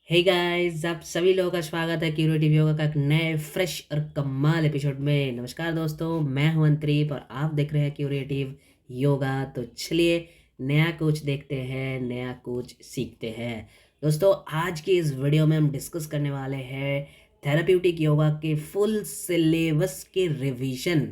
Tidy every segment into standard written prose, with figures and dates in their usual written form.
Hey guys, आप सभी लोगों का स्वागत है क्यूरेटिव योगा का एक नए फ्रेश और कमाल एपिसोड में। नमस्कार दोस्तों, मैं हूं अंतरीप और आप देख रहे हैं क्यूरेटिव योगा। तो चलिए नया कुछ देखते हैं, नया कुछ सीखते हैं। दोस्तों, आज की इस वीडियो में हम डिस्कस करने वाले हैं थेराप्यूटिक योगा के फुल सिलेबस के रिवीजन।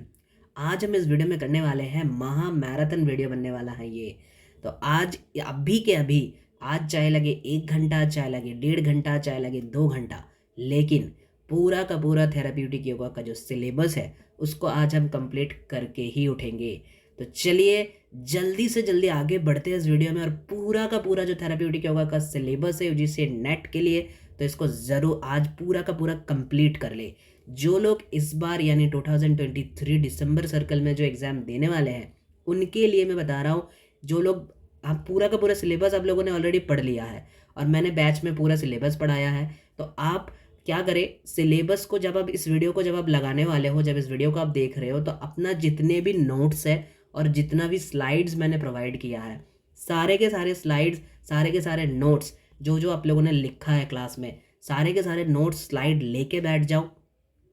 आज हम इस वीडियो में करने वाले हैं, महा मैराथन वीडियो बनने वाला है ये। तो आज अभी के अभी, आज चाहे लगे 1 घंटा, चाहे लगे 1.5 घंटा, चाहे लगे 2 घंटा, लेकिन पूरा का पूरा थेराप्यूटिक योगा का जो सिलेबस है उसको आज हम कंप्लीट करके ही उठेंगे। तो चलिए जल्दी से जल्दी आगे बढ़ते हैं इस वीडियो में, और पूरा का पूरा जो थेराप्यूटिक योगा का सिलेबस है जिसे नेट के लिए, तो इसको ज़रूर आज पूरा का पूरा कंप्लीट कर ले। जो लोग इस बार यानी 2023 दिसंबर सर्कल में जो एग्ज़ाम देने वाले हैं उनके लिए मैं बता रहा हूँ। जो लोग, आप पूरा का पूरा सिलेबस आप लोगों ने ऑलरेडी पढ़ लिया है और मैंने बैच में पूरा सिलेबस पढ़ाया है, तो आप क्या करें, सिलेबस को जब आप इस वीडियो को जब आप लगाने वाले हो, जब इस वीडियो को आप देख रहे हो, तो अपना जितने भी नोट्स है और जितना भी स्लाइड्स मैंने प्रोवाइड किया है, सारे के सारे स्लाइड्स, सारे के सारे नोट्स जो जो आप लोगों ने लिखा है क्लास में, सारे के सारे नोट्स स्लाइड लेके बैठ जाओ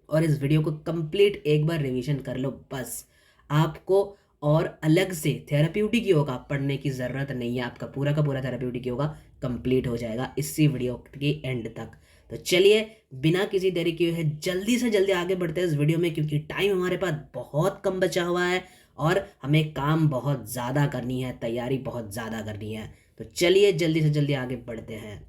और इस वीडियो को कंप्लीट एक बार रिवीजन कर लो। बस आपको और अलग से थेराप्यूटिक योगा पढ़ने की ज़रूरत नहीं है, आपका पूरा का पूरा थेराप्यूटिक योगा कंप्लीट हो जाएगा इसी वीडियो के एंड तक। तो चलिए बिना किसी देरी किए हुए जल्दी से जल्दी आगे बढ़ते हैं इस वीडियो में, क्योंकि टाइम हमारे पास बहुत कम बचा हुआ है और हमें काम बहुत ज़्यादा करनी है, तैयारी बहुत ज़्यादा करनी है। तो चलिए जल्दी से जल्दी आगे बढ़ते हैं।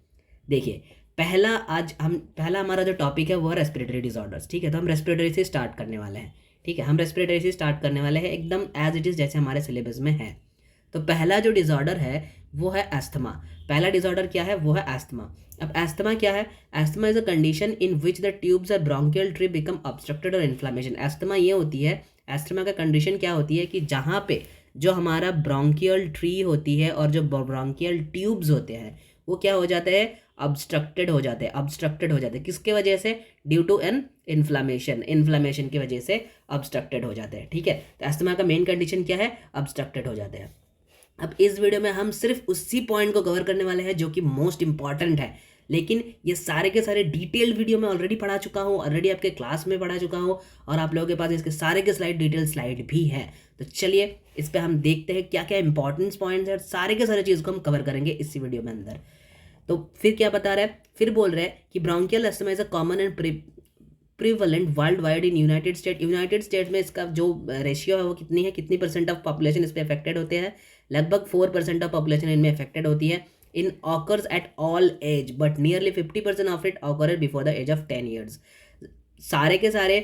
देखिए, पहला हमारा जो टॉपिक है वो है रेस्पिरेटरी डिसऑर्डर्स। ठीक है, तो हम रेस्पिरेटरी से स्टार्ट करने वाले हैं। ठीक है, हम रेस्पिरेटरी से स्टार्ट करने वाले हैं एकदम एज इट इज़ जैसे हमारे सिलेबस में है। तो पहला जो डिसऑर्डर है वो है एस्थमा। पहला डिसऑर्डर क्या है? वो है एस्थमा। अब एस्थमा क्या है? Asthma is a condition in which the tubes और ब्रोंकियल ट्री बिकम ऑब्स्ट्रक्टेड और इन्फ्लामेशन। एस्थमा ये होती है, एस्थमा का कंडीशन क्या होती है कि जहाँ पे जो हमारा ब्रोंकियल ट्री होती है और जो ब्रोंकियल ट्यूब्स होते हैं वो क्या हो जाते हैं? ऑब्स्ट्रक्टेड हो जाते हैं। ऑब्स्ट्रक्टेड हो जाते हैं किसके वजह से? ड्यू टू एन इन्फ्लामेशन की वजह से ऑब्स्ट्रक्टेड हो जाते हैं। ठीक है, तो अस्थमा का मेन कंडीशन क्या है? ऑब्स्ट्रक्टेड हो जाते हैं। अब इस वीडियो में हम सिर्फ उसी पॉइंट को कवर करने वाले हैं जो कि मोस्ट इंपॉर्टेंट है, लेकिन ये सारे के सारे डिटेल्ड वीडियो में ऑलरेडी पढ़ा चुका हूँ, ऑलरेडी आपके क्लास में पढ़ा चुका हूँ और आप लोगों के पास इसके सारे के स्लाइड, डिटेल स्लाइड भी है। तो चलिए इस पर हम देखते हैं क्या क्या इंपॉर्टेंट पॉइंट्स है, सारे के सारे चीज़ को हम कवर करेंगे इसी वीडियो में अंदर। तो फिर क्या बता रहा है? फिर बोल रहे हैं कि bronchial asthma is a common and prevalent world wide in United state में इसका जो रेशियो है वो कितनी है, कितनी परसेंट ऑफ पॉपुलेशन इस पर अफेक्टेड होते हैं? लगभग 4% ऑफ पॉपुलेशन इनमें अफेक्टेड होती है। In occurs at all age but nearly 50% of it occur before the age of 10 years. सारे के सारे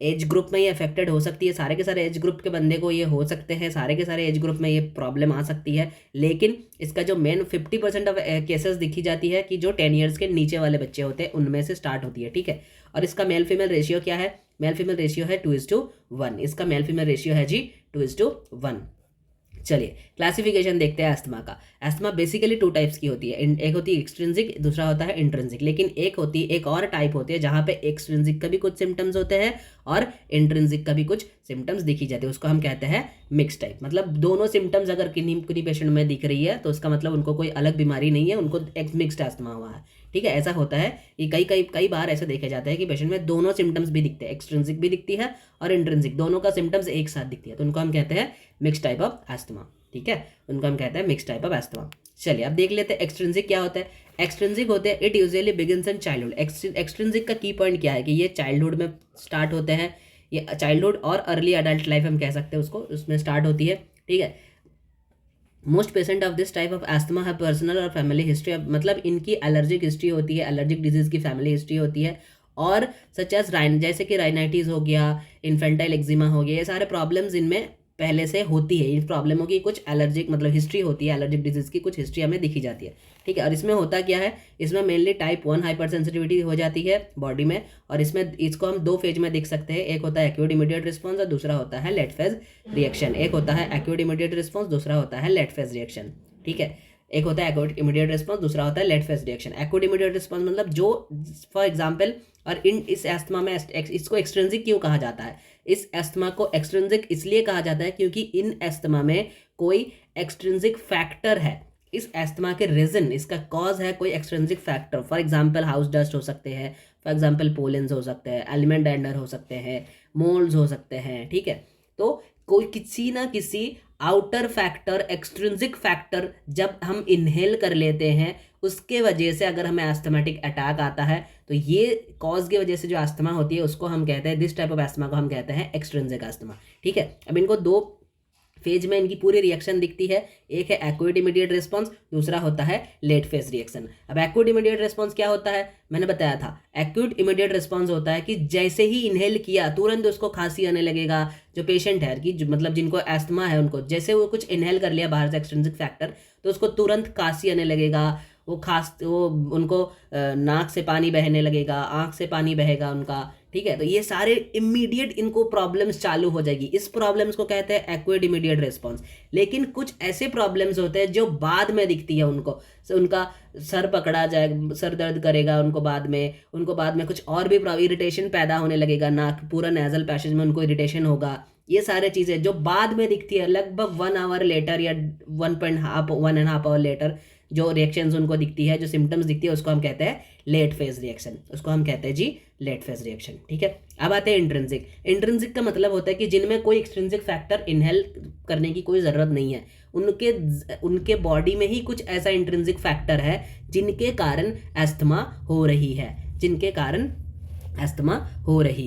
एज ग्रुप में ये अफेक्टेड हो सकती है, सारे के सारे एज ग्रुप के बंदे को ये हो सकते हैं, सारे के सारे एज ग्रुप में ये प्रॉब्लम आ सकती है। लेकिन इसका जो मेन 50% ऑफ केसेस दिखी जाती है कि जो 10 ईयर्स के नीचे वाले बच्चे होते हैं उनमें से स्टार्ट होती है। ठीक है, और इसका मेल फीमेल रेशियो क्या है? मेल फीमेल रेशियो है 2:1। इसका मेल फीमेल रेशियो है जी 2:1। चलिए क्लासिफिकेशन देखते हैं अस्थमा का। अस्थमा बेसिकली 2 टाइप्स की होती है, एक होती है एक्सट्रिंसिक, दूसरा होता है इंट्रिंसिक। लेकिन एक और टाइप होती है जहाँ पे एक्सट्रिंसिक का भी कुछ सिम्टम्स होते हैं और इंट्रिंसिक का भी कुछ सिम्टम्स दिखी जाते हैं, उसको हम कहते हैं मिक्स टाइप। मतलब दोनों सिम्टम्स अगर किन्हीं पेशेंट में दिख रही है तो उसका मतलब उनको कोई अलग बीमारी नहीं है, उनको एक मिक्स्ड अस्थमा हुआ है। ठीक है, ऐसा होता है कि कई बार ऐसे देखे जाता है कि पेशेंट में दोनों सिम्टम्स भी दिखते हैं, एक्सट्रिंसिक भी दिखती है और इंट्रिंसिक, दोनों का सिम्टम्स एक साथ दिखती है, तो उनको हम कहते हैं मिक्स टाइप ऑफ एस्थमा। ठीक है, उनको हम कहते हैं मिक्स टाइप ऑफ एस्थमा। चलिए अब देख लेते हैं एक्सट्रिंसिक क्या होता है। एक्सट्रिंसिक होते हैं, it usually begins in childhood. Extrinsic का की पॉइंट क्या है कि ये चाइल्डहुड में स्टार्ट होते हैं, ये चाइल्डहुड और अर्ली अडल्ट लाइफ हम कह सकते हैं उसको, उसमें स्टार्ट होती है। ठीक है, most patient of this type of asthma है पर्सनल और फैमिली हिस्ट्री। मतलब इनकी एलर्जिक हिस्ट्री होती है, एलर्जिक डिजीज की फैमिली हिस्ट्री होती है, और सच एज जैसे कि राइनाइटिस हो गया, इन्फेंटाइल एक्जिमा हो गया, ये सारे प्रॉब्लम्स इनमें पहले से होती है। इन प्रॉब्लमों की कुछ एलर्जिक मतलब हिस्ट्री होती है, एलर्जिक डिजीज की कुछ हिस्ट्री हमें दिखी जाती है। ठीक है, और इसमें होता क्या है, इसमें मेनली टाइप 1 हाइपर सेंसिटिविटी हो जाती है बॉडी में, और इसको हम 2 फेज में देख सकते हैं। एक होता है एक्यूट इमीडिएट रिस्पॉन्स और दूसरा होता है लेट फेज रिएक्शन। एक होता है एक्यूट इमीडिएट रिस्पॉन्स, दूसरा होता है लेट फेज रिएक्शन। ठीक है, एक होता है एक्यूट इमीडिएट रिस्पॉन्स, दूसरा होता है late phase reaction. Acute immediate response मतलब जो, फॉर एग्जांपल, और इस एस्थमा में इसको एक्सट्रिंसिक क्यों कहा जाता है? इस एस्थमा को एक्सट्रिंसिक इसलिए कहा जाता है क्योंकि इन एस्थमा में कोई एक्सट्रिंसिक फैक्टर है। इस एस्थमा के रीजन, इसका कॉज है कोई extrinsic factor, for example house dust हो सकते हैं, फॉर एग्जांपल पोलेंस हो सकते हैं, एलिमेंट एंडर हो सकते हैं, मोल्ड्स हो सकते हैं, ठीक है। तो कोई किसी ना किसी आउटर फैक्टर, एक्सट्रिंसिक फैक्टर जब हम इनहेल कर लेते हैं उसके वजह से अगर हमें एस्थमेटिक अटैक आता है तो ये कॉज की वजह से जो अस्थमा होती है उसको हम कहते हैं, दिस टाइप ऑफ अस्थमा को हम कहते हैं एक्सट्रिंसिक अस्थमा, ठीक है। अब इनको दो फेज में इनकी पूरी रिएक्शन दिखती है, एक है एक्यूट इमीडिएट रिस्पांस, दूसरा होता है लेट फेज रिएक्शन। अब एक्यूट इमीडिएट रिस्पांस क्या होता है, मैंने बताया था, एक्यूट इमीडिएट रिस्पांस होता है कि जैसे ही इनहेल किया तुरंत उसको खांसी आने लगेगा। जो पेशेंट है कि मतलब जिनको एस्थमा है उनको जैसे वो कुछ इनहेल कर लिया बाहर से एक्सट्रिंसिक फैक्टर तो उसको तुरंत खांसी आने लगेगा, वो उनको नाक से पानी बहने लगेगा, आंख से पानी बहेगा उनका, ठीक है। तो ये सारे इमीडिएट इनको प्रॉब्लम्स चालू हो जाएगी, इस प्रॉब्लम्स को कहते हैं एक्यूट इमीडिएट रिस्पांस। लेकिन कुछ ऐसे प्रॉब्लम्स होते हैं जो बाद में दिखती है उनको, उनका सर पकड़ा जाए, सर दर्द करेगा उनको बाद में कुछ और भी इरिटेशन पैदा होने लगेगा, नाक पूरा नेजल पैसेज में उनको इरिटेशन होगा। ये सारे चीज़ें जो बाद में दिखती है लगभग 1 आवर लेटर या 1.5 आवर लेटर जो रिएक्शंस उनको दिखती है, जो सिम्टम्स दिखती है उसको हम कहते हैं लेट फेज रिएक्शन, उसको हम कहते हैं जी लेट फेज रिएक्शन, ठीक है। अब आते हैं इंट्रिंसिक। इंट्रिंसिक का मतलब होता है कि जिनमें कोई एक्सट्रिंसिक फैक्टर इनहेल करने की कोई ज़रूरत नहीं है, उनके बॉडी में ही कुछ ऐसा इंट्रिंसिक फैक्टर है जिनके कारण एस्थमा हो रही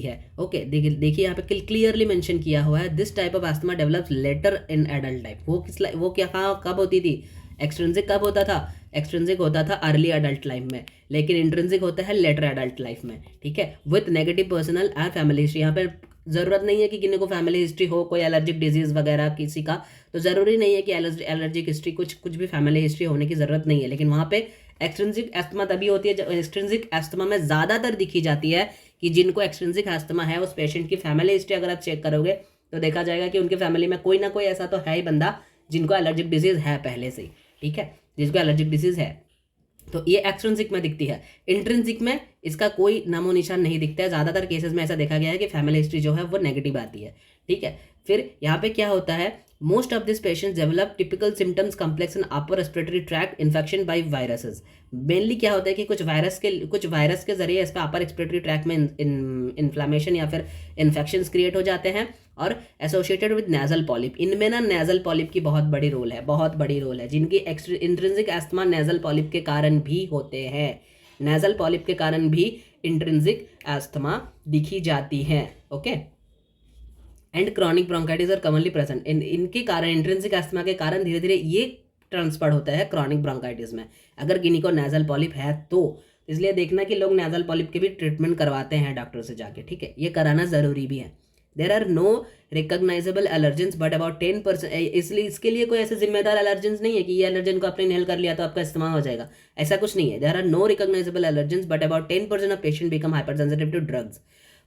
है, ओके। देखिए यहाँ पे क्लियरली मेंशन किया हुआ है, this type of asthma develops later in adult life. वो क्या कब होती थी, एक्सट्रिंसिक कब होता था, एक्सट्रिंसिक होता था अर्ली एडल्ट लाइफ में, लेकिन इंट्रिंसिक होता है लेटर एडल्ट लाइफ में, ठीक है। विथ नेगेटिव पर्सनल और फैमिली हिस्ट्री। यहाँ पे ज़रूरत नहीं है कि किसी को फैमिली हिस्ट्री हो, कोई एलर्जिक डिजीज़ वगैरह किसी का, तो ज़रूरी नहीं है कि एलर्जिक हिस्ट्री कुछ भी फैमिली हिस्ट्री होने की ज़रूरत नहीं है। लेकिन वहाँ पे एक्सट्रिंसिक एस्थमा तभी होती है जब एक्सट्रिंसिक एस्थमा में ज़्यादातर दिखी जाती है कि जिनको एक्सट्रिंसिक एस्थमा है उस पेशेंट की फैमिली हिस्ट्री अगर आप चेक करोगे तो देखा जाएगा कि उनके फैमिली में कोई ना कोई ऐसा तो है ही बंदा जिनको एलर्जिक डिजीज़ है पहले से ही, ठीक है, जिसको एलर्जिक डिजीज़ है, तो ये एक्सट्रिंसिक में दिखती है। इंट्रिंसिक में इसका कोई नामो निशान नहीं दिखता है, ज़्यादातर केसेस में ऐसा देखा गया है कि फैमिली हिस्ट्री जो है वो नेगेटिव आती है, ठीक है। फिर यहाँ पे क्या होता है, most of this patients develop typical symptoms complex and upper respiratory tract infection by viruses. Mainly क्या होता है कि कुछ वायरस के जरिए इसका अपर रेस्पिरेटरी ट्रैक में इन्फ्लामेशन या फिर इन्फेक्शंस क्रिएट हो जाते हैं और एसोसिएटेड विद नेजल पॉलिप। इनमें ना नेजल पॉलिप की बहुत बड़ी रोल है, जिनकी इंट्रिंसिक एस्थमा नेजल पॉलिप के कारण भी होते हैं, नेजल पॉलिप के कारण भी इंट्रिंसिक एस्थमा दिखी जाती है, okay. And chronic bronchitis are commonly present. इनके कारण, इंट्रिंसिक एस्थमा के कारण धीरे धीरे ये ट्रांसफर होता है क्रॉनिक ब्रोंकाइटिस में, अगर किन्हीं को नेजल पॉलिप है तो। इसलिए देखना कि लोग नेजल पॉलिप के भी ट्रीटमेंट करवाते हैं डॉक्टर से जाके, ठीक है, ये कराना ज़रूरी भी है। There are no recognisable allergens but about 10%, इसलिए इसके लिए कोई ऐसे जिम्मेदार एलर्जेंस नहीं है कि ये एलर्जन को आपने इनहेल कर लिया तो आपका इस्तेमाल हो जाएगा, ऐसा कुछ नहीं है। There are no recognisable allergens but about 10% of patient become hyper sensitive to drugs,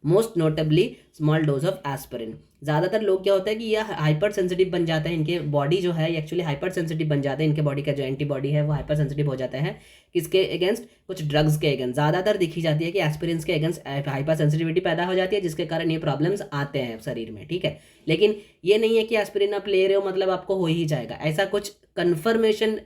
most notably small dose of aspirin. ज़्यादातर लोग क्या होता है कि यह हाइपर सेंसिटिव बन जाते हैं, इनके बॉडी जो है एक्चुअली हाइपर सेंसिटिव बन जाते हैं, इनके बॉडी का जो एंटीबॉडी है वो हाइपर सेंसिटिव हो जाता है किसके अगेंस्ट, कुछ ड्रग्स के अगेंस्ट। ज़्यादातर दिखी जाती है कि एस्पिरिन के अगेंस्ट हाइपर सेंसिटिविटी पैदा हो जाती है जिसके कारण ये प्रॉब्लम्स आते हैं शरीर में, ठीक है। लेकिन ये नहीं है कि एस्पिरिन आप ले रहे हो मतलब आपको हो ही जाएगा, ऐसा कुछ कन्फर्मेशन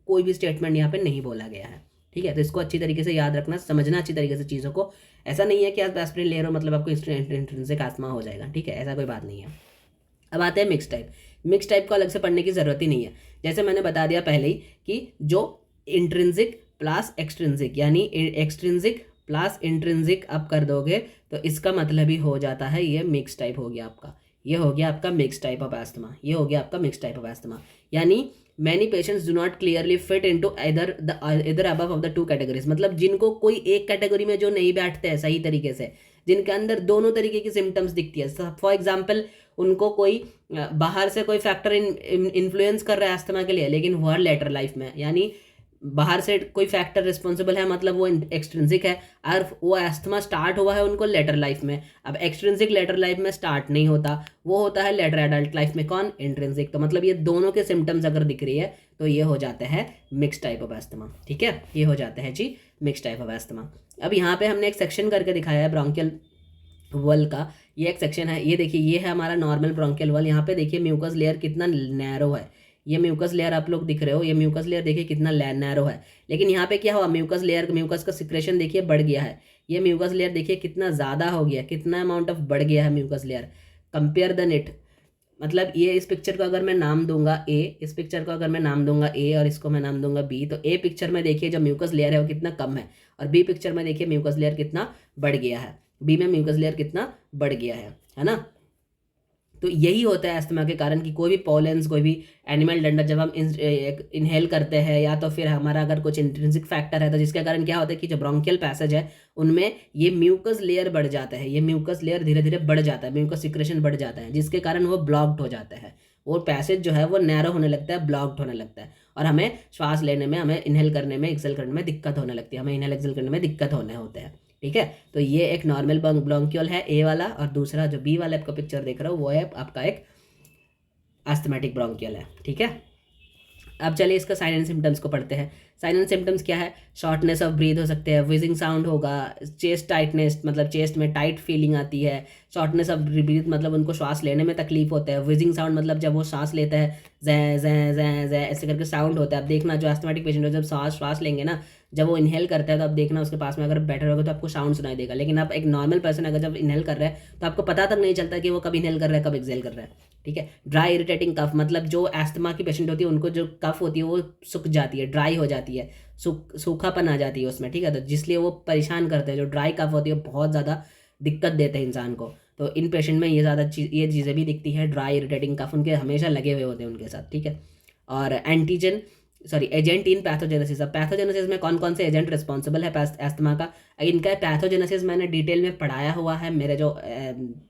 कोई भी स्टेटमेंट यहाँ पे नहीं बोला गया है, ठीक है। तो इसको अच्छी तरीके से याद रखना, समझना अच्छी तरीके से चीज़ों को। ऐसा नहीं है कि आप एस्पिरिन ले रहे हो मतलब आपको इंट्रिंसिक एस्थमा हो जाएगा, ठीक है, ऐसा कोई बात नहीं है। अब आते हैं मिक्स टाइप। मिक्स टाइप को अलग से पढ़ने की ज़रूरत ही नहीं है, जैसे मैंने बता दिया पहले ही कि जो इंट्रिंसिक प्लस एक्सट्रिंसिक यानी एक्सट्रिंसिक प्लस इंट्रिंसिक आप कर दोगे तो इसका मतलब ही हो जाता है ये मिक्स टाइप हो गया आपका, ये हो गया आपका मिक्स टाइप ऑफ एस्थमा, ये हो गया आपका मिक्स टाइप ऑफ एस्थमा। यानी many patients do not clearly fit into either above of the two categories, मतलब जिनको कोई एक कैटेगरी में जो नहीं बैठते हैं सही तरीके से, जिनके अंदर दोनों तरीके की सिम्टम्स दिखती है। फॉर एग्जाम्पल उनको कोई बाहर से कोई फैक्टर इन्फ्लुएंस कर रहा है एस्थमा के लिए लेकिन वो लेटर लाइफ में, यानी बाहर से कोई फैक्टर रिस्पॉन्सिबल है मतलब वो एक्सट्रिंसिक है और वो एस्थमा स्टार्ट हुआ है उनको लेटर लाइफ में। अब एक्सट्रिंसिक लेटर लाइफ में स्टार्ट नहीं होता, वो होता है लेटर एडल्ट लाइफ में, कौन, इंट्रिंसिक। तो मतलब ये दोनों के सिम्टम्स अगर दिख रही है तो ये हो जाता है मिक्स टाइप ऑफ एस्थमा, ठीक है, ये हो जाता है जी मिक्स टाइप ऑफ एस्थमा। अब यहाँ पे हमने एक सेक्शन करके दिखाया है ब्रोंकियल वॉल का, ये एक सेक्शन है, ये देखिए ये है हमारा नॉर्मल ब्रोंकियल वॉल। यहाँ पे देखिए म्यूकस लेयर कितना नैरो है, ये म्यूकस लेयर आप लोग दिख रहे हो, ये म्यूकस लेयर देखिए कितना नैरो है, लेकिन यहाँ पे क्या हुआ, म्यूकस का सिक्रेशन देखिए बढ़ गया है। ये म्यूकस लेयर देखिए कितना ज़्यादा हो गया, कितना अमाउंट ऑफ बढ़ गया है mucus layer compare the net. मतलब ये इस पिक्चर को अगर मैं नाम दूंगा ए, इस पिक्चर को अगर मैं नाम दूंगा ए और इसको मैं नाम दूंगा बी, तो ए पिक्चर में देखिए जो म्यूकस लेयर है वो कितना कम है, और बी पिक्चर में देखिए म्यूकस लेयर कितना बढ़ गया है, बी में म्यूकस लेयर कितना बढ़ गया है ना। तो यही होता है अस्थमा के कारण कि कोई भी पॉलेंस, कोई भी एनिमल डंडा जब हम इनहेल करते हैं, या तो फिर हमारा अगर कुछ इंट्रिंसिक फैक्टर है, तो जिसके कारण क्या होता है कि जो ब्रोंकियल पैसेज है उनमें ये म्यूकस लेयर बढ़ जाता है, ये म्यूकस लेयर धीरे धीरे बढ़ जाता है, म्यूकस सिक्रेशन बढ़ जाता है, जिसके कारण वो ब्लॉक्ड हो जाता है, वो पैसेज जो है वो नैरो होने लगता है, ब्लॉक्ड होने लगता है, और हमें श्वास लेने में, हमें इनहेल करने में, एक्सेल करने में दिक्कत होने लगती है, हमें इनहेल एक्सेल करने में दिक्कत होने होते हैं। ठीक है, तो ये एक नॉर्मल ब्रोंकियल है ए वाला, और दूसरा जो बी वाला आपका पिक्चर देख रहा हो वो है आपका एक एस्थमेटिक ब्रोंकियल है। ठीक है, अब चलिए इसका साइन एंड सिम्टम्स को पढ़ते हैं। साइन एंड सिम्टम्स क्या है, शॉर्टनेस ऑफ ब्रीथ हो सकते हैं, विजिंग साउंड होगा, चेस्ट टाइटनेस मतलब चेस्ट में टाइट फीलिंग आती है, शॉर्टनेस ऑफ ब्रीथ मतलब उनको श्वास लेने में तकलीफ होता है, विजिंग साउंड मतलब जब वो सांस लेता है जै जै जै जै ऐसे करके साउंड होता है। अब देखना जो एस्थमेटिक पेशेंट हो, जब श्वास लेंगे ना, जब वो इनहेल करता है तो आप देखना उसके पास में अगर बैठे रहोगे तो आपको साउंड सुनाई देगा, लेकिन आप एक नॉर्मल पर्सन अगर जब इनहेल कर रहा है तो आपको पता तक नहीं चलता कि वो कब इनहेल कर रहा है कब एक्सेल कर रहा है। ठीक है, ड्राई इरिटेटिंग कफ मतलब जो एस्थमा की पेशेंट होती है उनको जो कफ होती है वो सूख जाती है, ड्राई हो जाती है, सूखापन आ जाती है उसमें। ठीक है, तो जिसलिए वो परेशान करते हैं, जो ड्राई कफ होती है बहुत ज़्यादा दिक्कत देते हैं इंसान को, तो इन पेशेंट में ये ज़्यादा ये चीज़ें भी दिखती है, ड्राई इरिटेटिंग कफ उनके हमेशा लगे हुए होते हैं उनके साथ। ठीक है, और एजेंट इन पैथोजेनेसिस। अब पैथोजेनेसिस में कौन कौन से एजेंट रिस्पॉन्सिबल है एस्थमा का, इनका पैथोजेनेसिस मैंने डिटेल में पढ़ाया हुआ है, मेरे जो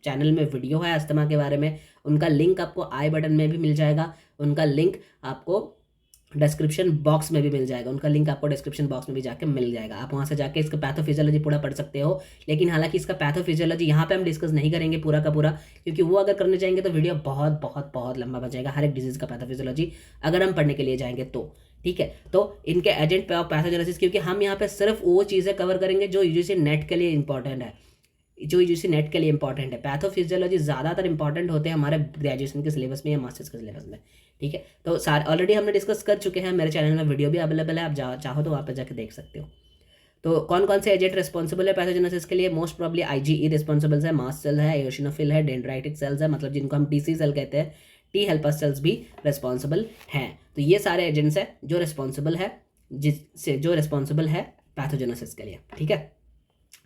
चैनल में वीडियो है एस्थमा के बारे में, उनका लिंक आपको आई बटन में भी मिल जाएगा, उनका लिंक आपको डिस्क्रिप्शन बॉक्स में भी मिल जाएगा, उनका लिंक आपको डिस्क्रिप्शन बॉक्स में भी जाके मिल जाएगा, आप वहाँ से जाके इसका पैथोफिजियोलॉजी पूरा पढ़ सकते हो। लेकिन हालांकि इसका पैथोफिजियोलॉजी यहाँ पे हम डिस्कस नहीं करेंगे पूरा का पूरा, क्योंकि वो अगर करने जाएंगे तो वीडियो बहुत बहुत बहुत लंबा बन जाएगा, हर एक डिजीज़ का पैथोफिजियोलॉजी अगर हम पढ़ने के लिए जाएंगे तो। ठीक है, तो इनके एजेंट पैथोजेनेसिस, क्योंकि हम यहाँ पे सिर्फ वो चीज़ें कवर करेंगे जो यूजीसी नेट के लिए इंपॉर्टेंट है, जो यूजीसी नेट के लिए इंपॉर्टेंट है। पैथोफिजियोलॉजी ज़्यादातर इंपॉर्टेंट होते हैं हमारे ग्रेजुएशन के सिलेबस में या मास्टर्स के सिलेबस में। ठीक है, तो ऑलरेडी हमने डिस्कस कर चुके हैं, मेरे चैनल में वीडियो भी अवेलेबल है, आप चाहो तो वहाँ पर जाके देख सकते हो। तो कौन कौन से एजेंट रिस्पॉन्सिबल है पैथोजेनेसिस के लिए, मोस्ट प्रॉब्ली आईजीई रिस्पॉन्सिबल है, मास्ट सेल है, एओसिनोफिल है, डेंड्राइटिक सेल्स है, मतलब जिनको हम टीसी सेल कहते हैं, टी हेल्पर सेल्स भी रिस्पॉन्सिबल हैं। तो ये सारे एजेंट्स हैं जो रिस्पॉन्सिबल है पैथोजेनेसिस के लिए। ठीक है,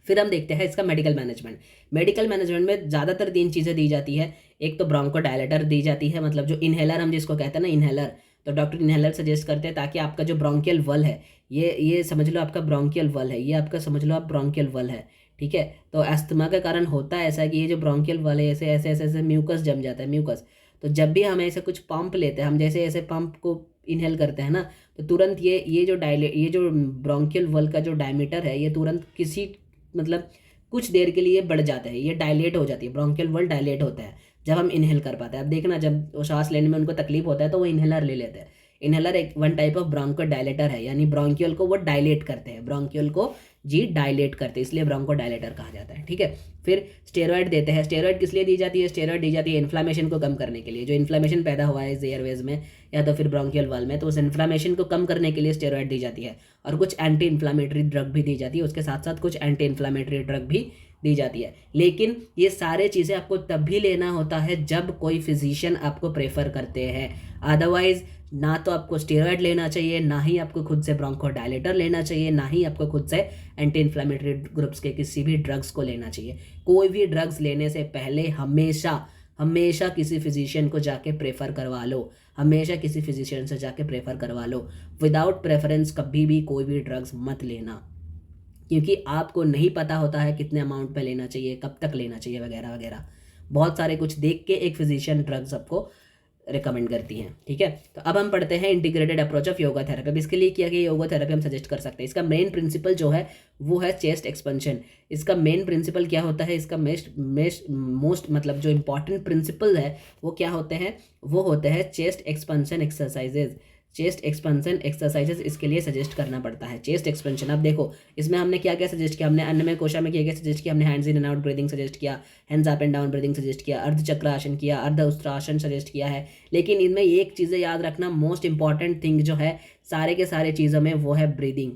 फिर हम देखते हैं इसका मेडिकल मैनेजमेंट। मेडिकल मैनेजमेंट में ज़्यादातर 3 चीज़ें दी जाती है, एक तो ब्रोंकोडायलेटर दी जाती है, मतलब जो इनहेलर हम जिसको कहते हैं ना इनहेलर, तो डॉक्टर इनहेलर सजेस्ट करते हैं ताकि आपका जो ब्रोंकियल वल है, ये समझ लो आपका ब्रोंकियल वल है, ये आपका समझ लो आप ब्रोंकियल वल है। ठीक है, तो अस्थमा के कारण होता है ऐसा कि ये जो ब्रोंकियल वल है ऐसे ऐसे ऐसे ऐसे म्यूकस जम जाता है, म्यूकस। तो जब भी हम ऐसे कुछ पंप लेते हैं, हम जैसे ऐसे पंप को इनहेल करते हैं ना, तो तुरंत ये जो ब्रोंकियल वल का जो डायमीटर है ये तुरंत मतलब कुछ देर के लिए बढ़ जाता है, ये डायलेट हो जाती है, ब्रोंकियल वल डायलेट होता है जब हम इनहेल कर पाते हैं। अब देखना जब वो सांस लेने में उनको तकलीफ होता है तो वो इनहेलर ले लेते हैं। इनहेलर एक one type of bronchodilator है, यानी ब्रोंकियल को वो डायलेट करते हैं, ब्रोंकियल को डायलेट करते हैं, इसलिए ब्रोंको डायलेटर कहा जाता है। ठीक है, फिर स्टेरॉइड देते हैं। स्टेरॉइड किस लिए दी जाती है, स्टेरॉइड दी जाती है इन्फ्लामेशन को कम करने के लिए, जो इन्फ्लामेशन पैदा हुआ है इस एयरवेज में या तो फिर ब्रोंकियल वॉल में, तो उस इन्फ्लामेशन को कम करने के लिए स्टेरॉइड दी जाती है, और कुछ एंटी इन्फ्लामेटरी ड्रग भी दी जाती है, उसके साथ साथ कुछ एंटी इन्फ्लामेटरी ड्रग भी दी जाती है। लेकिन ये सारे चीज़ें आपको तब भी लेना होता है जब कोई फिजिशियन आपको प्रेफर करते हैं, अदरवाइज ना तो आपको स्टेरॉइड लेना चाहिए, ना ही आपको खुद से ब्रोंकोडायलेटर लेना चाहिए, ना ही आपको खुद से एंटी इन्फ्लामेटरी ग्रुप्स के किसी भी ड्रग्स को लेना चाहिए। कोई भी ड्रग्स लेने से पहले हमेशा किसी फिजिशियन को जाके प्रेफर करवा लो, हमेशा किसी फिजिशियन से जाके प्रेफर करवा लो। विदाउट प्रेफरेंस कभी भी कोई भी ड्रग्स मत लेना, क्योंकि आपको नहीं पता होता है कितने अमाउंट पे लेना चाहिए, कब तक लेना चाहिए, वगैरह वगैरह। बहुत सारे कुछ देख के एक फिजिशियन ड्रग्स आपको रिकमेंड करती हैं। ठीक है, तो अब हम पढ़ते हैं integrated approach of yoga therapy. अब इसके लिए क्या कि योगा थेरेपी हम सजेस्ट कर सकते हैं। इसका मेन प्रिंसिपल जो है वो है चेस्ट एक्सपेंशन। इसका मेन प्रिंसिपल क्या होता है, इसका मोस्ट मतलब जो इंपॉर्टेंट प्रिंसिपल है वो क्या होते हैं, वो होते हैं chest expansion exercises. Chest expansion exercises इसके लिए सजेस्ट करना पड़ता है। चेस्ट एक्सपेंशन, अब देखो इसमें हमने क्या क्या सजेस्ट किया, हमने अन्नमय कोशा में क्या क्या सजेस्ट किया, हमने hands in and out breathing suggest किया, hands up and down breathing suggest किया, अर्ध चक्रासन किया, अर्ध उष्ट्रासन सजेस्ट किया है। लेकिन इनमें एक चीज़ें याद रखना, मोस्ट इंपॉर्टेंट थिंग जो है सारे के सारे चीज़ों में वो है ब्रीदिंग,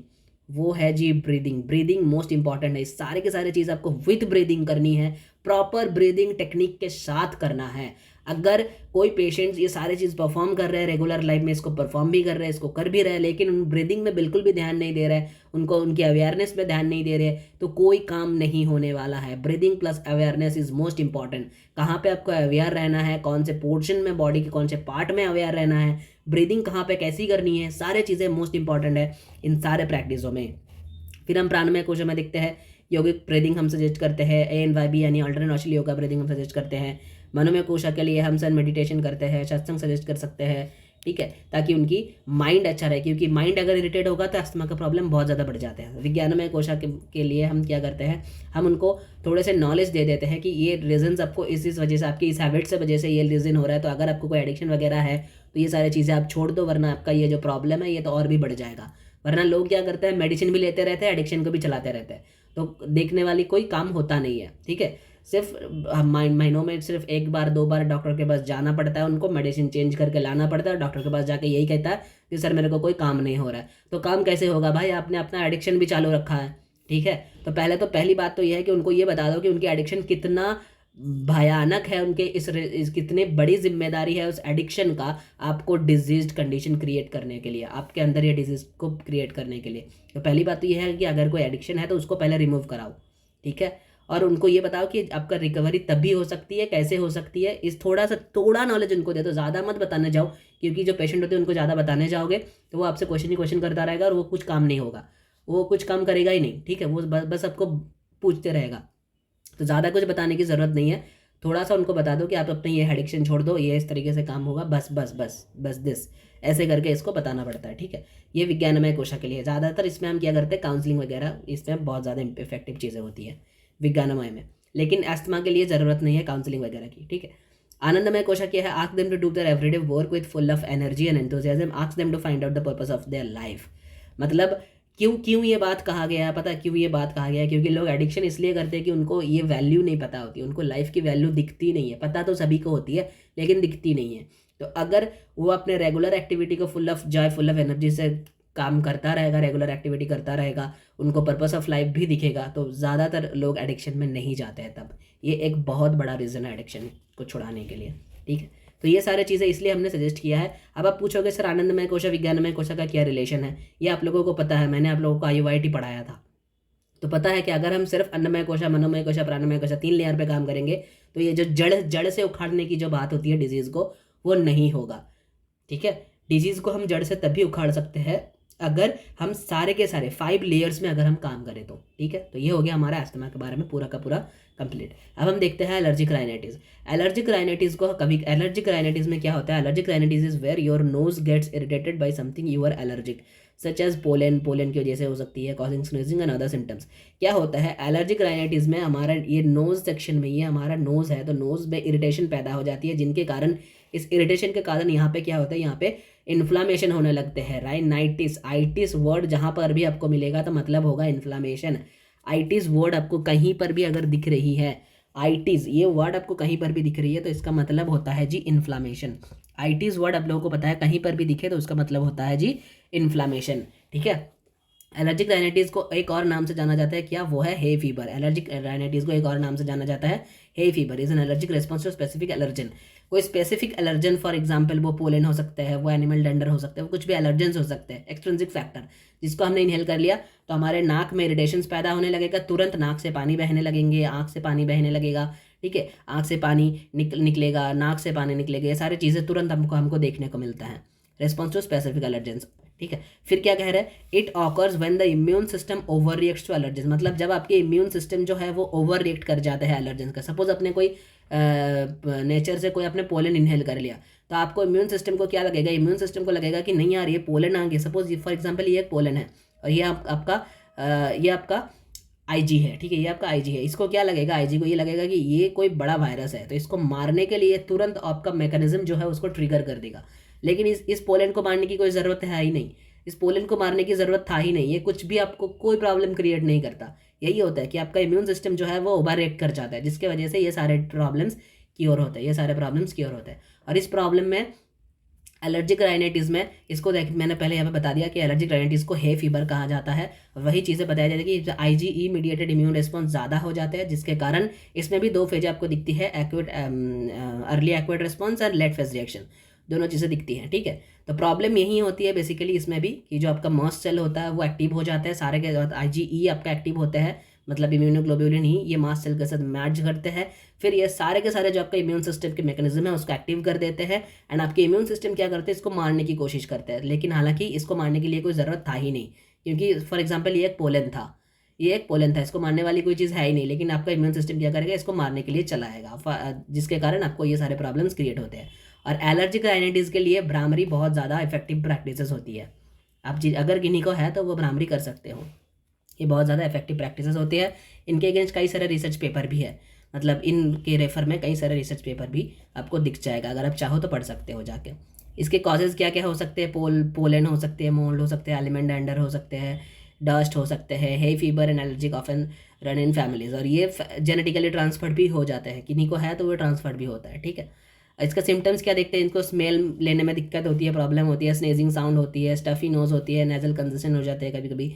वो है जी ब्रीदिंग। ब्रीदिंग मोस्ट इंपॉर्टेंट है, सारे के सारे चीज़ आपको विथ ब्रीदिंग करनी है, प्रॉपर ब्रीदिंग टेक्निक के साथ करना है। अगर कोई पेशेंट्स ये सारे चीज़ परफॉर्म कर रहे हैं रेगुलर लाइफ में, इसको परफॉर्म भी कर रहे हैं, इसको कर भी रहे हैं, लेकिन उन ब्रीदिंग में बिल्कुल भी ध्यान नहीं दे रहे हैं, उनको उनकी अवेयरनेस में ध्यान नहीं दे रहे, तो कोई काम नहीं होने वाला है। Breathing plus awareness is most important. कहाँ पे आपको अवेयर रहना है, कौन से पोर्शन में बॉडी के कौन से पार्ट में अवेयर रहना है, ब्रीदिंग कहाँ पे कैसी करनी है, सारे चीज़ें मोस्ट इंपॉर्टेंट है इन सारे प्रैक्टिसों में। फिर हम प्राणमय कोश में देखते हैं, योगिक ब्रीदिंग हम सजेस्ट करते हैं, ANYB यानी अल्टरनेट नॉस्ट्रल योगा ब्रीदिंग हम सजेस्ट करते हैं। मनोमय कोशा के लिए हम सन मेडिटेशन करते हैं, सत्संग सजेस्ट कर सकते हैं, ठीक है, ताकि उनकी माइंड अच्छा रहे, क्योंकि माइंड अगर इरिटेट होगा तो अस्थमा का प्रॉब्लम बहुत ज़्यादा बढ़ जाते हैं। विज्ञानमय कोशा के लिए हम क्या करते हैं, हम उनको थोड़े से नॉलेज दे देते हैं कि ये रीजन्स आपको इस वजह से, आपकी इस हैबिट से वजह से ये रीज़न हो रहा है, तो अगर आपको कोई एडिक्शन वगैरह है तो ये सारी चीज़ें आप छोड़ दो, वरना आपका ये जो प्रॉब्लम है ये तो और भी बढ़ जाएगा। वरना लोग क्या करते हैं, मेडिसिन भी लेते रहते हैं, एडिक्शन को भी चलाते रहते हैं, तो देखने वाली कोई काम होता नहीं है, ठीक है। सिर्फ महीनों में सिर्फ 1 बार 2 बार डॉक्टर के पास जाना पड़ता है, उनको मेडिसिन चेंज करके लाना पड़ता है, डॉक्टर के पास जाके यही कहता है कि सर मेरे को कोई काम नहीं हो रहा है। तो काम कैसे होगा भाई, आपने अपना एडिक्शन भी चालू रखा है, ठीक है। तो पहली बात तो यह है कि उनको ये बता दो कि उनकी एडिक्शन कितना भयानक है, उनके इस कितनी बड़ी जिम्मेदारी है उस एडिक्शन का आपको डिजीज कंडीशन क्रिएट करने के लिए, आपके अंदर ये डिजीज को क्रिएट करने के लिए। तो पहली बात तो ये है कि अगर कोई एडिक्शन है तो उसको पहले रिमूव कराओ, ठीक है। और उनको ये बताओ कि आपका रिकवरी तब भी हो सकती है, कैसे हो सकती है, इस थोड़ा नॉलेज उनको दे दो, ज़्यादा मत बताने जाओ, क्योंकि जो पेशेंट होते हैं उनको ज़्यादा बताने जाओगे तो वो आपसे क्वेश्चन ही क्वेश्चन करता रहेगा और वो कुछ काम नहीं होगा, वो कुछ काम करेगा ही नहीं, ठीक है। वो बस आपको पूछते रहेगा। तो ज़्यादा कुछ बताने की ज़रूरत नहीं है, थोड़ा सा उनको बता दो कि आप अपने ये एडिक्शन छोड़ दो, ये इस तरीके से काम होगा, बस बस बस बस दिस, ऐसे करके इसको बताना पड़ता है, ठीक है। ये विज्ञानमय कोशा के लिए ज़्यादातर इसमें हम क्या करते हैं, काउंसलिंग वगैरह, इसमें बहुत ज़्यादा इफेक्टिव चीज़ें होती है विज्ञानमय में। लेकिन अस्थमा के लिए ज़रूरत नहीं है काउंसलिंग वगैरह की, ठीक है। आनंदमय कोशा क्या है, ask them to do their everyday work with full of energy and enthusiasm, ask them to find out the purpose of their life. मतलब क्यों ये बात कहा गया है, पता है क्यों ये बात कहा गया है, क्योंकि लोग एडिक्शन इसलिए करते हैं कि उनको ये वैल्यू नहीं पता होती, उनको लाइफ की वैल्यू दिखती नहीं है। पता तो सभी को होती है लेकिन दिखती नहीं है। तो अगर वो अपने रेगुलर एक्टिविटी को full of Joy, full of energy से काम करता रहेगा, रेगुलर एक्टिविटी करता रहेगा, उनको पर्पस ऑफ लाइफ भी दिखेगा, तो ज़्यादातर लोग एडिक्शन में नहीं जाते हैं। तब ये एक बहुत बड़ा रीज़न है एडिक्शन को छुड़ाने के लिए, ठीक है। तो ये सारी चीज़ें इसलिए हमने सजेस्ट किया है। अब आप पूछोगे सर आनंदमय कोशा विज्ञानमय कोशा का क्या रिलेशन है, ये आप लोगों को पता है, मैंने आप लोगों को IUIT पढ़ाया था, तो पता है कि अगर हम सिर्फ अन्नमय कोशा, मनोमय कोशा, प्राणमय कोशा 3 लेयर पे काम करेंगे तो ये जो जड़ से उखाड़ने की जो बात होती है डिजीज़ को, वो नहीं होगा, ठीक है। डिजीज़ को हम जड़ से तभी उखाड़ सकते हैं अगर हम सारे के सारे 5 लेयर्स में अगर हम काम करें तो, ठीक है। तो ये हो गया हमारा अस्थमा के बारे में पूरा का पूरा कंप्लीट। अब हम देखते हैं एलर्जिक राइनाइटिस। एलर्जिक राइनाइटिस को कभी, एलर्जिक राइनाइटिस में क्या होता है, allergic rhinitis is where your nose gets irritated by something you are allergic such as pollen की वजह से हो सकती है, causing sneezing and other symptoms. क्या होता है एलर्जिक राइनाइटिस में, हमारा ये नोज सेक्शन में, ये हमारा नोज है, तो नोज में इरिटेशन पैदा हो जाती है, जिनके कारण, इस इरिटेशन के कारण यहाँ पे क्या होता है, यहाँ पे इन्फ्लामेशन होने लगते हैं। राइनाइटिस, आइटिस वर्ड जहाँ पर भी आपको मिलेगा तो मतलब होगा इन्फ्लामेशन। आइटिस वर्ड आपको कहीं पर भी अगर दिख रही है, आइटिस ये वर्ड आपको कहीं पर भी दिख रही है तो इसका मतलब होता है जी इन्फ्लामेशन। आइटिस वर्ड आप लोगों को पता है, कहीं पर भी दिखे तो उसका मतलब होता है जी इन्फ्लामेशन, ठीक है। एलर्जिक राइनाइटिस को एक और नाम से जाना जाता है, क्या वो है, हे फीवर। एलर्जिक राइनाइटिस को एक और नाम से जाना जाता है hay fever, is an allergic response to specific allergen. कोई स्पेसिफिक एलर्जन, फॉर एग्जांपल वो पोलन हो सकता है, वो एनिमल डेंडर हो सकता है, वो कुछ भी एलर्जेंस हो सकते हैं, एक्सट्रिंसिक फैक्टर, जिसको हमने इनहेल कर लिया तो हमारे नाक में इरिटेशंस पैदा होने लगेगा, तुरंत नाक से पानी बहने लगेंगे, आँख से पानी बहने लगेगा, ठीक है, आँख से पानी निकलेगा, नाक से पानी निकलेगा, ये सारी चीज़ें तुरंत हमको देखने को मिलता है, रिस्पॉन्स टू स्पेसिफिक एलर्जेंस, ठीक है। फिर क्या कह रहे हैं, it occurs when the immune system overreacts to allergens, मतलब जब आपके इम्यून सिस्टम जो है वो ओवर रिएक्ट कर जाता है एलर्जेंस का। सपोज अपने कोई नेचर से कोई आपने पोलन इनहेल कर लिया तो आपको इम्यून सिस्टम को क्या लगेगा, इम्यून सिस्टम को लगेगा कि नहीं यार ये पोलन आ गया। सपोज फॉर एग्जांपल ये एक पोलन है और ये आपका IG है, ठीक है, ये आपका IG है, इसको क्या लगेगा, IG को ये लगेगा कि ये कोई बड़ा वायरस है, तो इसको मारने के लिए तुरंत आपका मैकेनिज्म जो है उसको ट्रिगर कर देगा। लेकिन इस पोलन को मारने की कोई ज़रूरत है ही नहीं, इस पोलन को मारने की ज़रूरत था ही नहीं, ये कुछ भी आपको कोई प्रॉब्लम क्रिएट नहीं करता। यही होता है कि आपका इम्यून सिस्टम जो है वो ओवर रिएक्ट कर जाता है, जिसके वजह से ये सारे प्रॉब्लम्स क्योर होते हैं, ये सारे प्रॉब्लम्स क्योर होते हैं। और इस प्रॉब्लम में एलर्जिक राइनाइटिस में इसको देख, मैंने पहले यहाँ पे बता दिया कि एलर्जिक राइनाइटिस को हे फीवर कहा जाता है। वही चीज़ें बताया जाता है कि आईजीई मीडिएटेड इम्यून रिस्पॉन्स ज़्यादा हो जाते हैं, जिसके कारण इसमें भी 2 फेज आपको दिखती है, एक्यूट अर्ली एक्यूट रिस्पॉन्स और लेट फेज रिएक्शन, दोनों चीज़ें दिखती हैं। ठीक है, तो प्रॉब्लम यही होती है बेसिकली इसमें भी कि जो आपका मस्ट सेल होता है वो एक्टिव हो जाता है, सारे के आईजीई आपका एक्टिव होते हैं, मतलब इम्यूनोग्लोबुलिन ही ये मास्ट सेल के साथ मैच करते हैं, फिर ये सारे के सारे जो आपका इम्यून सिस्टम के मैकेनिज्म है उसको एक्टिव कर देते हैं, एंड आपके इम्यून सिस्टम क्या करते हैं, इसको मारने की कोशिश करते हैं। लेकिन हालांकि इसको मारने के लिए कोई ज़रूरत था ही नहीं, क्योंकि फॉर एग्जाम्पल ये एक पोलन था, इसको मारने वाली कोई चीज़ है ही नहीं, लेकिन आपका इम्यून सिस्टम क्या करेगा, इसको मारने के लिए चला आएगा, जिसके कारण आपको ये सारे प्रॉब्लम्स क्रिएट होते हैं। और एलर्जिक राइनाइटिस के लिए भ्रामरी बहुत ज़्यादा इफेक्टिव प्रैक्टिसेस होती है। आप अगर किन्हीं को है तो वो भ्रामरी कर सकते हो, ये बहुत ज़्यादा इफेक्टिव प्रैक्टिसेस होती है। इनके अगेंस्ट कई सारे रिसर्च पेपर भी है, मतलब इनके रेफर में कई सारे रिसर्च पेपर भी आपको दिख जाएगा, अगर आप चाहो तो पढ़ सकते हो जाके। इसके कॉजेज़ क्या क्या हो सकते हैं, पोलन हो सकते हैं, मोल्ड हो सकते हैं, एलिमेंडेंडर हो सकते हैं, डस्ट हो सकते हैं, hay fever and allergic often run in families, और ये जेनेटिकली ट्रांसफर्ड भी हो जाते हैं, किन्हीं को है तो वो ट्रांसफर्ड भी होता है। ठीक है, इसका सिम्टम्स क्या देखते हैं, इनको स्मेल लेने में दिक्कत होती है, प्रॉब्लम होती है, स्नेजिंग साउंड होती है, स्टफी नोज होती है, नेजल कंजेशन हो जाते हैं कभी कभी,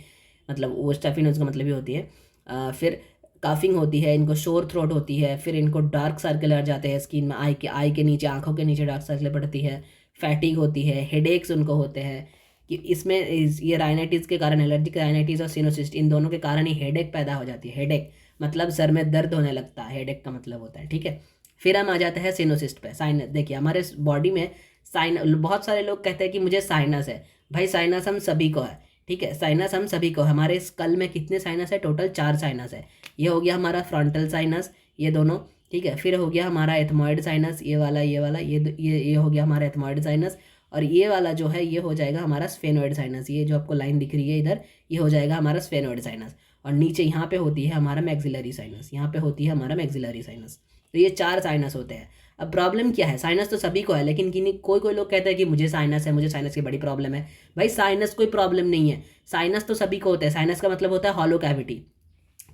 मतलब वो स्टफी नोज का मतलब ही होती है, फिर काफिंग होती है, इनको शोर थ्रोट होती है, फिर इनको डार्क सर्कल आ जाते हैं स्किन में, आई के नीचे, आंखों के नीचे डार्क सर्कल पड़ती है, फैटिग होती है, हेडेक्स उनको होते हैं, कि इसमें ये राइनाइटिस के कारण, एलर्जिक राइनाइटिस और सिनोसिस्ट, इन दोनों के कारण ही हेडेक पैदा हो जाती है। हेडेक मतलब सर में दर्द होने लगता है, हेडेक का मतलब होता है। ठीक है, फिर हम आ जाते हैं सिनोसिस्ट पे। साइनस, देखिए हमारे बॉडी में बहुत सारे लोग कहते हैं कि मुझे साइनस है, भाई साइनस हम सभी को है। ठीक है, साइनस हम सभी को, हमारे स्कल में कितने साइनस है, टोटल 4 साइनस है। ये हो गया हमारा फ्रंटल साइनस, ये दोनों। ठीक है, फिर हो गया हमारा एथमॉइड साइनस, ये वाला ये हो गया हमारा एथमॉइड साइनस, और ये वाला जो है ये हो जाएगा हमारा स्फेनोइड साइनस, ये जो आपको लाइन दिख रही है इधर, ये हो जाएगा हमारा स्फेनोइड साइनस। और नीचे यहाँ पे होती है हमारा मैक्सिलरी साइनस, यहाँ पे होती है हमारा मैक्सिलरी साइनस। तो ये 4 साइनस होते हैं। अब प्रॉब्लम क्या है, साइनस तो सभी को है, लेकिन कोई लोग कहते हैं कि मुझे साइनस है, मुझे साइनस की बड़ी प्रॉब्लम है। भाई साइनस कोई प्रॉब्लम नहीं है, साइनस तो सभी को होता है। साइनस का मतलब होता है हॉलो कैविटी।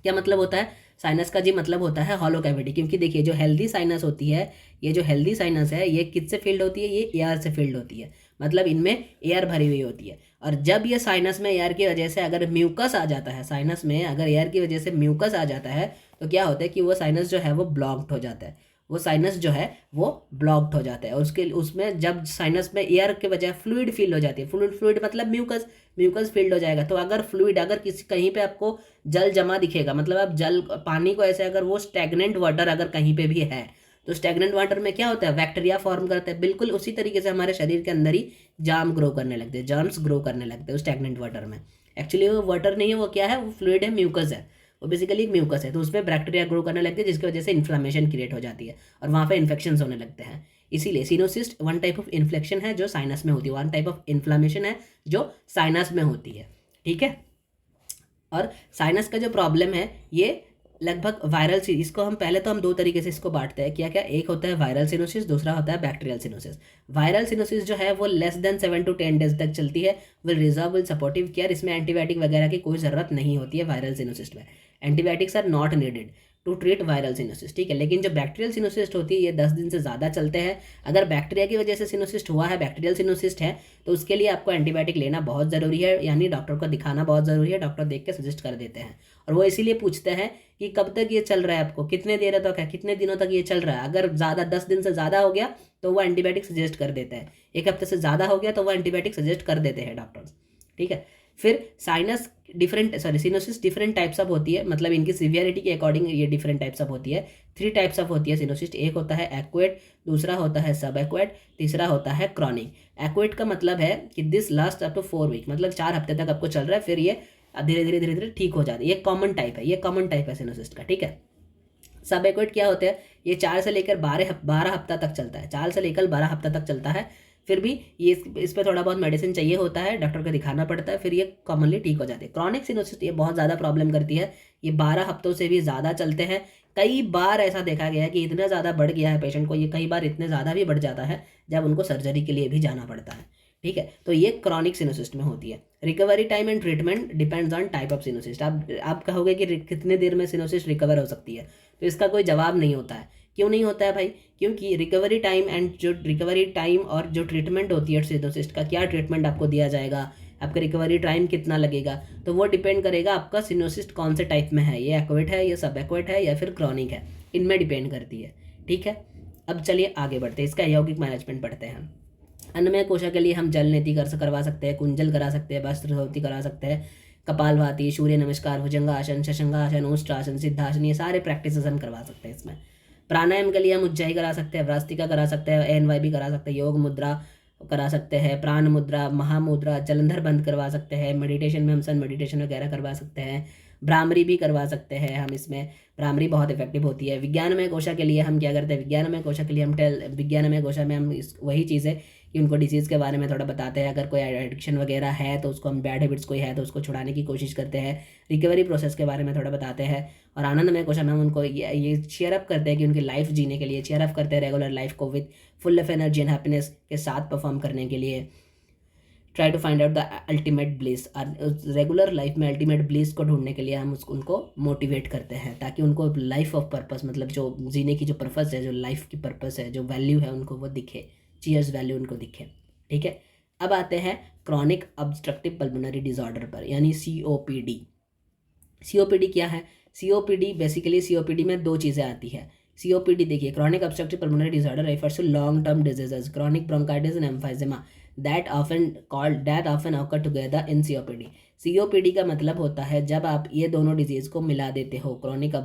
क्या मतलब होता है साइनस का जी, मतलब होता है हॉलो कैविटी। क्योंकि देखिए जो हेल्दी साइनस होती है, ये जो हेल्दी साइनस है ये किससे फिल्ड होती है, ये एयर से फिल्ड होती है, मतलब इनमें एयर भरी हुई होती है। और जब ये साइनस में एयर की वजह से अगर म्यूकस आ जाता है, साइनस में अगर एयर की वजह से म्यूकस आ जाता है, तो क्या होता है कि वो साइनस जो है वो ब्लॉक्ड हो जाता है, वो साइनस जो है वो ब्लॉक्ड हो जाता है। और उसमें जब साइनस में एयर के बजाय फ्लूइड फील हो जाती है, फ्लूइड मतलब म्यूकस फील्ड हो जाएगा। तो अगर किसी कहीं पे आपको जल जमा दिखेगा, मतलब आप पानी को ऐसे, अगर वो स्टैग्नेंट वाटर अगर कहीं पे भी है, तो स्टैग्नेंट वाटर में क्या होता है, बैक्टीरिया फॉर्म करता है। बिल्कुल उसी तरीके से हमारे शरीर के अंदर ही जर्म्स ग्रो करने लगते हैं स्टैग्नेंट वाटर में। एक्चुअली वो वाटर नहीं है, वो क्या है, वो फ्लूइड है, म्यूकस है, वो बेसिकली एक म्यूकस है। तो उसमें बैक्टीरिया ग्रो करने लगते हैं, जिसकी वजह से इन्फ्लामेशन क्रिएट हो जाती है और वहाँ पे इन्फेक्शन होने लगते हैं। इसीलिए सिनोसिस्ट वन टाइप ऑफ इन्फ्लेक्शन है जो साइनस में होती है, वन टाइप ऑफ इन्फ्लामेशन है जो साइनस में होती है। ठीक है, और साइनस का जो प्रॉब्लम है ये लगभग वायरल इसको हम पहले तो हम 2 तरीके से इसको बांटते हैं। क्या क्या, एक होता है वायरल सिनोसिस, दूसरा होता है बैक्टीरियल सिनोसिस। वायरल सिनोसिस जो है वो लेस देन 7 to 10 डेज तक चलती है, will resolve with supportive care. इसमें एंटीबायोटिक वगैरह की कोई ज़रूरत नहीं होती है वायरल सिनोसिस में, antibiotics are not needed to treat viral sinusitis. ठीक है, लेकिन जो बैक्टीरियल सिनोसिस्ट होती है ये 10 दिन से ज़्यादा चलते हैं। अगर बैक्टीरिया की वजह से सिनोसिस्ट हुआ है, बैक्टीरियल सिनोसिस्ट है, तो उसके लिए आपको एंटीबायोटिक लेना बहुत ज़रूरी है, यानी डॉक्टर को दिखाना बहुत ज़रूरी है। डॉक्टर देख के सजेस्ट कर देते हैं, और वो इसीलिए पूछते हैं कि कब तक ये चल रहा है, आपको कितने देर तक है, कितने दिनों तक ये चल रहा है। अगर ज़्यादा 10 दिन से ज़्यादा हो गया तो वो एंटीबायोटिक सजेस्ट कर देते हैं, 1 हफ्ते से ज़्यादा हो गया तो वो एंटीबायोटिक सजेस्ट कर देते हैं डॉक्टर्स। ठीक है, फिर सिनोसिस डिफरेंट टाइप्स ऑफ होती है, मतलब इनकी सीवियरिटी के अकॉर्डिंग ये डिफरेंट टाइप्स ऑफ होती है। 3 टाइप्स ऑफ होती है सिनोसिस। एक होता है एक्वेट, दूसरा होता है सब एक्वेट, तीसरा होता है क्रॉनिक। एक्वेट का मतलब है कि this last up to 4 week, मतलब 4 हफ्ते तक आपको चल रहा है, फिर ये धीरे धीरे ठीक हो जाती है। ये कॉमन टाइप है सिनोसिस का। ठीक है, सब एक्वेट क्या होते हैं, ये 4 से लेकर 12 हफ्ता तक चलता है, 4 से लेकर 12 हफ्ता तक चलता है, फिर भी ये इस पर थोड़ा बहुत मेडिसिन चाहिए होता है, डॉक्टर को दिखाना पड़ता है, फिर ये कॉमनली ठीक हो जाती है। क्रॉनिक सिनोसिस ये बहुत ज़्यादा प्रॉब्लम करती है, ये 12 हफ्तों से भी ज़्यादा चलते हैं। कई बार ऐसा देखा गया है कि इतना ज़्यादा बढ़ गया है पेशेंट को, ये कई बार इतने ज़्यादा भी बढ़ जाता है जब उनको सर्जरी के लिए भी जाना पड़ता है। ठीक है, तो ये क्रॉनिक सिनोसिस में होती है। Recovery time and treatment depends on type of sinusitis. आप कहोगे कि कितने देर में सिनोसिस रिकवर हो सकती है, तो इसका कोई जवाब नहीं होता है। क्यों नहीं होता है भाई? क्योंकि रिकवरी टाइम और जो ट्रीटमेंट होती है सिनोसिस का, क्या ट्रीटमेंट आपको दिया जाएगा, आपका रिकवरी टाइम कितना लगेगा, तो वो डिपेंड करेगा आपका सिनोसिस कौन से टाइप में है, ये एक्वेट है, ये सब एक्वेट है, या फिर क्रॉनिक है, इनमें डिपेंड करती है। ठीक है, अब चलिए आगे बढ़ते हैं, इसका यौगिक मैनेजमेंट पढ़ते हैं। अन्नमय कोशिका के लिए हम जल नीति करवा सकते हैं, कुंजल करा सकते हैं, वस्त्र करा सकते हैं, कपालभाति, सूर्य नमस्कार, भुजंगासन, शशंगासन, उष्ट्रासन, सिद्धासन, ये सारे प्रैक्टिस हम करवा सकते हैं इसमें। प्राणायाम के लिए हम उज्जाई करा सकते हैं, व्रास्तिका करा सकते हैं, ANYB करा सकते हैं, योग मुद्रा करा सकते हैं, प्राण मुद्रा, महामुद्रा, जलंधर बंद करवा सकते हैं, मेडिटेशन में हम सन मेडिटेशन वगैरह करवा सकते हैं, भ्रामरी भी करवा सकते हैं हम इसमें, भ्रामरी बहुत इफेक्टिव होती है। विज्ञानमय कोशा के लिए हम क्या करते हैं, विज्ञानमय कोशा के लिए हम विज्ञानमय कोशा में हम वही चीज़ है कि उनको डिजीज़ के बारे में थोड़ा बताते हैं। अगर कोई एडिक्शन वगैरह है तो उसको हम, बैड हैबिट्स कोई है तो उसको छुड़ाने की कोशिश करते हैं। रिकवरी प्रोसेस के बारे में थोड़ा बताते हैं। और आनंदमय कोशा में हम उनको ये चीयर अप करते हैं कि उनकी लाइफ जीने के लिए चीयर अप करते हैं, रेगुलर लाइफ को with full of energy and happiness के साथ परफॉर्म करने के लिए। Try to find out the ultimate bliss, regular life में अल्टीमेट ब्लिस को ढूंढने के लिए हम उनको मोटिवेट करते हैं, ताकि उनको लाइफ ऑफ पर्पस, मतलब जो जीने की जो पर्पस है, जो लाइफ की पर्पस है, जो वैल्यू है, उनको वो दिखे, चीयर्स वैल्यू उनको दिखे। ठीक है, अब आते हैं क्रॉनिक ऑब्स्ट्रक्टिव पल्मोनरी डिसऑर्डर पर, यानी COPD। COPD क्या है? COPD बेसिकली, COPD में दो चीज़ें आती है। COPD देखिए, chronic obstructive pulmonary disorder refers to long term diseases, chronic bronchitis and emphysema that often occur together in COPD। COPD का मतलब होता है जब आप ये दोनों डिजीज़ को मिला देते हो, क्रॉनिक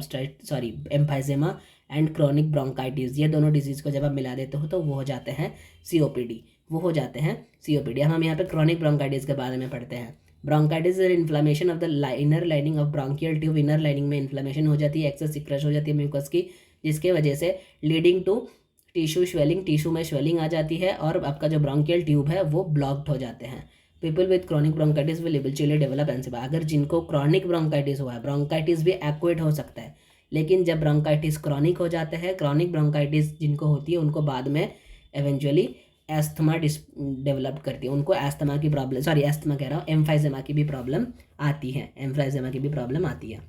एम्फाइजेमा एंड क्रॉनिक ब्रोंकाइटिस, ये दोनों डिजीज़ को जब आप मिला देते हो तो वो हो जाते हैं COPD, वो हो जाते हैं COPD। हम यहाँ पे क्रॉनिक ब्रोंकाइटिस के बारे में पढ़ते हैं। Bronchitis is inflammation of the inner lining of bronchial tube, inner lining में इन्फ्लेमेशन हो जाती है, एक्सेस सिक्रश हो जाती है म्यूकस की, जिसके वजह से leading to tissue swelling, tissue में स्वेलिंग आ जाती है और आपका जो ब्रोंकियल ट्यूब है वो ब्लॉक्ड हो जाते हैं। People with chronic bronchitis will eventually develop emphysema. अगर जिनको क्रॉनिक ब्रोंकाइटिस हुआ है, ब्रोंकाइटिस भी एक्वेट हो सकता है, लेकिन जब ब्रोंकाइटिस क्रॉनिक हो जाता है, क्रॉनिक ब्रोंकाइटिस जिनको होती है उनको बाद में एवेंचुअली एस्थमा डेवलप करती है, उनको एस्थमा की प्रॉब्लम, एस्थमा कह रहा हूँ, एम्फाइजेमा की भी प्रॉब्लम आती है, एम्फाइजेमा की भी प्रॉब्लम आती है।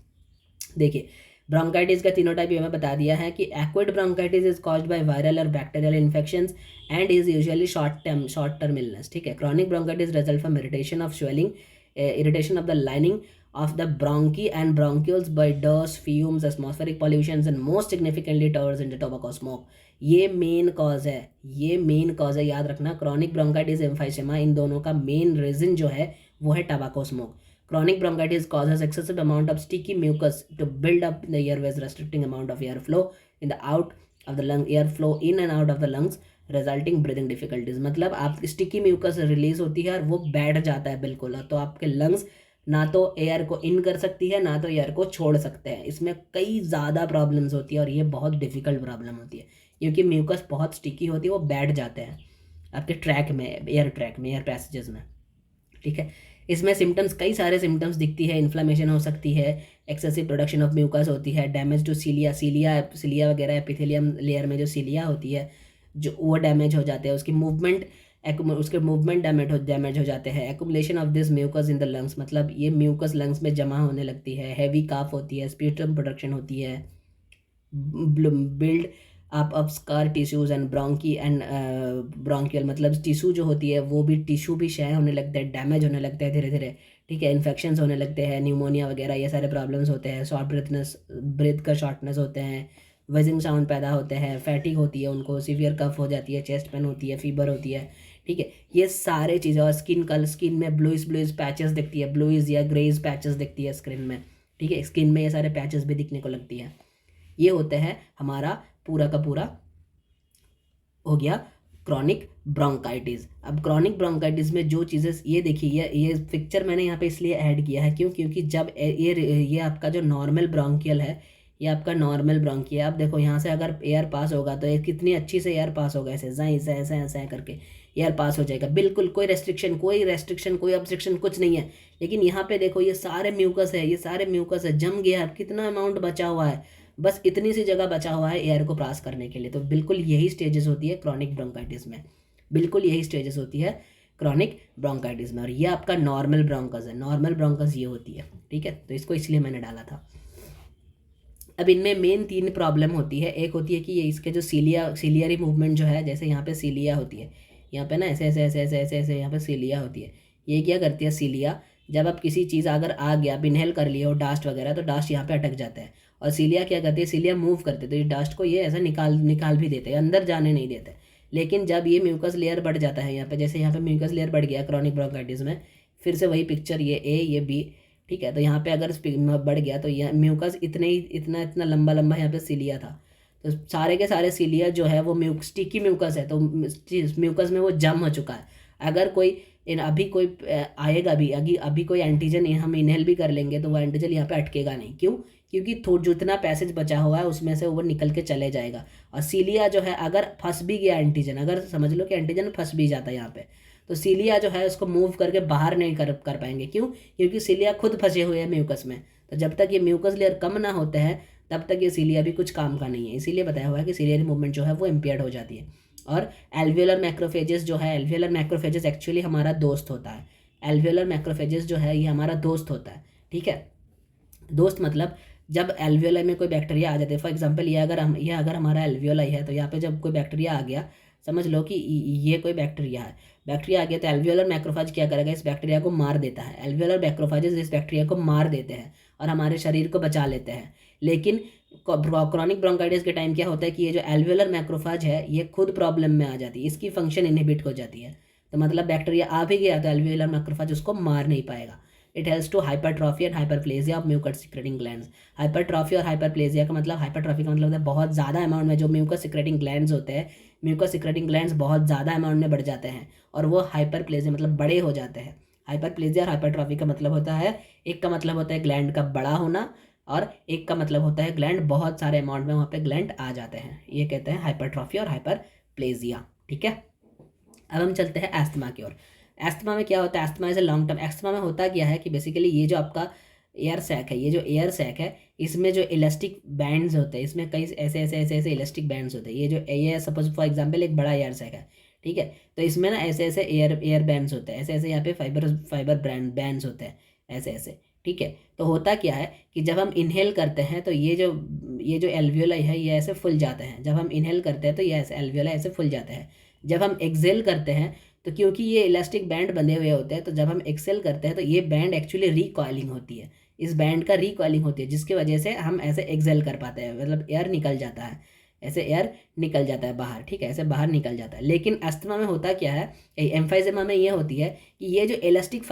देखिए, ब्रोंकाइटिस का तीनों टाइप हमें बता दिया है कि acute bronchitis is caused by viral और bacterial infections and is usually short term illness. ठीक है, chronic bronchitis result from irritation of swelling, irritation of the lining of the bronchi and bronchioles by dust, fumes, atmospheric pollutions and most significantly towards into tobacco smoke। ये main cause है, ये main cause है, याद रखना। Chronic bronchitis, emphysema, इन दोनों का main reason जो है वो है टबाको smoke. Chronic bronchitis causes excessive amount of sticky mucus to build up in the airways, restricting amount of airflow in the out of the lung, airflow in and out of the lungs, resulting breathing difficulties। मतलब आप sticky mucus release होती है और वो बैठ जाता है बिल्कुल, तो आपके लंग्स ना तो एयर को इन कर सकती है ना तो एयर को छोड़ सकते हैं। इसमें कई ज़्यादा प्रॉब्लम्स होती है और ये बहुत डिफिकल्ट प्रॉब्लम होती है, क्योंकि म्यूकस बहुत स्टिकी होती है, वो बैठ जाते हैं आपके ट्रैक में, एयर पैसेजेस में। ठीक है, इसमें सिम्टम्स, कई सारे सिम्टम्स दिखती है। इन्फ्लेमेशन हो सकती है, एक्सेसिव प्रोडक्शन ऑफ म्यूकस होती है, डैमेज टू सीलिया वगैरह, एपिथेलियम लेयर में जो सीलिया होती है जो वो डैमेज हो जाते हैं, उसके मूवमेंट डैमेज हो जाते हैं। Accumulation of this mucus in the lungs, मतलब ये म्यूकस लंग्स में जमा होने लगती है। हैवी काफ होती है, स्प्यूटम प्रोडक्शन होती है। Build up of scar tissues and bronchi and bronchial, मतलब टिश्यू जो होती है वो भी, टिश्यू भी क्षय होने लगता है, डैमेज होने लगता है धीरे धीरे। ठीक है, इन्फेक्शंस होने लगते हैं, न्यूमोनिया वगैरह ये सारे प्रॉब्लम्स होते हैं। ब्रेथ का शॉर्टनेस होते हैं, वेजिंग साउंड पैदा होते हैं, फैटिक होती है उनको, सीवियर कफ हो जाती है, चेस्ट पेन होती है, फीवर होती है। ठीक है, ये सारे चीज़ें। और स्किन में ब्लूइज पैचेस दिखती है, ब्लूइज या ग्रेज पैचेस दिखती है स्किन में। ठीक है, स्किन में ये सारे पैचेस भी दिखने को लगती है। ये होते हैं हमारा पूरा का पूरा हो गया क्रॉनिक ब्रोंकाइटिस। अब क्रॉनिक ब्रोंकाइटिस में जो चीज़ें, ये देखिए, ये पिक्चर मैंने यहाँ पे इसलिए ऐड किया है क्योंकि जब ये आपका जो नॉर्मल ब्रोंकियल है, ये आपका नॉर्मल ब्रोंकी है। आप देखो यहाँ से अगर एयर पास होगा तो ये कितनी अच्छी से एयर पास होगा, ऐसे ऐसे ऐसे ऐसे करके। एयर पास हो जाएगा, बिल्कुल कोई रेस्ट्रिक्शन कोई ऑब्स्ट्रक्शन कुछ नहीं है। लेकिन यहाँ पे देखो ये सारे म्यूकस है, जम गया, कितना अमाउंट बचा हुआ है, बस इतनी सी जगह बचा हुआ है एयर को पास करने के लिए। तो बिल्कुल यही स्टेजेस होती है क्रॉनिक ब्रोंकाइटिस में, बिल्कुल यही स्टेजेस होती है क्रॉनिक ब्रोंकाइटिस में। और ये आपका नॉर्मल ब्रोंकस है, नॉर्मल ब्रोंकस ये होती है, ठीक है। तो इसको इसलिए मैंने डाला था। अब इनमें मेन 3 प्रॉब्लम होती है। एक होती है कि ये इसके जो सीलियरी मूवमेंट जो है, जैसे यहाँ पे सीलिया होती है, यहाँ पे ना ऐसे ऐसे ऐसे ऐसे ऐसे ऐसे यहाँ पे सीलिया होती है। ये क्या करती है सीलिया, जब आप किसी चीज़ अगर आ गया, आप इनहेल कर लिए हो डास्ट वगैरह, तो डास्ट यहाँ पे अटक जाता है। और सीलिया क्या करती है, सीलिया मूव करते तो ये डास्ट को ये ऐसा निकाल भी देते हैं, अंदर जाने नहीं देते। लेकिन जब ये म्यूकस लेयर बढ़ जाता है यहाँ पे, जैसे यहाँ पे म्यूकस लेयर बढ़ गया क्रॉनिक ब्रोंकाइटिस में, फिर से वही पिक्चर, ये ए ये बी, ठीक है। तो यहाँ पे अगर बढ़ गया तो ये म्यूकस इतना इतना लंबा लंबा यहाँ पे सीलिया था, तो सारे के सारे सीलिया जो है वो स्टिकी म्यूकस है, तो म्यूकस में वो जम हो चुका है। अगर कोई अभी कोई आएगा भी, अभी कोई एंटीजन हम इनहेल भी कर लेंगे तो वो एंटीजन यहाँ पे अटकेगा नहीं। क्यों? क्योंकि जितना पैसेज बचा हुआ है उसमें से वो निकल के चले जाएगा। और सीलिया जो है अगर फंस भी गया एंटीजन, अगर समझ लो कि एंटीजन फंस भी जाता है यहाँ पे, तो सीलिया जो है उसको मूव करके बाहर नहीं कर पाएंगे। क्यों? क्योंकि सीलिया खुद फंसे हुए हैं म्यूकस में। तो जब तक ये म्यूकस लेयर कम ना होते हैं तब तक ये सीलिया भी कुछ काम का नहीं है। इसीलिए बताया हुआ है कि सीलियरी मूवमेंट जो है वो इम्पेयर्ड हो जाती है। और एल्वियोलर मैक्रोफेजेस जो है, एल्वियोलर मैक्रोफेजेस एक्चुअली हमारा दोस्त होता है। एल्वियोलर मैक्रोफेजेस जो है ये हमारा दोस्त होता है, ठीक है। दोस्त मतलब जब एल्वियोलाई में कोई बैक्टीरिया आ जाते हैं, फॉर एग्जांपल ये अगर हमारा एल्वियोलाई है, तो यहाँ पे जब कोई बैक्टीरिया आ गया, समझ लो कि ये कोई बैक्टीरिया आ गया, तो एल्वियोलर मैक्रोफेज क्या करेगा, इस बैक्टीरिया को मार देता है। एल्वियोलर मैक्रोफेजेस इस बैक्टीरिया को मार देते हैं और हमारे शरीर को बचा लेते हैं। लेकिन क्रॉनिक ब्रोंकाइटिस के टाइम क्या होता है कि ये जो एल्वियोलर मैक्रोफेज है ये खुद प्रॉब्लम में आ जाती है, इसकी फंक्शन इनहिबिट हो जाती है। तो मतलब बैक्टीरिया आ भी गया तो एल्वियोलर मैक्रोफेज उसको मार नहीं पाएगा। It helps to hypertrophy and hyperplasia of mucus secreting glands. Hypertrophy और हाइपरप्लेजिया का मतलब, हाइपरट्रॉफी का मतलब होता है बहुत ज़्यादा अमाउंट में जो म्यूकस सिक्रेटिंग ग्लैंड्स होते हैं, म्यूकस सिक्रेटिंग ग्लैंड्स बहुत ज़्यादा अमाउंट में बढ़ जाते हैं और वो हाइपरप्लेजिया मतलब बड़े हो जाते हैं। हाइपरप्लेजिया और हाइपरट्रॉफी का मतलब होता है, एक का मतलब होता है ग्लैंड का बड़ा होना और एक का मतलब होता है ग्लैंड बहुत सारे अमाउंट में वहाँ पे ग्लैंड आ जाते हैं। ये कहते हैं हाइपरट्रॉफी और हाइपरप्लेजिया, ठीक है। अब हम चलते हैं एस्थमा की ओर। एस्थमा में क्या होता है, asthma is a long term. Asthma में होता क्या है कि बेसिकली ये जो आपका एयर सैक है, ये जो एयर सैक है, इसमें जो इलास्टिक बैंड्स होते हैं, इसमें कई ऐसे ऐसे ऐसे ऐसे इलास्टिक बैंड्स होते हैं। ये सपोज फॉर एग्जांपल एक बड़ा एयर सैक है, ठीक है। तो इसमें ना ऐसे ऐसे एयर बैंड्स होते हैं, ऐसे ऐसे यहाँ पे फाइबर बैंड्स होते हैं, ऐसे ऐसे, ठीक है। तो होता क्या है कि जब हम इनहेल करते हैं तो ये जो एल्वियोलाई है ये ऐसे फुल जाते हैं। जब हम इनहेल करते हैं तो ये ऐसे एल्वियोलाई ऐसे फुल जाते हैं। जब हम एक्सेल करते हैं तो क्योंकि ये इलास्टिक बैंड बंधे हुए होते हैं, तो जब हम एक्सेल करते हैं तो ये बैंड एक्चुअली रिकॉइलिंग होती है, इस बैंड का रिकॉइलिंग होती है, जिसकी वजह से हम ऐसे एक्सेल कर पाते हैं, मतलब एयर निकल जाता है, ऐसे एयर निकल जाता है बाहर, ठीक है, ऐसे बाहर निकल जाता है। लेकिन अस्थमा में होता क्या है, एम्फाइजेमा में ये होती है कि ये जो इलास्टिक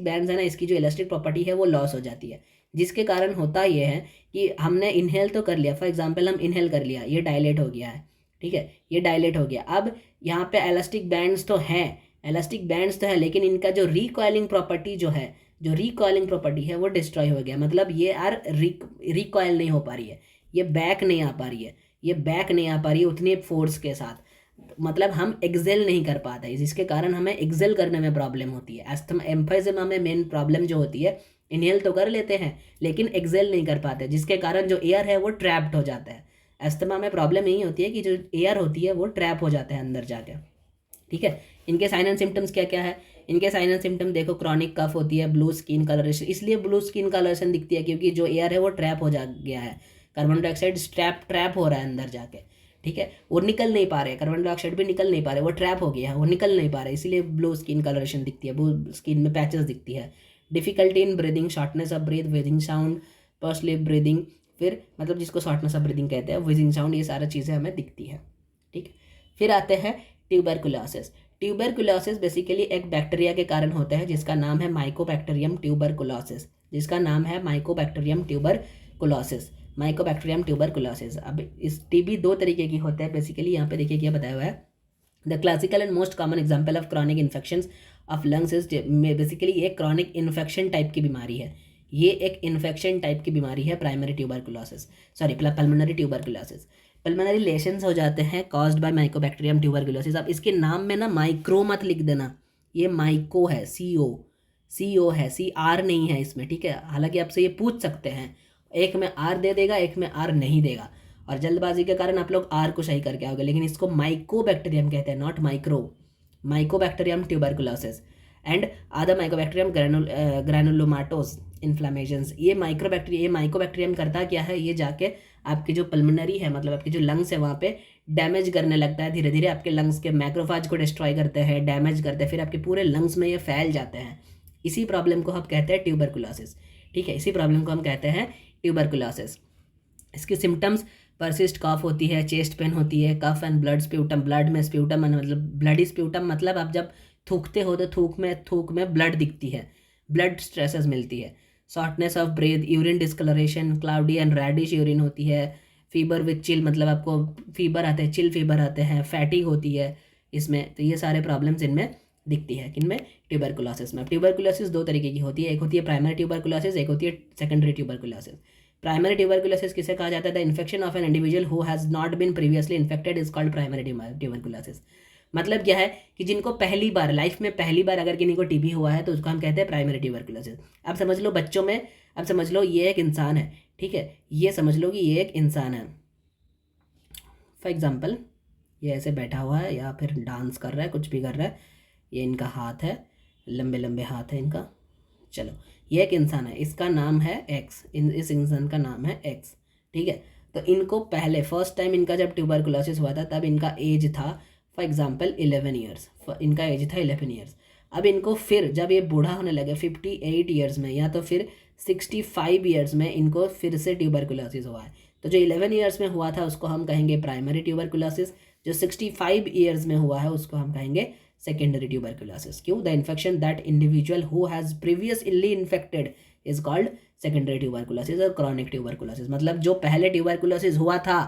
बैंड्स है ना, इसकी जो इलास्टिक प्रॉपर्टी है वो लॉस हो जाती है, जिसके कारण होता ये है कि हमने इनहेल तो कर लिया, फॉर एग्जाम्पल हम इनहेल कर लिया, ये डायलेट हो गया है, ठीक है, ये डायलेट हो गया। अब यहाँ पे इलास्टिक बैंड्स तो हैं, लेकिन इनका जो रिकॉइलिंग प्रॉपर्टी है वो डिस्ट्रॉय हो गया। मतलब ये यार रिकॉइल नहीं हो पा रही है, ये बैक नहीं आ पा रही है उतनी फोर्स के साथ, मतलब हम एक्सेल नहीं कर पाते हैं, जिसके कारण हमें एक्सेल करने में प्रॉब्लम होती है। अस्थमा एम्फाइजेमा में मेन प्रॉब्लम जो होती है, इनहेल तो कर लेते हैं लेकिन एक्सेल नहीं कर पाते, जिसके कारण जो एयर है वो ट्रैप्ड हो जाता है। अस्थमा में प्रॉब्लम यही होती है कि जो एयर होती है वो ट्रैप हो जाता है अंदर जाके, ठीक है। इनके साइन एंड सिम्टम्स क्या क्या है, इनके साइन एंड सिम्टम देखो, क्रॉनिक कफ होती है, ब्लू स्किन कलरेशन, इसलिए ब्लू स्किन कलरेशन दिखती है क्योंकि जो एयर है वो ट्रैप हो गया है, कार्बन डाइऑक्साइड ट्रैप हो रहा है अंदर जाके, ठीक है, वो निकल नहीं पा रहे, कार्बन डाइऑक्साइड भी निकल नहीं पा रहे, वो ट्रैप हो गया है, वो निकल नहीं पा रहे, इसीलिए ब्लू स्किन कलरेशन दिखती है, ब्लू स्किन में पैचेस दिखती है। Difficulty in breathing, shortness of breath, wheezing sound, pursed breathing, फिर मतलब जिसको शॉर्टनेस ऑफ ब्रीदिंग कहते हैं, विजिंग साउंड, ये सारी चीज़ें हमें दिखती है, ठीक। फिर आते हैं ट्यूबरकुलोसिस। ट्यूबरकुलोसिस बेसिकली एक बैक्टीरिया के कारण होता है जिसका नाम है माइकोबैक्टीरियम ट्यूबरकुलोसिस। अब इस टीबी 2 तरीके की होते हैं बेसिकली, यहाँ पे देखिए क्या बताया हुआ है। The classical and most common example of chronic infection of lungs is, basically ये क्रॉनिक इन्फेक्शन टाइप की बीमारी है, ये एक इन्फेक्शन टाइप की बीमारी है, पल्मोनरी ट्यूबरकुलोसिस। पल्मोनरी लेशंस हो जाते हैं कॉज्ड बाय माइकोबैक्टीरियम ट्यूबरकुलोसिस। अब इसके नाम में ना माइक्रो मत लिख देना, ये माइको है, सी ओ है, CR नहीं है इसमें, ठीक है। हालांकि आपसे ये पूछ सकते हैं, एक में R दे देगा, एक में R नहीं देगा, और जल्दबाजी के कारण आप लोग R को सही करके आओगे, लेकिन इसको माइकोबैक्टीरियम कहते हैं, not micro. Mycobacterium tuberculosis and other mycobacterium granulomatous inflammations. ये माइकोबैक्टीरियम करता क्या है, ये जाके आपकी जो पल्मोनरी है, मतलब आपकी जो लंग्स है, वहाँ पे डैमेज करने लगता है, धीरे धीरे आपके लंग्स के मैक्रोफाज को डिस्ट्रॉय करते हैं, डैमेज करते हैं, फिर आपके पूरे लंग्स में ये फैल जाते हैं। इसी प्रॉब्लम को हम कहते हैं ट्यूबरकुलोसिस, ठीक है। इसी प्रॉब्लम को हम कहते हैं ट्यूबरकुलोसिस। इसकी सिम्टम्स परसिस्ट कॉफ होती है, चेस्ट पेन होती है, cough and blood sputum, blood में स्प्यूटम मतलब ब्लडी स्प्यूटम, मतलब आप जब थूकते हो तो थूक में ब्लड दिखती है, ब्लड स्ट्रेसेस मिलती है, shortness of breath, urine discolouration, cloudy and reddish urine होती है, फीवर विथ चिल, मतलब आपको फीवर आते हैं, चिल फीवर आते हैं, फैटिग होती है इसमें। तो ये सारे प्रॉब्लम्स इनमें दिखती है, किनमें, ट्यूबरकुलोसिस में। ट्यूबरकुलोसिस दो तरीके की होती है, एक होती है प्राइमरी ट्यूबरकुलोसिस, एक होती है सेकेंडरी ट्यूबरकुलोसिस। प्राइमरी ट्यूबरकुलोसिस किसे कहा जाता है, the infection of an individual who has not been previously infected is called primary tuberculosis. मतलब क्या है कि जिनको पहली बार लाइफ में पहली बार अगर किसी को टीबी हुआ है तो उसको हम कहते हैं प्राइमरी ट्यूबरकुलोसिस। अब समझ लो बच्चों में, अब समझ लो ये एक इंसान है, ठीक है, ये समझ लो कि ये एक इंसान है। फॉर एग्जाम्पल ये ऐसे बैठा हुआ है या फिर डांस कर रहा है, कुछ भी कर रहा है, ये इनका हाथ है, लंबे लंबे हाथ है इनका। चलो ये एक इंसान है, इसका नाम है एक्स, इस इंसान का नाम है एक्स, ठीक है। तो इनको पहले फर्स्ट टाइम इनका जब ट्यूबरकुलोसिस हुआ था तब इनका एज था फॉर एग्जाम्पल 11 ईयर्स, इनका एज था 11 ईयर्स। अब इनको फिर जब ये बूढ़ा होने लगे 58 ईयर्स में या तो फिर 65 ईयर्स में इनको फिर से ट्यूबरकुलोसिस हुआ है। तो जो 11 ईयर्स में हुआ था उसको हम कहेंगे प्राइमरी ट्यूबरकुलोसिस, जो 65 ईयर्स में हुआ है उसको हम कहेंगे सेकेंडरी ट्यूबरकुलोसिस। क्यों, the infection that individual who has previously infected is called secondary tuberculosis और क्रॉनिक ट्यूबरकुलोसिस। मतलब जो पहले ट्यूबरकुलोसिस हुआ था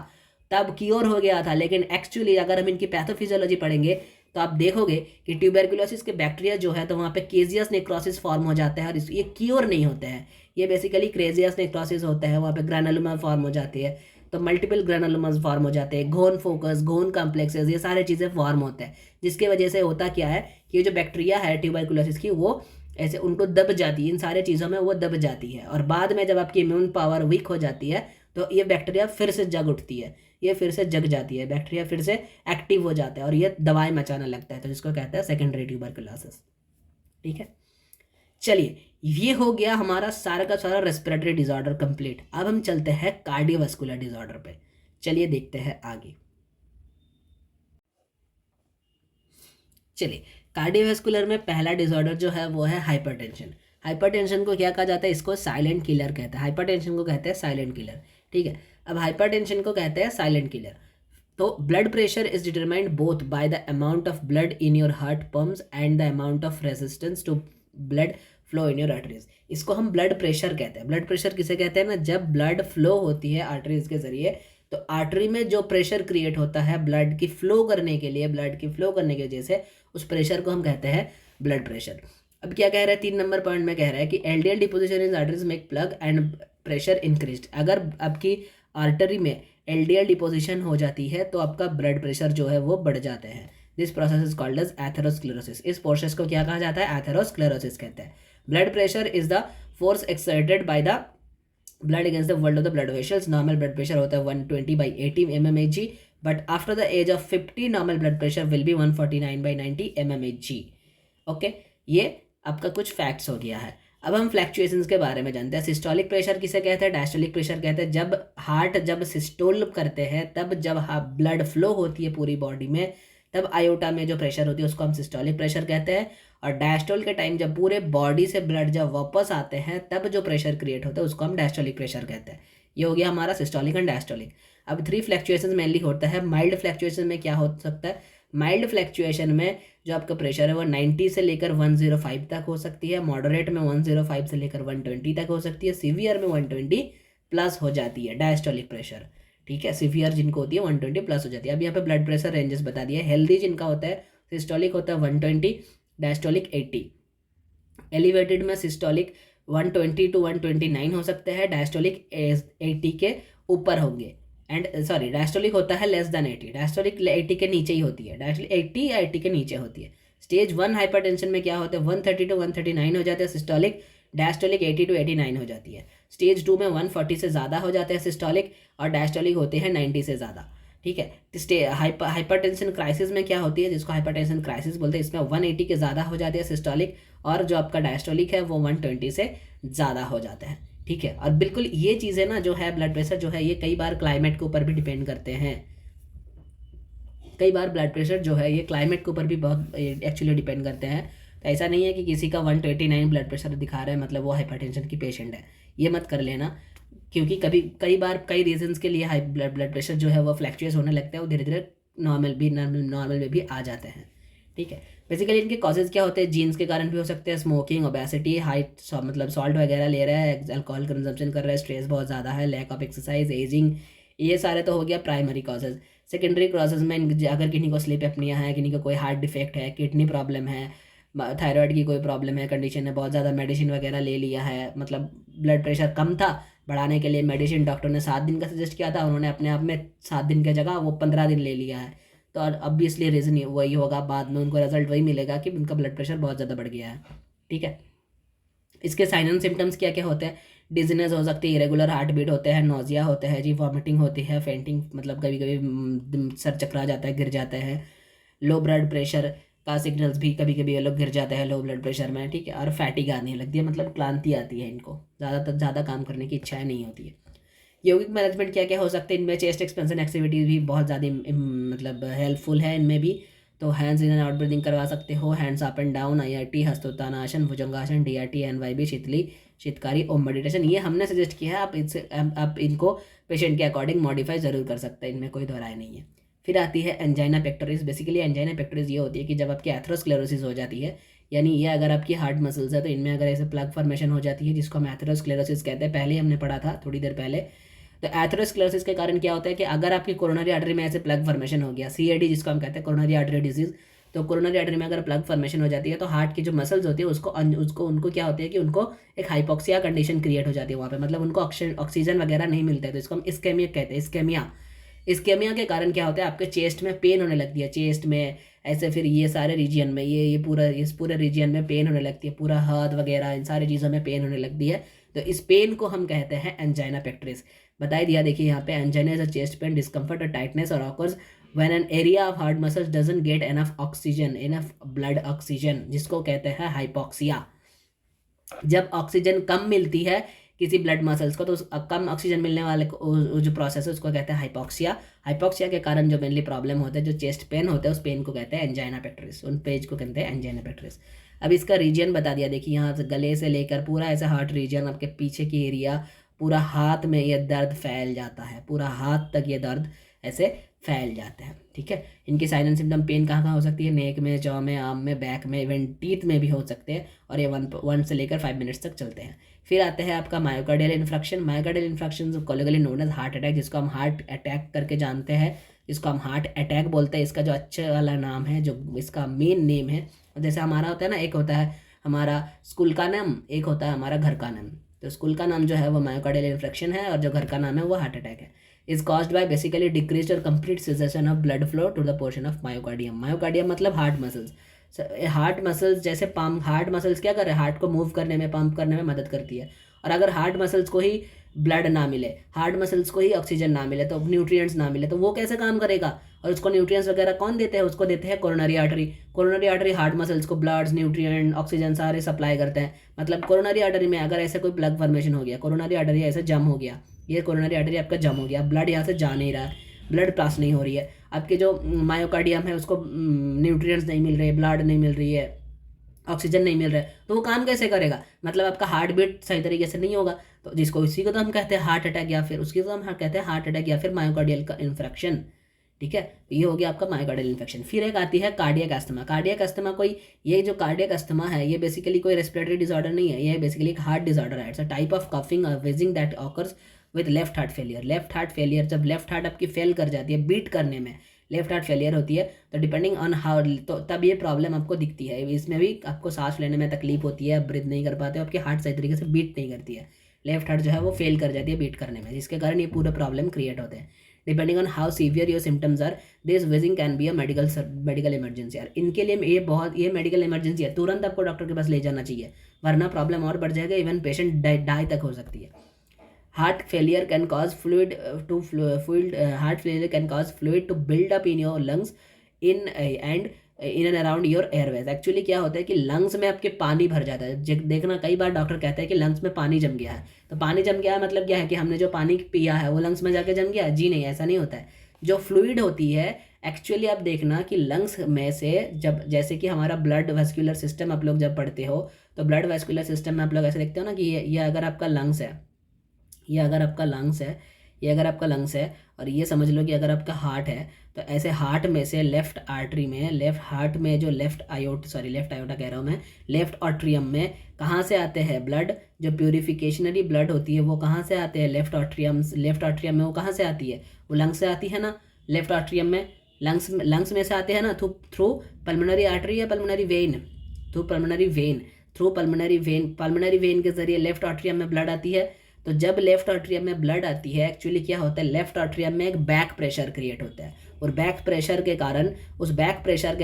तब क्योर हो गया था, लेकिन एक्चुअली अगर हम इनकी पैथोफिजियोलॉजी पढ़ेंगे तो आप देखोगे कि ट्यूबरकुलोसिस के बैक्टीरिया जो है तो वहाँ पे केजियस नेक्रोसिस फॉर्म हो जाता है और ये क्योर नहीं होते हैं, ये बेसिकली क्रेजियस नेक्रोसिस होता है, वहाँ पे ग्रैनुलोमा फॉर्म हो जाती है, तो मल्टीपल ग्रैनुलोमास फॉर्म हो जाते हैं, घोन फोकस, घोन कॉम्प्लेक्सेस, ये सारी चीज़ें फॉर्म होते हैं, जिसकी वजह से होता क्या है कि ये जो बैक्टीरिया है ट्यूबरकुलोसिस की वो ऐसे उनको दब जाती है, इन सारे चीज़ों में वो दब जाती है, और बाद में जब आपकी इम्यून पावर वीक हो जाती है तो ये बैक्टीरिया फिर से जग उठती है, ये फिर से जग जाती है, बैक्टीरिया फिर से एक्टिव हो जाता है और ये दवाएं मचाने लगता है, तो जिसको कहते हैं सेकेंडरी ट्यूबरकुलोसिस, ठीक है। चलिए ये हो गया हमारा सारा का सारा रेस्पिरेटरी डिसऑर्डर कंप्लीट। अब हम चलते हैं कार्डियोवास्कुलर डिसऑर्डर पे, चलिए देखते हैं आगे। चलिए कार्डियोवास्कुलर में पहला डिसऑर्डर जो है वो है हाइपरटेंशन। हाइपरटेंशन को क्या कहा जाता है, इसको साइलेंट किलर कहते हैं, हाइपरटेंशन को कहते हैं साइलेंट किलर, ठीक है। अब हाइपरटेंशन को कहते हैं साइलेंट किलर। तो blood pressure is determined both by the amount of blood in your heart pumps and the amount of resistance to blood flow in your arteries. इसको हम ब्लड प्रेशर कहते हैं। ब्लड प्रेशर किसे कहते हैं ना, जब ब्लड फ्लो होती है आर्टरीज के जरिए तो आर्टरी में जो प्रेशर क्रिएट होता है ब्लड की फ्लो करने के लिए, ब्लड की फ्लो करने की वजह से उस प्रेशर को हम कहते हैं ब्लड प्रेशर। अब क्या कह रहा है, 3 नंबर पॉइंट में कह रहा है कि LDL deposition in arteries make plug and pressure increased. अगर आपकी आर्टरी में एलडीएल डिपोजिशन हो जाती है तो आपका ब्लड प्रेशर जो है वो बढ़ जाते हैं। This process is called as atherosclerosis. इस प्रोसेस को क्या कहा जाता है, एथेरोस्क्लेरोसिस कहते हैं। Blood pressure is the force exerted by the blood against the wall of the blood vessels. Normal blood pressure होता है 120/80 mmHg, but after the age of 50 normal blood pressure will be 149/90 mmHg। Okay, ये आपका कुछ facts हो गया है। अब हम फ्लैक्चुएशंस के बारे में जानते हैं। सिस्टोलिक प्रेशर किसे कहते हैं, डायस्टोलिक प्रेशर कहते हैं। जब हार्ट जब सिस्टोल करते हैं तब जब ब्लड फ्लो होती है पूरी बॉडी में तब आयोटा में जो प्रेशर होती है उसको हम सिस्टोलिक प्रेशर कहते हैं। और डायस्टोल के टाइम जब पूरे बॉडी से ब्लड जब वापस आते हैं तब जो प्रेशर क्रिएट होता है उसको हम डायस्टोलिक प्रेशर कहते हैं। ये हो गया हमारा सिस्टोलिक एंड डायस्टोलिक। अब 3 फ्लैक्चुएशंस मेनली होता है। माइल्ड फ्लैक्चुएशन में क्या हो सकता है, माइल्ड फ्लैक्चुएशन में जो आपका प्रेशर है वो 90 से लेकर 105 तक हो सकती है, मॉडरेट में 105 से लेकर 120 तक हो सकती है, सीवियर में 120 प्लस हो जाती है डायस्टोलिक प्रेशर, ठीक है। सीवियर जिनको होती है 120 प्लस हो जाती है। अब यहाँ पे ब्लड प्रेशर रेंजेस बता दिए। हेल्दी जिनका होता है, सिस्टोलिक होता है 120, डायस्टोलिक 80। एलिवेटेड में सिस्टोलिक 120 to 129 हो सकते हैं, डायस्टोलिक 80 के ऊपर होंगे, एंड सॉरी डायस्टोलिक होता है लेस देन 80, डायस्टोलिक 80 के नीचे ही होती है, डायस्टोलिक 80 या 80 के नीचे होती है। स्टेज 1 हाइपरटेंशन में क्या होता है 130 टू 139 हो जाते हैं सिस्टोलिक, डायस्टोलिक 80 टू 89 हो जाती है। स्टेज 2 में 140 से ज़्यादा हो जाते हैं सिस्टोलिक, और डायस्टोलिक होते हैं 90 से ज़्यादा, ठीक है। हाइपरटेंशन क्राइसिस में क्या होती है, जिसको हाइपरटेंशन क्राइसिस बोलते हैं, इसमें 180 के ज़्यादा हो जाते हैं सिस्टोलिक, और जो आपका डायस्टोलिक है वो 120 से ज़्यादा हो जाता है, ठीक है। और बिल्कुल ये चीज़ें ना जो है ब्लड प्रेशर जो है ये कई बार क्लाइमेट के ऊपर भी डिपेंड करते हैं, कई बार ब्लड प्रेशर जो है ये क्लाइमेट के ऊपर भी बहुत एक्चुअली डिपेंड करते हैं। तो ऐसा नहीं है कि किसी का 129 ब्लड प्रेशर दिखा रहा है मतलब वो हाइपरटेंशन की पेशेंट है, ये मत कर लेना, क्योंकि कई बार कई रीजंस के लिए हाई ब्लड प्रेशर जो है वो फ्लैक्चुएस होने लगता है, वो धीरे धीरे नॉर्मल में भी आ जाते हैं, ठीक है। बेसिकली इनके कॉजेज क्या होते हैं, जीन्स के कारण भी हो सकते हैं, स्मोकिंग, ओबेसिटी, हाइट मतलब सॉल्ट वगैरह ले रहा है, अल्कोहल कंजम्पशन कर रहा है, स्ट्रेस बहुत ज़्यादा है, लैक ऑफ एक्सरसाइज, एजिंग, ये सारे तो हो गया प्राइमरी कॉजेज। सेकेंडरी कॉजेज में अगर किन्हीं को स्लीप एपनिया है, किन्हीं को कोई हार्ट डिफेक्ट है, किडनी प्रॉब्लम है, थायराइड की कोई प्रॉब्लम है, कंडीशन है, बहुत ज़्यादा मेडिसिन वगैरह ले लिया है, मतलब ब्लड प्रेशर कम था, बढ़ाने के लिए मेडिसिन डॉक्टर ने 7 दिन का सजेस्ट किया था, उन्होंने अपने आप में 7 दिन की जगह वो 15 दिन ले लिया है, तो ऑब्वियसली रीज़न वही होगा, बाद में उनको रिजल्ट वही मिलेगा कि उनका ब्लड प्रेशर बहुत ज़्यादा बढ़ गया है, ठीक है। इसके साइन एंड सिम्टम्स क्या क्या होते हैं, डिजीनेस हो सकती है, इरेगुलर हार्ट बीट होते हैं, नोजिया होता है जी, वॉमिटिंग होती है, फेंटिंग मतलब कभी कभी सर चकरा जाता है, गिर जाता है, लो ब्लड प्रेशर का सिग्नल्स भी कभी कभी ये लोग गिर जाते हैं लो ब्लड प्रेशर में, ठीक है। और फैटिग आने लगती है, मतलब क्लांति आती है, इनको ज़्यादा काम करने की इच्छाएं नहीं होती है। यौगिक मैनेजमेंट क्या क्या हो सकते हैं इनमें, चेस्ट एक्सपेंशन एक्टिविटीज़ भी बहुत ज़्यादा मतलब हेल्पफुल है इनमें भी, तो hands in and out breathing करवा सकते हो, hands up and down, IRT, Hastottanasana, Bhujangasana, DRT, NYB, Sheetali, Sheetkari, Om meditation, ये हमने सजेस्ट किया है, आप इनको पेशेंट के अकॉर्डिंग मॉडिफाई ज़रूर कर सकते हैं, इनमें कोई दोहराए नहीं है। फिर आती है angina pectoris. Basically angina pectoris ये होती है कि जब आपकी एथेरोस्क्लेरोसिस हो जाती है, यानी ये अगर आपकी हार्ट मसल्स है तो इनमें अगर ऐसे प्लग फॉर्मेशन हो जाती है, जिसको हम एथेरोस्क्लेरोसिस कहते हैं, पहले ही हमने पढ़ा था थोड़ी देर पहले। तो एथेरोस्क्लेरोसिस के कारण क्या होता है कि अगर आपकी कोरोनरी आर्टरी में ऐसे प्लग फॉर्मेशन हो गया, CAD जिसको हम कहते हैं कोरोनरी आर्टरी डिजीज, तो कोरोनरी आर्टरी में अगर प्लग फॉर्मेशन हो जाती है तो हार्ट की जो मसल्स होती है उनको क्या होती है कि उनको एक हाइपोक्सिया कंडीशन क्रिएट हो जाती है वहाँ पे, मतलब उनको ऑक्सीजन वगैरह नहीं मिलता है, तो इसको हम इस्केमिया कहते हैं, इस्केमिया के कारण क्या होता है आपके चेस्ट में पेन होने लगती है, चेस्ट में ऐसे, फिर ये सारे रीजन में इस पूरे रीजन में पेन होने लगती है, पूरा हाथ वगैरह इन सारी चीज़ों में पेन होने लगती है, तो इस पेन को हम कहते हैं एंजाइना पेक्टोरिस। बता दिया देखिए यहाँ पे, angina is a chest pain, discomfort और टाइटनेस और occurs when an area of heart muscles doesn't get enough blood oxygen, जिसको कहते हैं हाइपोक्सिया। जब ऑक्सीजन कम मिलती है किसी ब्लड मसल्स को तो कम ऑक्सीजन मिलने वाले को जो प्रोसेस है उसको कहते हैं हाइपोक्सिया के कारण जो मेनली प्रॉब्लम होता है, जो चेस्ट पेन होता है, उस पेन को कहते हैं एंजाइना पेक्टोरिस, उन पेज को कहते हैं एंजाइना पेक्टोरिस। अब इसका रीजन बता दिया देखिए, यहाँ से गले से लेकर पूरा ऐसा हार्ट रीजन, आपके पीछे की एरिया, पूरा हाथ में ये दर्द फैल जाता है, पूरा हाथ तक ये दर्द ऐसे फैल जाते हैं, ठीक है। इनके साइन एंड सिम्टम, पेन कहाँ हो सकती है, नेक में, जॉ में, आर्म में, बैक में, इवन टीथ में भी हो सकते हैं, और ये 1 से लेकर 5 मिनट्स तक चलते हैं। फिर आते हैं आपका myocardial infarction colloquially known as heart attack, जिसको हम हार्ट अटैक करके जानते हैं, जिसको हम हार्ट अटैक बोलते हैं। इसका जो अच्छा वाला नाम है, जो इसका मेन नेम है, जैसे हमारा होता है ना, एक होता है हमारा स्कूल का नाम, एक होता है हमारा घर का नाम, तो स्कूल का नाम जो है वो मायोकार्डियल इन्फ्रैक्शन है, और जो घर का नाम है वो हार्ट अटैक है। Is caused by basically decrease और complete cessation of blood flow to the portion of myocardium मतलब हार्ट मसल्स जैसे पंप, हार्ट मसल्स क्या कर रहे हैं, हार्ट को मूव करने में, पंप करने में मदद करती है, और अगर हार्ट मसल्स को ही ब्लड ना मिले, हार्ट मसल्स को ही ऑक्सीजन ना मिले, तो न्यूट्रिएंट्स ना मिले, तो वो कैसे काम करेगा, और उसको न्यूट्रिएंट्स वगैरह कौन देते हैं, उसको देते हैं कोरोनरी आर्टरी हार्ट मसल्स को ब्लड, न्यूट्रिएंट, ऑक्सीजन सारे सप्लाई करते हैं। मतलब कोरोनरी आर्टरी में अगर ऐसे कोई प्लग फॉर्मेशन हो गया, कोरोनरी आर्टरी ऐसे जम हो गया, ये कोरोनरी आर्टरी आपका जम हो गया, ब्लड यहाँ से जा नहीं रहा है, ब्लड पास नहीं हो रही है, आपके जो मायोकार्डियम है उसको न्यूट्रिएंट्स नहीं मिल रहे, ब्लड नहीं मिल रही है, ऑक्सीजन नहीं मिल रहा है, तो वो काम कैसे करेगा, मतलब आपका हार्ट बीट सही तरीके से नहीं होगा, तो इसी को तो हम कहते हैं हार्ट अटैक, या फिर उसकी तो हम कहते हैं हार्ट अटैक या फिर मायोकार्डियल का इन्फ्रैक्शन, ठीक है। ये हो गया आपका मायोकार्डियल इन्फेक्शन। फिर एक आती है कार्डियक अस्थमा कोई, ये जो कार्डियक अस्थमा है ये बेसिकली कोई रेस्पिरेटरी डिसऑर्डर नहीं है, ये बेसिकली एक हार्ट डिसऑर्डर है, it's a type of coughing और wheezing that occurs with left heart failure. जब लेफ्ट हार्ट आपकी फेल कर जाती है, बीट करने में लेफ्ट हार्ट फेलियर होती है, तो डिपेंडिंग ऑन हाउ, तो तब ये प्रॉब्लम आपको दिखती है। इसमें भी आपको सांस लेने में तकलीफ होती है, आप ब्रीथ नहीं कर पाते, आपकी हार्ट सही तरीके से बीट नहीं करती है, लेफ्ट हार्ट जो है वो फेल कर जाती है बीट करने में, जिसके कारण ये पूरे प्रॉब्लम क्रिएट होते हैं। Depending on how severe your symptoms are, this wheezing can be a medical emergency. यार इनके लिए ये मेडिकल इमरजेंसी है, तुरंत आपको डॉक्टर के पास ले जाना चाहिए, वरना प्रॉब्लम और बढ़ जाएगा, इवन पेशेंट डाई तक हो सकती है। Heart failure can cause heart failure can cause fluid to build up in your lungs in and around your airways। Actually क्या होता है कि लंग्स में आपके पानी भर जाता है। देखना कई बार डॉक्टर कहते हैं कि लंग्स में पानी जम गया है, तो पानी जम गया है मतलब क्या है कि हमने जो पानी पिया है वो लंग्स में जाके जम गया। जी नहीं, ऐसा नहीं होता है। जो फ्लूइड होती है एक्चुअली आप देखना कि लंग्स में से जब, जैसे कि हमारा ब्लड वेस्कुलर सिस्टम आप लोग जब पढ़ते हो तो ब्लड वेस्कुलर सिस्टम में आप लोग ऐसे देखते हो ना कि ये अगर आपका लंग्स है, ये अगर आपका लंग्स है और ये समझ लो कि अगर आपका हार्ट है, तो ऐसे हार्ट में से लेफ्ट ऑट्रियम में कहाँ से आते हैं ब्लड, जो प्यूरिफिकेशनरी ब्लड होती है वो कहाँ से आते हैं, लेफ्ट ऑट्रियम में वो कहाँ से आती है, वो लंग्स से आती है ना। लेफ्ट ऑट्रियम में लंग्स में से आते हैं ना, थ्रू पल्मोनरी आर्टरी या pulmonary vein, through pulmonary vein के जरिए लेफ्ट ऑट्रियम में ब्लड आती है। तो जब लेफ्ट ऑट्रियम में ब्लड आती है, एक्चुअली क्या होता है, लेफ्ट ऑट्रियम में एक बैक प्रेशर क्रिएट होता है, और बैक प्रेशर के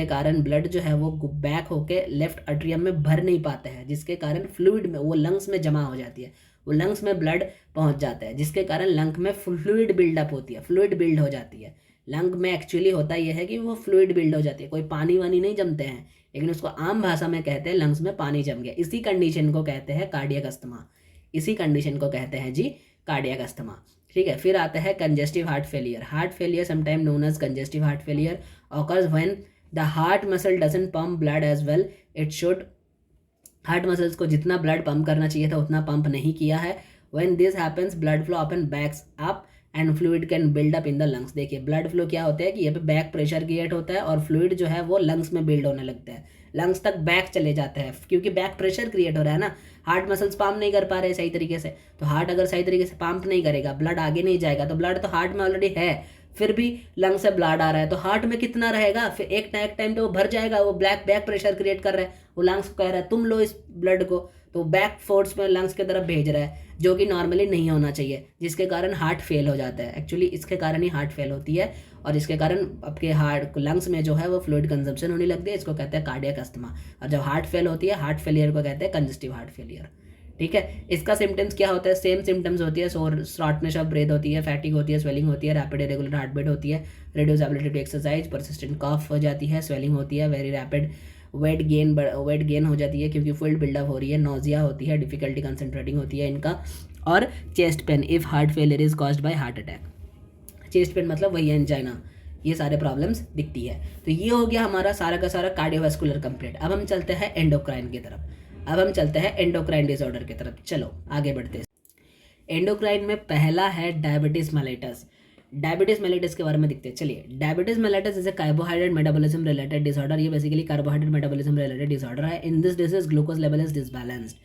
कारण ब्लड जो है वो बैक होके लेफ्ट ऑट्रियम में भर नहीं पाता है, जिसके कारण फ्लूइड में वो लंग्स में जमा हो जाती है, वो लंग्स में ब्लड पहुंच जाता है, जिसके कारण लंग में फ्लूइड बिल्डअप होती है, फ्लूइड बिल्ड हो जाती है। लंग में एक्चुअली होता यह है कि वो फ्लूइड बिल्ड हो जाती है, कोई पानी वानी नहीं जमते हैं, लेकिन उसको आम भाषा में कहते हैं लंग्स में पानी जम गया। इसी कंडीशन को कहते हैं कार्डियक अस्थमा, कार्डियक अस्थमा। ठीक है, फिर आता है congestive heart failure sometime known as congestive heart failure occurs when the heart muscle doesn't pump blood as well it should. Heart muscles को जितना ब्लड पंप करना चाहिए था उतना पंप नहीं किया है। When this happens blood flow often backs up and fluid can build up in the lungs. देखिए ब्लड फ्लो क्या होता है कि यहाँ पे बैक प्रेशर क्रिएट होता है और फ्लूइड जो है वो लंग्स में बिल्ड होने लगता है, लंग्स तक बैक चले जाता है, क्योंकि बैक प्रेशर क्रिएट हो रहा है ना, हार्ट मसल्स पंप नहीं कर पा रहे सही तरीके से। तो हार्ट अगर सही तरीके से पंप नहीं करेगा, ब्लड आगे नहीं जाएगा, तो ब्लड तो हार्ट में ऑलरेडी है, फिर भी लंग से ब्लड आ रहा है तो हार्ट में कितना रहेगा, फिर एक टाइम पे वो भर जाएगा, वो बैक प्रेशर क्रिएट कर रहा है, वो लंग्स को कह रहा है तुम लो इस ब्लड को, तो बैक फोर्स में लंग्स की तरफ भेज रहा है, जो कि नॉर्मली नहीं होना चाहिए, जिसके कारण हार्ट फेल हो जाता है। एक्चुअली इसके कारण ही हार्ट फेल होती है, और इसके कारण आपके हार्ट लंग्स में जो है वो फ्लूइड कंजम्पशन होने लगती है, इसको कहते हैं कार्डियक अस्थमा। और जब हार्ट फेल होती है, हार्ट फेलियर को कहते हैं कंजेस्टिव हार्ट फेलियर। ठीक है, इसका सिम्टम्स क्या होता है, सेम सिम्टम्स होती है, शॉर्टनेस ऑफ ब्रेथ होती है, फैटिग होती है, स्वेलिंग होती है, रैपिड इरेगुलर हार्ट बीट होती है, reduce ability to exercise, persistent cough हो जाती है, स्वेलिंग होती है, वेरी रैपिड वेट गेन हो जाती है क्योंकि फ्लूइड बिल्डअप हो रही है, नोजिया होती है, डिफिकल्टी कंसंट्रेटिंग होती है इनका, और chest pain if heart failure is caused by heart attack. Chest pain मतलब वही एंजाइना, ये सारे प्रॉब्लम्स दिखती है। तो ये हो गया हमारा सारा का सारा कार्डियोवास्कुलर कंप्लीट। अब हम चलते हैं एंडोक्राइन की तरफ, अब हम चलते हैं एंडोक्राइन डिसऑर्डर की तरफ। चलो आगे बढ़ते हैं। एंडोक्राइन में पहला है डायबिटीज मेलिटस। डायबिटीज मेलिटस के बारे में देखते हैं। चलिए, diabetes mellitus is a carbohydrate metabolism related disorder. ये basically carbohydrate metabolism related disorder है। In this disease glucose level is disbalanced.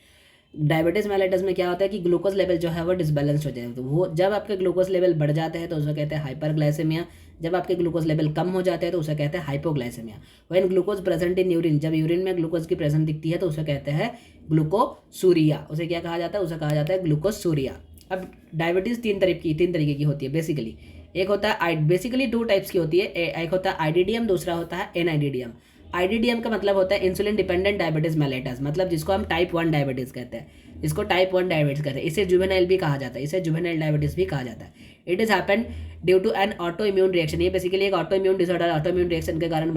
Diabetes mellitus में क्या होता है कि ग्लूकोज लेवल जो है वो डिसबैलेंस हो जाए, तो वो जब आपके ग्लूकोज लेवल बढ़ जाते हैं तो उसे कहते हैं हाइपरग्लाइसेमिया, जब आपके ग्लूकोज लेवल कम हो जाते हैं तो उसे कहते हैं hypoglycaemia. When glucose present in urine, जब यूरिन में ग्लूकोज की प्रेजेंट दिखती है तो उसे कहते हैं ग्लूकोसूरिया। उसे क्या कहा जाता है, उसे कहा जाता है ग्लूकोसूरिया। अब डायबिटीज तीन तरीके की होती है बेसिकली। एक होता है बेसिकली 2 टाइप्स की होती है, एक होता है आईडीडीएम, दूसरा होता है एनआईडीडीएम। आईडीडीएम का मतलब होता है इंसुलिन डिपेंडेंट डायबिटीज मेलिटस, मतलब जिसको हम टाइप 1 डायबिटीज कहते हैं, इसको टाइप 1 डायबिटीज कहते हैं। इसे जुवेनाइल भी कहा जाता है, इसे जुवेनाइल डायबिटीज भी कहा जाता है। It is happen due to an autoimmune reaction. ये बेसिकली एक autoimmune disorder, autoimmune reaction के कारण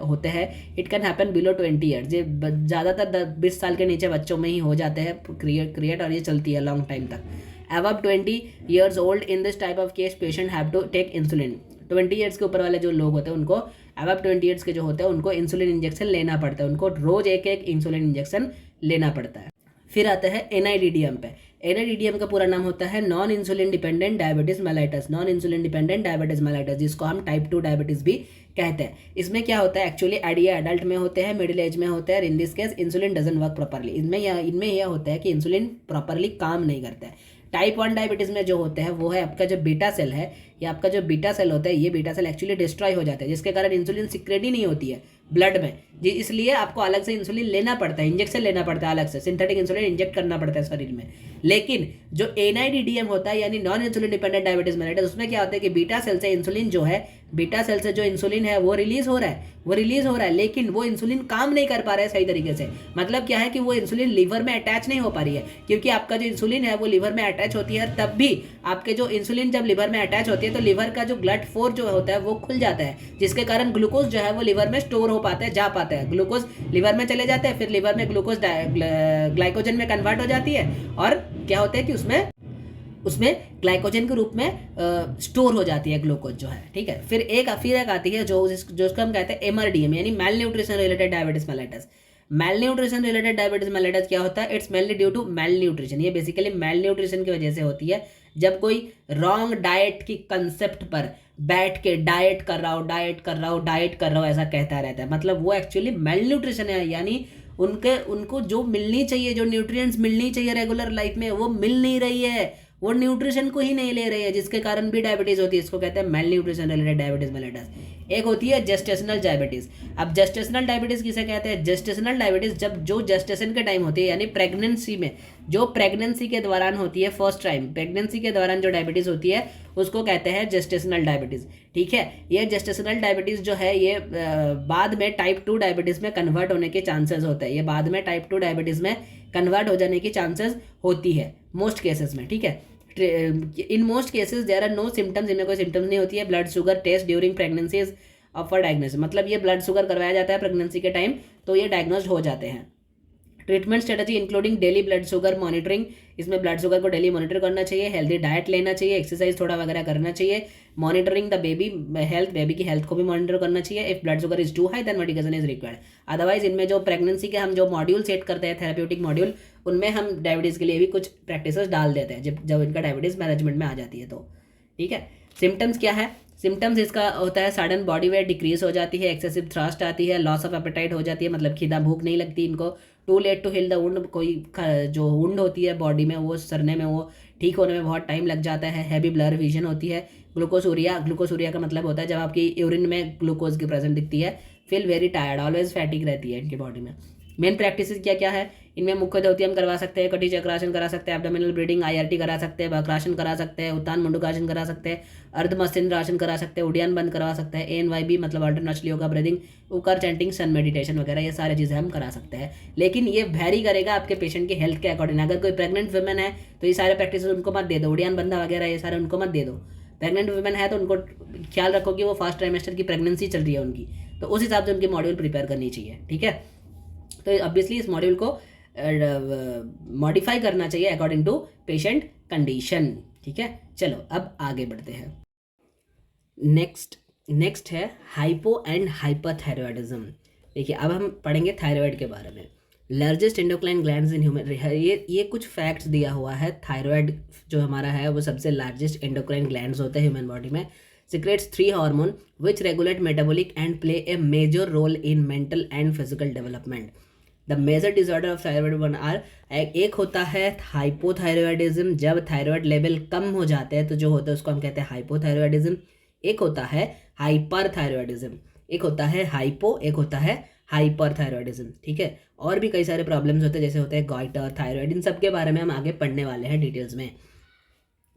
होते हैं। It can happen below 20 years. ये ज़्यादातर 20 साल के नीचे बच्चों में ही हो जाते हैं क्रिएट, और ये चलती है लॉन्ग टाइम तक। Above 20 years old in this type of case patient have to take insulin। 20 years के ऊपर वाले जो लोग होते हैं उनको, above 20 ईयर्स के जो होते हैं उनको इंसुलिन इंजेक्शन लेना पड़ता है, उनको रोज एक इंसुलिन इंजेक्शन लेना पड़ता है। फिर आता है एनआईडीडीएम पे। एनआईडीडीएम का पूरा नाम होता है non insulin dependent diabetes mellitus, non insulin dependent diabetes mellitus, जिसको हम टाइप 2 डायबिटीज भी कहते हैं। इसमें क्या होता है एक्चुअली, ये एडल्ट में होते हैं, मिडिल एज में होते हैं, in this case insulin doesn't work properly. इनमें यह होता है कि इंसुलिन प्रॉपरली काम नहीं करता है। टाइप 1 डायबिटीज़ में जो होते हैं वो है आपका जो बीटा सेल है, या आपका जो बीटा सेल होता है, ये बीटा सेल एक्चुअली डिस्ट्रॉय हो जाता है, जिसके कारण इंसुलिन सिक्रेट ही नहीं होती है, ब्लड में जी, इसलिए आपको अलग से इंसुलिन लेना पड़ता है, इंजेक्शन लेना पड़ता है अलग से, सिंथेटिक इंसुलिन इंजेक्ट करना पड़ता है शरीर में। लेकिन जो एनआईडीडीएम होता है यानी non insulin dependent diabetes mellitus, उसमें क्या होता है कि बीटा सेल से इंसुलिन जो है, बीटा सेल से जो इंसुलिन है वो रिलीज हो रहा है, लेकिन वो इंसुलिन काम नहीं कर पा रहा है सही तरीके से। मतलब क्या है कि वो इंसुलिन लीवर में अटैच नहीं हो पा रही है, क्योंकि आपका जो इंसुलिन है वो लीवर में अटैच होती है, तब भी आपके जो इंसुलिन जब लीवर में अटैच होती है तो लीवर का जो ब्लड फ्लो जो होता है वो खुल जाता है, जिसके कारण ग्लूकोज जो है वो लीवर में स्टोर हो पाता है, जा पाता है, ग्लूकोज लीवर में चले जाते हैं, फिर लीवर में ग्लूकोज ग्लाइकोजन में कन्वर्ट हो जाती है, और क्या होता है कि उसमें ग्लाइकोजन के रूप में स्टोर हो जाती है ग्लूकोज जो है, ठीक है। फिर एक आती है जो उसको हम कहते हैं एमआरडीएम यानी malnutrition related diabetes mellitus. Malnutrition related diabetes mellitus क्या होता है? It's mainly due to malnutrition. ये बेसिकली मेल न्यूट्रिशन की वजह से होती है, जब कोई रॉन्ग डाइट की कंसेप्ट पर बैठ के डाइट कर रहा हो ऐसा कहता रहता है, मतलब वो एक्चुअली मेल न्यूट्रिशन है, यानी उनको जो मिलनी चाहिए, जो न्यूट्रिएंट्स मिलनी चाहिए रेगुलर लाइफ में, वो मिल नहीं रही है, वो न्यूट्रिशन को ही नहीं ले रही है, जिसके कारण भी डायबिटीज होती है। इसको कहते हैं mail nutrition related diabetes mellitus. एक होती है जेस्टेशनल डायबिटीज। अब जेस्टेशनल डायबिटीज किसे कहते हैं? जेस्टेशनल डायबिटीज जब जो जेस्टेशन के टाइम होती है, यानी प्रेगनेंसी में, जो प्रेगनेंसी के दौरान होती है, फर्स्ट टाइम प्रेगनेंसी के दौरान जो डायबिटीज होती है उसको कहते हैं जेस्टेशनल डायबिटीज, ठीक है। ये जेस्टेशनल डायबिटीज जो है ये बाद में टाइप 2 डायबिटीज में कन्वर्ट होने के चांसेस होते हैं, ये बाद में टाइप 2 डायबिटीज में कन्वर्ट हो जाने की चांसेस होती है मोस्ट केसेस में, ठीक है। In most cases there are no symptoms, इनमें कोई सिम्टम्स नहीं होती है। Blood sugar test during pregnancy is for diagnosis, मतलब ये ब्लड शुगर करवाया जाता है प्रेगनेंसी के टाइम, तो ये डायग्नोज हो जाते हैं। Treatment strategy including daily blood sugar monitoring, इसमें ब्लड शुगर को डेली मॉनिटर करना चाहिए, हेल्दी डाइट लेना चाहिए, एक्सरसाइज थोड़ा वगैरह करना चाहिए, monitoring the baby health, baby की हेल्थ को भी मॉनिटर करना चाहिए। If blood sugar is too high then medication is required. Otherwise इनमें जो प्रेगनेंसी के हम जो मॉड्यूल सेट करते हैं, थेरेप्यूटिक मॉड्यूल, उनमें हम डायबिटीज़ के लिए भी कुछ प्रैक्टिस डाल देते हैं जब इनका डायबिटीज़ मैनेजमेंट में आ जाती है तो, ठीक है। सिम्टम्स क्या है? सिम्टम्स इसका होता है सडन बॉडी वेट डिक्रीज हो जाती है, एक्सेसिव थ्रस्ट आती है, लॉस ऑफ एपेटाइट हो जाती है, मतलब खिदा भूख नहीं लगती इनको, too late to heal the wound, कोई जो वुंड होती है बॉडी में वो सरने में, वो ठीक होने में बहुत टाइम लग जाता है, हैवी ब्लर विजन होती है, ग्लूकोसूरिया का मतलब होता है जब आपकी यूरिन में ग्लूकोज की प्रेजेंट दिखती है, फील वेरी टायर्ड, ऑलवेज फैटिक रहती है इनकी बॉडी में। मेन प्रैक्टिस क्या क्या है इनमें? मुख्य धोती हम करवा सकते हैं, कटी चक्रासन करा सकते हैं, एब्डोमिनल ब्रीडिंग IRT करा सकते हैं, वक्रासन करा सकते हैं, उत्तान मुंडुकासन करा सकते हैं, अर्धमस्तिष्कासन करा सकते हैं, उड्डयन बंद करवा सकते हैं, ANYB मतलब अल्टरनेटिव योगा ब्रीदिंग, उकर चैंटिंग, सन मेडिटेशन वगैरह, ये सारी चीज़ें हम करा सकते हैं। लेकिन ये वैरी करेगा आपके पेशेंट के हेल्थ के अकॉर्डिंग। अगर कोई प्रेग्नेंट वुमेन है तो ये सारे प्रैक्टिस उनको मत दे दो, उड्डयन बंधा वगैरह ये सारे उनको मत दे दो। प्रेग्नेंट वुमेन है तो उनको ख्याल रखो कि वो फर्स्ट ट्राइमेस्टर की प्रेगनेंसी चल रही है उनकी, तो उस हिसाब से उनकी मॉड्यूल प्रिपेयर करनी चाहिए, ठीक है। तो ऑब्वियसली इस मॉड्यूल को मॉडिफाई करना चाहिए अकॉर्डिंग टू पेशेंट कंडीशन, ठीक है। चलो अब आगे बढ़ते हैं। नेक्स्ट है हाइपो एंड हाइपरथायरॉयडिज्म। देखिए अब हम पढ़ेंगे थायराइड के बारे में। Largest endocrine glands in human, ये कुछ फैक्ट्स दिया हुआ है। थायराइड जो हमारा है वो सबसे लार्जेस्ट एंडोक्राइन ग्लैंड्स होते हैं ह्यूमन बॉडी में। Secretes 3 hormone which regulate metabolic and play a major role in mental and physical development. The major disorder of thyroid 1 are, एक होता है हाइपोथायरॉयडिज्म, जब थायराइड लेवल कम हो जाते हैं तो जो होता है उसको हम कहते हैं हाइपोथायरॉयडिज्म। एक होता है हाइपरथायरॉयडिज्म, एक होता है हाइपो, एक होता है हाइपरथायरॉयडिज्म, ठीक है। और भी कई सारे प्रॉब्लम्स होते हैं जैसे होते हैं गॉइटर, थायराइड, इन सब के बारे में हम आगे पढ़ने वाले हैं डिटेल्स में।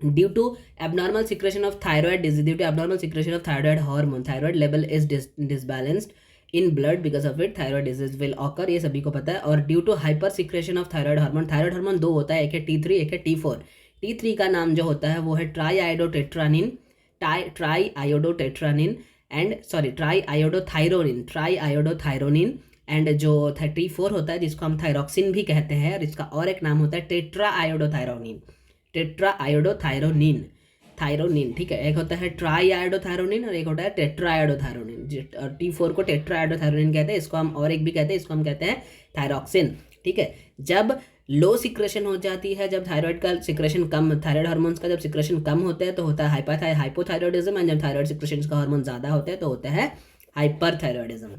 Due to abnormal secretion of thyroid disease, due to abnormal secretion of thyroid hormone, thyroid level is disbalanced in blood, because of it thyroid disease will occur, ये सभी को पता है। और due to hyper secretion of thyroid hormone 2 होता है, एक है T3 एक है T4। T3 का नाम जो होता है वो है ट्राईआयोडोटेट्रानिन ट्राईआयोडोथायरोनिन, एंड जो T4 होता है जिसको हम थायरोक्सिन भी कहते हैं, और इसका और एक नाम होता है थायरोनिन, ठीक है। एक होता है ट्राईआयोडोथायरोनिन और एक होता है टेट्राआयोडोथायरोनिन। T4 को टेट्राआयोडोथायरोनिन कहते हैं, इसको हम और एक भी कहते हैं, इसको हम कहते हैं थायरोक्सिन, ठीक है। जब लो सिक्रेशन हो जाती है, जब थायराइड का सिक्रेशन कम, थायराइड हार्मोन्स का जब सिक्रेशन कम होता है तो होता है हाइपोथायरॉयडिज्म, एंड जब थायराइड सिक्रेशन का हार्मोन ज़्यादा होता है तो होता है हाइपरथायरॉयडिज्म,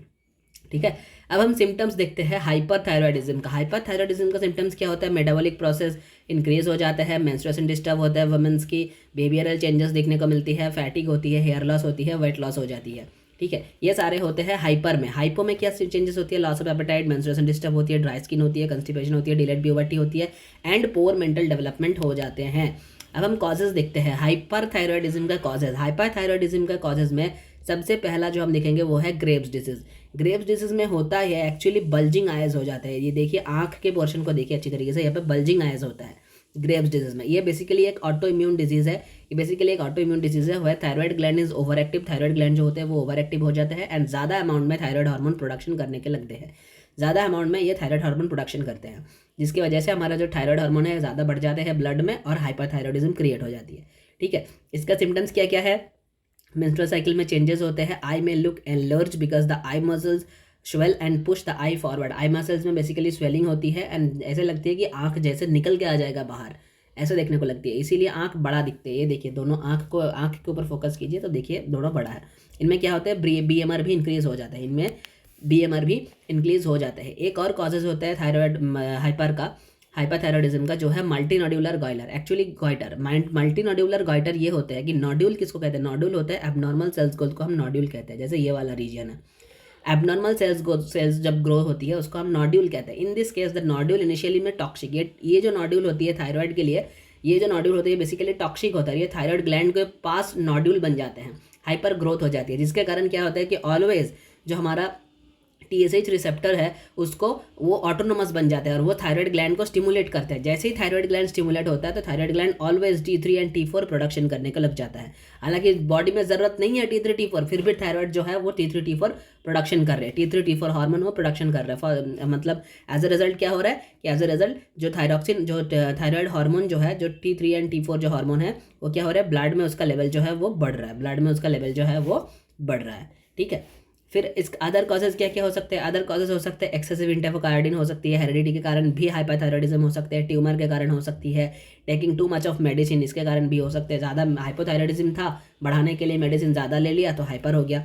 ठीक है। अब हम सिम्टम्स देखते हैं हाइपरथायरॉयडिज्म का। हाइपरथायरॉयडिज्म का सिम्टम्स क्या होता है? मेटाबॉलिक प्रोसेस इंक्रीज हो जाता है, मेंस्ट्रुएशन डिस्टर्ब होता है, वुमेन्स की बिहेवियरल चेंजेस देखने को मिलती है, फैटिक होती है, हेयर लॉस होती है, वेट लॉस हो जाती है, ठीक है। ये सारे होते हैं हाइपर में। हाइपो में क्या चेंजेस होती है, loss of appetite, menstruation disturb होती है, ड्राई स्किन होती है, कंस्टिपेशन होती है, डिलेड प्यूबर्टी होती है एंड पोर मेंटल डेवलपमेंट हो जाते हैं। अब हम कॉजेज देखते हैं हाइपरथायरॉयडिज्म का कॉजेज। हाइपरथायरॉयडिज्म का कॉजेज में सबसे पहला जो हम देखेंगे वो है ग्रेव्स डिजीज। ग्रेव्स डिजीज में होता है एक्चुअली बल्जिंग आइज हो जाता है। ये देखिए आंख के पोर्शन को देखिए अच्छी तरीके से, यहाँ पे बल्जिंग आइज होता है ग्रेव्स डिजीज में। ये बेसिकली एक ऑटो इम्यून डिजीज है। ये बेसिकली एक ऑटो इम्यून डिजीज है। वह thyroid gland is over active. Thyroid gland जो होते हैं वो ओवर एक्टिव हो जाते हैं एंड ज़्यादा अमाउंट में थायराइड हार्मोन प्रोडक्शन करने के लगते हैं। ज़्यादा अमाउंट में ये थायराइड हार्मोन प्रोडक्शन करते हैं, जिसकी वजह से हमारा जो थायराइड हार्मोन है ज़्यादा बढ़ जाते हैं ब्लड में और हाइपरथायरॉयडिज्म क्रिएट हो जाती है। ठीक है। इसका सिम्टम्स क्या क्या है, मेंस्ट्रुअल साइकिल में चेंजेस होते हैं। आई में look enlarge because the eye muscles swell and push the eye forward. Eye muscles में बेसिकली स्वेलिंग होती है एंड ऐसे लगती है कि आंख जैसे निकल के आ जाएगा बाहर, ऐसे देखने को लगती है, इसीलिए आंख बड़ा दिखते हैं। ये देखिए दोनों आंख के ऊपर फोकस कीजिए तो देखिए दोनों बड़ा है। इनमें क्या होता है, बीएमआर भी इंक्रीज हो जाता है, इनमें बीएमआर भी इंक्रीज हो जाता है। एक और कॉजेज होता है थायराइड हाइपरथायरॉयडिज्म का जो है multi nodular goiter. Actually goiter multi nodular goiter ये होता है कि नोड्यूल किसको कहते हैं, नोड्यूल होता है एबनॉर्मल सेल्स को हम नोड्यूल कहते हैं। जैसे ये वाला रीजन है, एबनॉर्मल सेल्स जब ग्रो होती है उसको हम नोड्यूल कहते हैं। In this case the nodule initially में टॉक्सिक, ये जो नोड्यूल होती है थायराइड के लिए, ये जो नोड्यूल होती है बेसिकली टॉक्सिक होता है। ये थायराइड ग्लैंड के पास नोड्यूल बन जाते हैं, हाइपर ग्रोथ हो जाती है, जिसके कारण क्या होता है कि ऑलवेज जो हमारा TSH रिसेप्टर है उसको वो ऑटोनोमस बन जाता है और वो थायराइड ग्लैंड को स्टिमुलेट करता है। जैसे ही थायराइड ग्लैंड स्टिमुलेट होता है तो thyroid gland always T3 and T4 production करने को लग जाता है। हालांकि बॉडी में ज़रूरत नहीं है T3 T4, फिर भी थायराइड जो है वो T3 T4 प्रोडक्शन कर रहे हैं। T3 T4 हार्मोन वो प्रोडक्शन कर रहा है। मतलब एज अ रिजल्ट क्या हो रहा है कि एज अ रिजल्ट जो थायराइड हार्मोन जो है, जो T3 एंड T4 जो हार्मोन है वो क्या हो रहा है, ब्लड में उसका लेवल जो है वो बढ़ रहा है, ब्लड में उसका लेवल जो है वो बढ़ रहा है। ठीक है। फिर इस अदर कॉजेज क्या क्या हो सकते हैं, अदर कॉजेज हो सकते हैं एक्सेसिव इंटेक ऑफ आयोडीन हो सकती है, हेरिडिटी के कारण भी हाइपरथायरॉयडिज्म हो सकते हैं, ट्यूमर के कारण हो सकती है, taking too much of medicine इसके कारण भी हो सकते हैं। ज़्यादा हाइपोथायरॉयडिज्म था, बढ़ाने के लिए मेडिसिन ज़्यादा ले लिया तो हाइपर हो गया।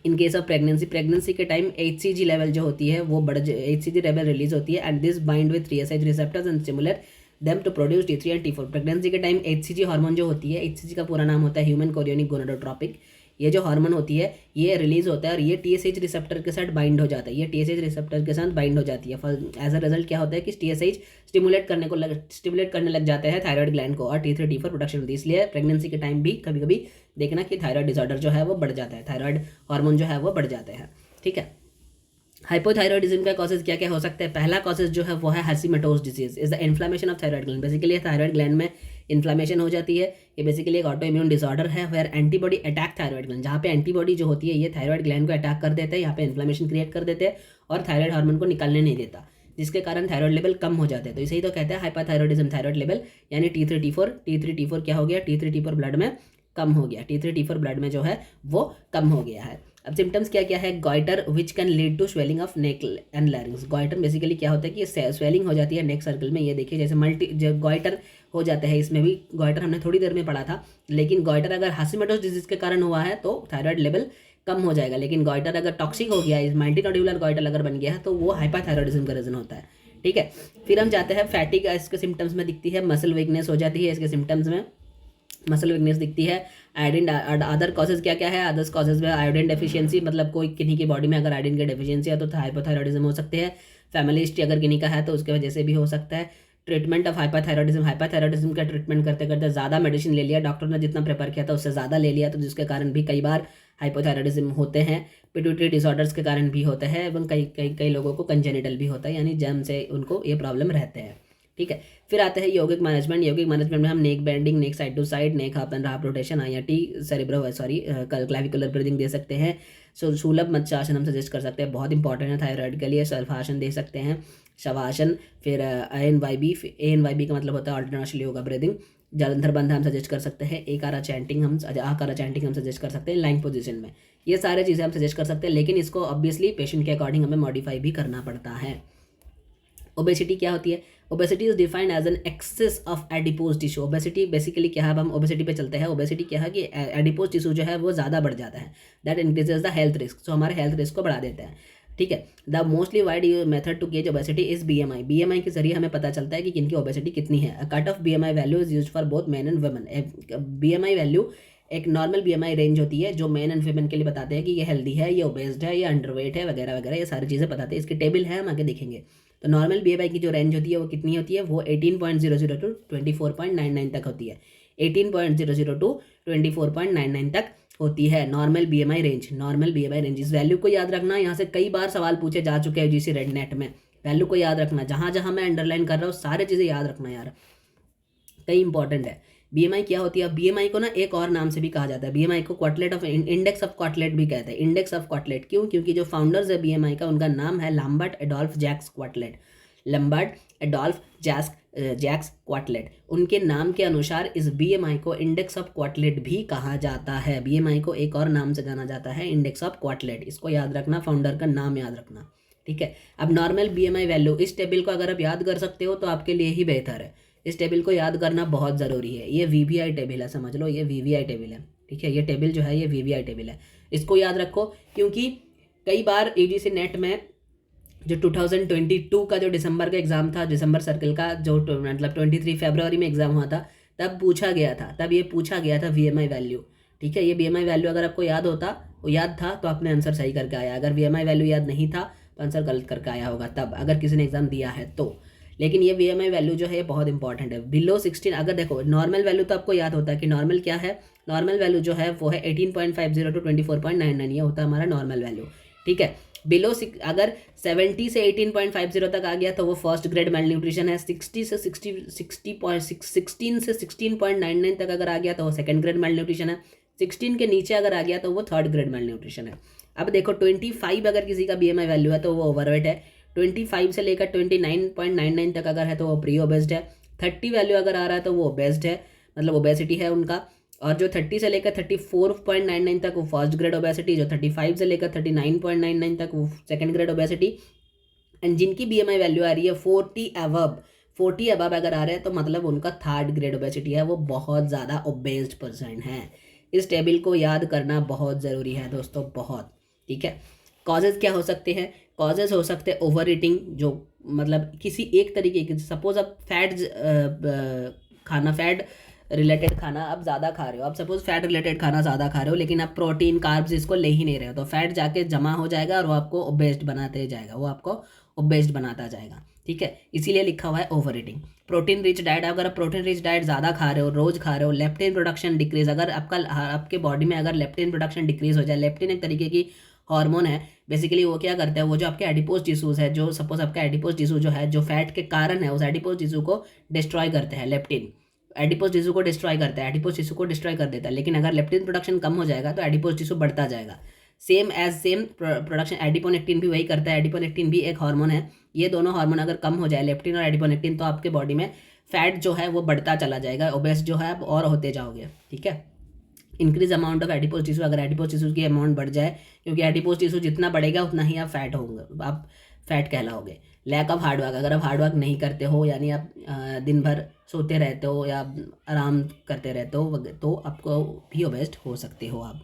इन केस ऑफ प्रेगनेंसी के टाइम HCG लेवल जो होती है वो HCG लेवल रिलीज होती है and this bind with TSH receptors and stimulate them to produce T3 and T4। प्रेगनेंसी के टाइम HCG हार्मोन जो होती है, HCG का पूरा नाम होता है ह्यूमन कोरियोनिक गोनाडोट्रोपिक, ये जो हार्मोन होती है ये रिलीज होता है और ये TSH रिसेप्टर के साथ बाइंड हो जाता है, ये TSH रिसेप्टर के साथ बाइंड हो जाती है। एज अ रिजल्ट क्या होता है कि TSH स्टिमुलेट करने लग जाते हैं थायराइड ग्लैंड को और T3 T4 प्रोडक्शन होती है। इसलिए प्रेगनेंसी के टाइम भी कभी कभी देखना कि थायराइड डिसऑर्डर जो है वो बढ़ जाता है, थायराइड हार्मोन जो है वो बढ़ जाते हैं। ठीक है। हाइपोथायरॉयडिज्म का कॉजेज क्या क्या हो सकते हैं, पहला कॉजेज जो है वो है Hashimoto's disease, is the inflammation of thyroid gland. Basically thyroid gland में इन्फ्लेमेशन हो जाती है। ये बेसिकली एक ऑटो इम्यून डिसऑर्डर है where antibody attack thyroid gland, जहाँ पे एंटीबॉडी जो होती है ये थायराइड ग्लैंड को अटैक कर देते हैं, यहाँ पे इन्फ्लेमेशन क्रिएट कर देते हैं और थायराइड हार्मोन को निकलने नहीं देता, जिसके कारण थायराइड लेवल कम हो जाते हैं। तो इसे ही तो कहते हैं हाइपरथायरॉयडिज्म। थायराइड लेवल यानी T3 T4 क्या हो गया, T3 T4 ब्लड में कम हो गया, T3 T4 ब्लड में जो है वो कम हो गया है। अब सिम्टम्स क्या क्या है, goitre which can lead to swelling of neck and larynx. Goitre basically क्या होता है कि स्वेलिंग हो जाती है नेक सर्कल में। ये देखिए जैसे जो गॉइटर हो जाते हैं, इसमें भी गॉइटर हमने थोड़ी देर में पढ़ा था, लेकिन गॉइटर अगर हाशिमोटोस डिजीज के कारण हुआ है तो थायराइड लेवल कम हो जाएगा, लेकिन गॉइटर अगर टॉक्सिक हो गया, मल्टीनोड्यूलर गॉइटर अगर बन गया है तो वो हाइपरथायरॉयडिज्म का रीजन होता है। ठीक है। फिर हम जाते हैं फैटिक, इसके सिम्टम्स में दिखती है, मसल वीकनेस हो जाती है इसके सिम्टम्स में, मसल वीकनेस दिखती है। आयोडीन अदर कॉजेज क्या क्या है, अदर्स कॉजेज में आयोडीन डेफिशिएंसी, मतलब कोई किन्हीं की बॉडी में अगर आयोडीन की डेफिशिएंसी है तो हाइपोथायरॉयडिज्म हो सकते हैं। फैमिली हिस्ट्री अगर किन्हीं का है तो उसके वजह से भी हो सकता है। ट्रीटमेंट ऑफ हाइपरथायरॉयडिज्म का ट्रीटमेंट करते करते ज़्यादा मेडिसिन ले लिया, डॉक्टर ने जितना प्रेफर किया था उससे ज़्यादा ले लिया, तो जिसके कारण भी कई बार हाइपोथायरॉयडिज्म होते हैं। पिट्यूटरी डिसऑर्डर्स के कारण भी होते हैं एवं कई लोगों को कंजेनिटल भी होता है, यानी जन्म से उनको ये प्रॉब्लम रहते हैं। ठीक है। फिर आते हैं यौगिक मैनेजमेंट। यौगिक मैनेजमेंट में हम neck bending, neck side to side, neck half and half rotation, IRT, clavicular breathing दे सकते हैं। सुलभ मत्स्यासन हम सजेस्ट कर सकते हैं, बहुत इंपॉर्टेंट है थायराइड के लिए। सर्फासन दे सकते हैं, शवासन, फिर ANYB का मतलब होता है अल्टरनेशनल योगा ब्रीदिंग। जलंधर बंध हम सजेस्ट कर सकते हैं, आकारा चैंटिंग हम सजेस्ट कर सकते हैं लाइन पोजीशन में। ये सारे चीज़ें हम सजेस्ट कर सकते हैं, लेकिन इसको ऑब्वियसली पेशेंट के अकॉर्डिंग हमें मॉडिफाई भी करना पड़ता है। ओबेसिटी क्या होती है, obesity is defined as an excess of adipose tissue. Obesity basically क्या है, अब हम ओबेसिटी पे चलते हैं। ओबेसिटी क्या है कि एडिपोज टिश्यू जो है वो ज़्यादा बढ़ जाता है, that increases the health risk, तो हमारे हेल्थ रिस्क को बढ़ा देता है। ठीक है। The mostly wide method to gauge obesity is BMI। BMI के जरिए हमें पता चलता है कि किनकी ओबेसिटी कितनी है। Cut off BMI value is use for both man and women. BMI value एक नॉर्मल बीएमआई रेंज होती है जो मेन एंड फीमेल के लिए बताते हैं कि ये हेल्दी है, ये ओबेस्ड है, ये अंडरवेट है वगैरह वगैरह, ये सारी चीज़ें बताते हैं। इसकी टेबल है, हम आगे देखेंगे। तो नॉर्मल बीएमआई की जो रेंज होती है वो कितनी होती है, वो 18.00 टू 24.99 तक होती है। 18.00 टू 24.99 तक होती है normal BMI range. Normal BMI range, इस वैल्यू को याद रखना। यहाँ से कई बार सवाल पूछे जा चुके हैं यूजीसी रेड नेट में। वैल्यू को याद रखना, जहाँ जहाँ मैं अंडरलाइन कर रहा हूँ सारे चीज़ें याद रखना यार, कई इंपॉर्टेंट है। बीएमआई क्या होती है, बीएमआई को ना एक और नाम से भी कहा जाता है, बीएमआई को क्वार्टलेट ऑफ इंडेक्स ऑफ क्वार्टलेट भी कहते हैं। इंडेक्स ऑफ क्वार्टलेट क्यों, क्योंकि जो फाउंडर्स है बीएमआई का उनका नाम है Lambert Adolphe Jacques Quetelet. Lambert Adolphe Jacques Quetelet, उनके नाम के अनुसार इस बीएमआई को इंडेक्स ऑफ क्वार्टलेट भी कहा जाता है। बीएमआई को एक और नाम से जाना जाता है, इंडेक्स ऑफ क्वार्टलेट। इसको याद रखना, फाउंडर का नाम याद रखना, ठीक है। अब नॉर्मल बीएमआई वैल्यू, इस टेबल को अगर आप याद कर सकते हो तो आपके लिए ही बेहतर है। इस टेबल को याद करना बहुत ज़रूरी है। ये वीवीआई टेबल है, समझ लो, ये वीवीआई टेबल है, ठीक है। ये टेबल जो है ये वीवीआई टेबल है, इसको याद रखो। क्योंकि कई बार यूजीसी नेट में जो 2022 का जो दिसंबर का एग्ज़ाम था, दिसंबर सर्कल का जो मतलब 23 फरवरी में एग्ज़ाम हुआ था, तब पूछा गया था, तब ये पूछा गया था वीएमआई वैल्यू, ठीक है। ये वीएमआई वैल्यू अगर आपको याद होता, वो याद था तो आपने आंसर सही करके आया। अगर वीएमआई वैल्यू याद नहीं था तो आंसर गलत करके आया होगा, तब अगर किसी ने एग्ज़ाम दिया है तो। लेकिन ये वीएमआई वैल्यू जो है ये बहुत इंपॉर्टेंट है। बिलो 16, अगर देखो नॉर्मल वैल्यू तो आपको याद होता है कि नॉर्मल क्या है, नॉर्मल वैल्यू जो है वो है 18.50 टू 24.99, ये होता है हमारा नॉर्मल वैल्यू, ठीक है। बिलो अगर 70 से 18.50 तक आ गया तो वो फर्स्ट ग्रेड मेल न्यूट्रिशन है। 16 से 16.99 तक अगर आ गया तो वो सेकंड ग्रेड मेल न्यूट्रिशन है। 16 के नीचे अगर आ गया तो वो थर्ड ग्रेड मेल न्यूट्रिशन है। अब देखो 25 अगर किसी का बीएमआई वैल्यू है तो वो ओवरवेट है। 25 से लेकर 29.99 तक अगर है तो वो प्री ओबेस्ड है। 30 वैल्यू अगर आ रहा है तो वो ओबेस्ड है, मतलब ओबेसिटी है उनका। और जो 30 से लेकर 34.99 तक वो फर्स्ट ग्रेड ओबेसिटी, जो 35 से लेकर 39.99 तक वो सेकंड ग्रेड ओबेसिटी। एंड जिनकी बीएमआई वैल्यू आ रही है 40 अबव अगर आ रहे हैं तो मतलब उनका थर्ड ग्रेड ओबेसिटी है, वो बहुत ज़्यादा ओबेस्ड पर्सन है। इस टेबल को याद करना बहुत ज़रूरी है दोस्तों, बहुत, ठीक है। कॉजेज़ क्या हो सकते हैं, कॉजेज़ हो सकते हैं ओवर ईटिंग, जो मतलब किसी एक तरीके की, सपोज आप फैट रिलेटेड खाना आप ज़्यादा खा रहे हो, आप सपोज फैट रिलेटेड खाना ज़्यादा खा रहे हो लेकिन आप प्रोटीन कार्ब्स इसको ले ही नहीं रहे हो, तो फैट जाके जमा हो जाएगा और वो आपको ओबेस्ड बनाते जाएगा, वो आपको ओबेस्ड बनाता जाएगा, ठीक है। इसीलिए लिखा हुआ है over eating. Protein rich diet, अगर आप प्रोटीन रिच डाइट ज़्यादा खा रहे हो, रोज़ खा रहे हो, लेप्टिन प्रोडक्शन डिक्रीज, अगर आपके बॉडी में अगर लेप्टिन प्रोडक्शन डिक्रीज हो जाए, लेप्टिन एक तरीके की हार्मोन है बेसिकली, वो क्या करता है, वो जो आपके एडिपोज टिश्यूज है, जो सपोज आपका एडिपोज टिश्यू जो है, जो फैट के कारण है, उस एडिपोज टिश्यू को डिस्ट्रॉय करते हैं। लेप्टिन एडिपोज टिश्यू को डिस्ट्रॉय करता है, एडिपोज टिश्यू को डिस्ट्रॉय कर देता है। लेकिन अगर लेप्टिन प्रोडक्शन कम हो जाएगा तो एडिपोज टिश्यू बढ़ता जाएगा। सेम प्रोडक्शन एडिपोनेक्टिन भी वही करता है। एडिपोनेक्टिन भी एक हार्मोन है। ये दोनों हार्मोन अगर कम हो जाए, लेप्टिन और एडिपोनेक्टिन, तो आपके बॉडी में फैट जो है वो बढ़ता चला जाएगा, ओबेस जो है आप और होते जाओगे, ठीक है। Increase amount of adipose tissue, अगर एडिपोज टिश्यू की अमाउंट बढ़ जाए, क्योंकि एडिपोज टिश्यू जितना बढ़ेगा उतना ही आप फैट होंगे, आप फैट कहलाओगे। लैक ऑफ हार्डवर्क, अगर आप हार्डवर्क नहीं करते हो, यानी आप दिन भर सोते रहते हो या आराम करते रहते हो, तो आपको भी ओबेस्ट हो सकते हो आप।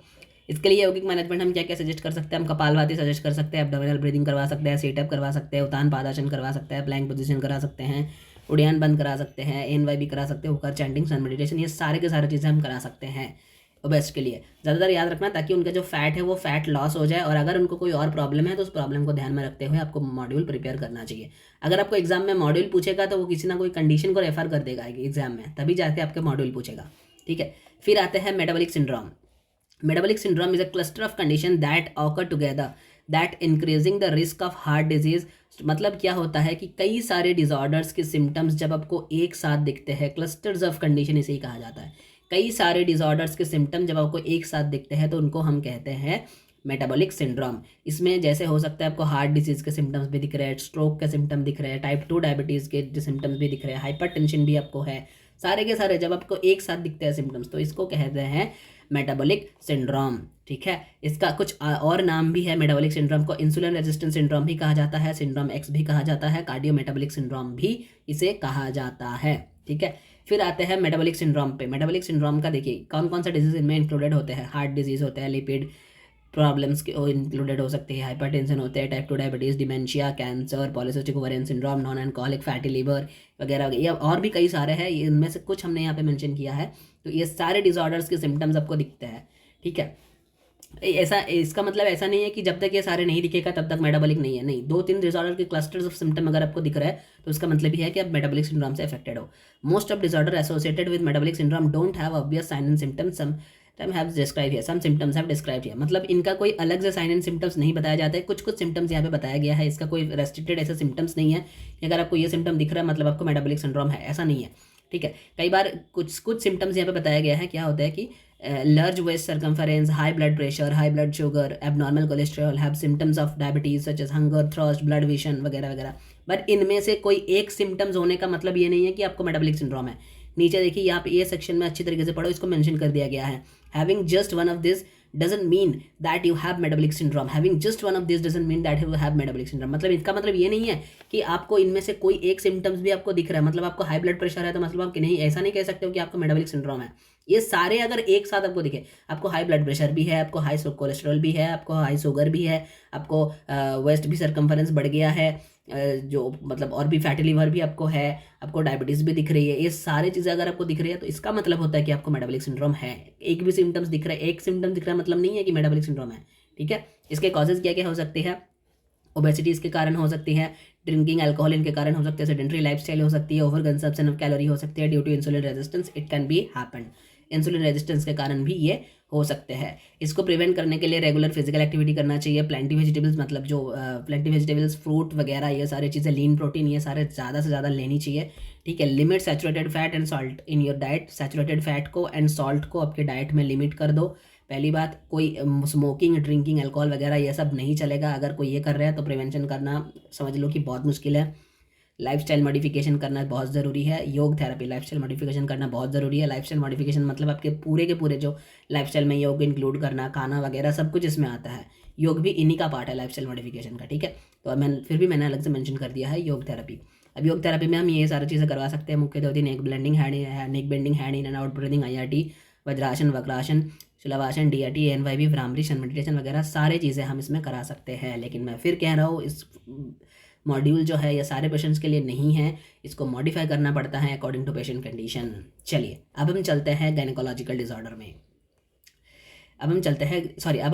इसके लिए यौगिक मैनेजमेंट हम क्या क्या सजेस्ट कर सकते हैं, हम कपालभाति सजेस्ट कर सकते हैं, एब्डोमिनल ब्रीदिंग करवा सकते हैं, सीटअप करवा सकते हैं, उतान पादासन करवा सकते हैं, प्लैंक पोजीशन करा सकते हैं, उड़ियान बंद करा सकते हैं, एनवाईबी करा सकते हैं, हुकर चैंटिंग, सन मेडिटेशन, ये सारे के सारे चीज़ें हम करा सकते हैं ओबेस्ट के लिए। ज़्यादातर याद रखना ताकि उनका जो फैट है वो फैट लॉस हो जाए, और अगर उनको कोई और प्रॉब्लम है तो उस प्रॉब्लम को ध्यान में रखते हुए आपको मॉड्यूल प्रिपेयर करना चाहिए। अगर आपको एग्जाम में मॉड्यूल पूछेगा तो वो किसी ना कोई कंडीशन को रेफर कर देगा एग्जाम में, तभी जाके आपके मॉड्यूल पूछेगा, ठीक है। फिर आते हैं metabolic syndrome. Metabolic syndrome is a cluster of condition that occur together that increasing the risk of heart disease. मतलब क्या होता है कि कई सारे डिसऑर्डर्स के सिम्टम्स जब आपको एक साथ दिखते हैं, क्लस्टर्स ऑफ कंडीशन इसे ही कहा जाता है। कई सारे डिसऑर्डर्स के सिम्टम जब आपको एक साथ दिखते हैं तो उनको हम कहते हैं मेटाबॉलिक सिंड्रोम। इसमें जैसे हो सकता है आपको हार्ट डिजीज़ के सिम्टम्स भी दिख रहे हैं, स्ट्रोक के सिम्टम दिख रहे हैं, टाइप 2 डायबिटीज़ के सिम्टम्स भी दिख रहे हैं, हाइपरटेंशन भी आपको है, सारे के सारे जब आपको एक साथ दिखते हैं सिम्टम्स तो इसको कहते हैं मेटाबॉलिक सिंड्रोम, ठीक है। इसका कुछ और नाम भी है मेटाबॉलिक सिंड्रोम को, इंसुलिन रेजिस्टेंस सिंड्रोम भी कहा जाता है, सिंड्रोम एक्स भी कहा जाता है, कार्डियो मेटाबॉलिक सिंड्रोम भी इसे कहा जाता है, ठीक है। फिर आते हैं मेटाबॉलिक सिंड्रोम पे। मेटाबॉलिक सिंड्रोम का देखिए कौन कौन सा डिजीज इनमें इंक्लूडेड होते हैं, हार्ट डिजीज़ होते हैं, लिपिड प्रॉब्लम्स के इंक्लूडेड हो सकते हैं, हाइपरटेंशन होते हैं, type 2 diabetes, dementia, cancer, polycystic ovarian syndrome, non alcoholic fatty liver वगैरह वगैरह, या और भी कई सारे हैं, इनमें से कुछ हमने यहाँ पे मेंशन किया है। तो ये सारे डिसऑर्डर्स के सिम्टम्स आपको दिखते हैं, ठीक है। ऐसा, इसका मतलब ऐसा नहीं है कि जब तक ये सारे नहीं दिखेगा तब तक मेटाबॉलिक नहीं है, नहीं। 2-3 डिसऑर्डर के क्लस्टर्स ऑफ सिम्टम अगर आपको दिख रहा है तो उसका मतलब ये है कि आप मेटाबॉलिक सिंड्रोम से अफेक्टेड हो। Most of disorder associated with metabolic syndrome don't have obvious sign and symptoms, some have describe here, some symptoms have described here. मतलब इनका कोई अलग से साइन एंड सिम्टम्स नहीं बताया जाता है, कुछ कुछ सिम्टम्स यहाँ पे बताया गया है। इसका कोई रेस्ट्रिक्टेड ऐसे सिम्टम्स नहीं है कि अगर आपको ये सिम्टम दिख रहा है मतलब आपको मेटाबॉलिक सिंड्रोम है, ऐसा नहीं है, ठीक है। कई बार कुछ कुछ सिम्टम्स यहाँ पे बताया गया है। क्या होता है कि large waist circumference, high blood pressure, high blood sugar, abnormal cholesterol, have symptoms of diabetes such as hunger, thirst, blood vision वगैरह वगैरह। बट इनमें से कोई एक सिम्टम्स होने का मतलब ये नहीं है कि आपको मेटाबॉलिक सिंड्रोम है। नीचे देखिए, यहाँ पे ये सेक्शन में अच्छी तरीके से पढ़ो, इसको मेंशन कर दिया गया है। Having just one of this doesn't mean that you have metabolic syndrome, having just one of these doesn't mean that you have metabolic syndrome। मतलब इसका मतलब ये नहीं है कि आपको इनमें से कोई एक सिम्टम्स भी आपको दिख रहा है, मतलब आपको हाई ब्लड प्रेशर है तो मतलब आप नहीं, ऐसा नहीं कह सकते हो कि आपको मेटाबॉलिक सिंड्रोम है। ये सारे अगर एक साथ आपको दिखे, आपको हाई ब्लड प्रेशर भी है, आपको हाई कोलेस्ट्रॉल भी है, आपको हाई शुगर भी है, आपको वेस्ट भी सर्कम्फरेंस बढ़ गया है, जो मतलब और भी फैटी लिवर भी आपको है, आपको डायबिटीज़ भी दिख रही है, ये सारी चीज़ें अगर आपको दिख रही है तो इसका मतलब होता है कि आपको मेटाबॉलिक सिंड्रोम है। एक भी सिम्टम्स दिख रहा है, एक सिम्टम दिख रहा है मतलब नहीं है कि मेटाबॉलिक सिंड्रोम है, ठीक है। इसके कॉजेज क्या क्या हो सकते हैं? ओबेसिटी इसके कारण हो सकती है, ड्रिंकिंग अल्कोहल इनके कारण हो सकते हैं, सेडेंटरी लाइफस्टाइल हो सकती है, ओवर कंजप्शन ऑफ कैलोरी हो सकती है, due to insulin resistance it can be happen. Insulin resistance के कारण भी ये हो सकते हैं। इसको प्रिवेंट करने के लिए रेगुलर फिजिकल एक्टिविटी करना चाहिए। प्लेंटी वेजिटेबल्स, मतलब जो प्लेंटी वेजिटेबल्स, फ्रूट वगैरह, ये सारी चीज़ें, लीन प्रोटीन, ये सारे ज़्यादा से ज़्यादा लेनी चाहिए, ठीक है। Limit saturated fat and salt in your diet, saturated fat को एंड सॉल्ट को आपके डाइट में लिमिट कर दो। पहली बात, कोई स्मोकिंग, ड्रिंकिंग, अल्कोहल वगैरह ये सब नहीं चलेगा। अगर कोई ये कर रहा है तो प्रिवेंशन करना समझ लो कि बहुत मुश्किल है। लाइफस्टाइल मॉडिफिकेशन करना बहुत ज़रूरी है। योग थेरेपी, लाइफस्टाइल मॉडिफिकेशन करना बहुत ज़रूरी है। लाइफस्टाइल मॉडिफिकेशन मतलब आपके पूरे के पूरे जो लाइफस्टाइल में योग इंक्लूड करना, खाना वगैरह सब कुछ इसमें आता है। योग भी इन्हीं का पार्ट है लाइफस्टाइल मॉडिफिकेशन का, ठीक है। तो मैंने अलग से मेंशन कर दिया है योग थेरेपी। अब योग थेरेपी में हम ये सारी चीज़ें करवा सकते हैं। मुख्य 2-3, neck bending, hand in and out breathing, IRT, vajrasana, vakrasana, shalabhasana, DRT, NYP, bhramari, sun meditation वगैरह सारी चीज़ें हम इसमें करा सकते हैं। लेकिन मैं फिर कह रहा हूँ, इस मॉड्यूल जो है ये सारे पेशेंट्स के लिए नहीं है, इसको मॉडिफाई करना पड़ता है अकॉर्डिंग टू पेशेंट कंडीशन। चलिए अब हम चलते हैं गायनेकोलॉजिकल डिसऑर्डर में। अब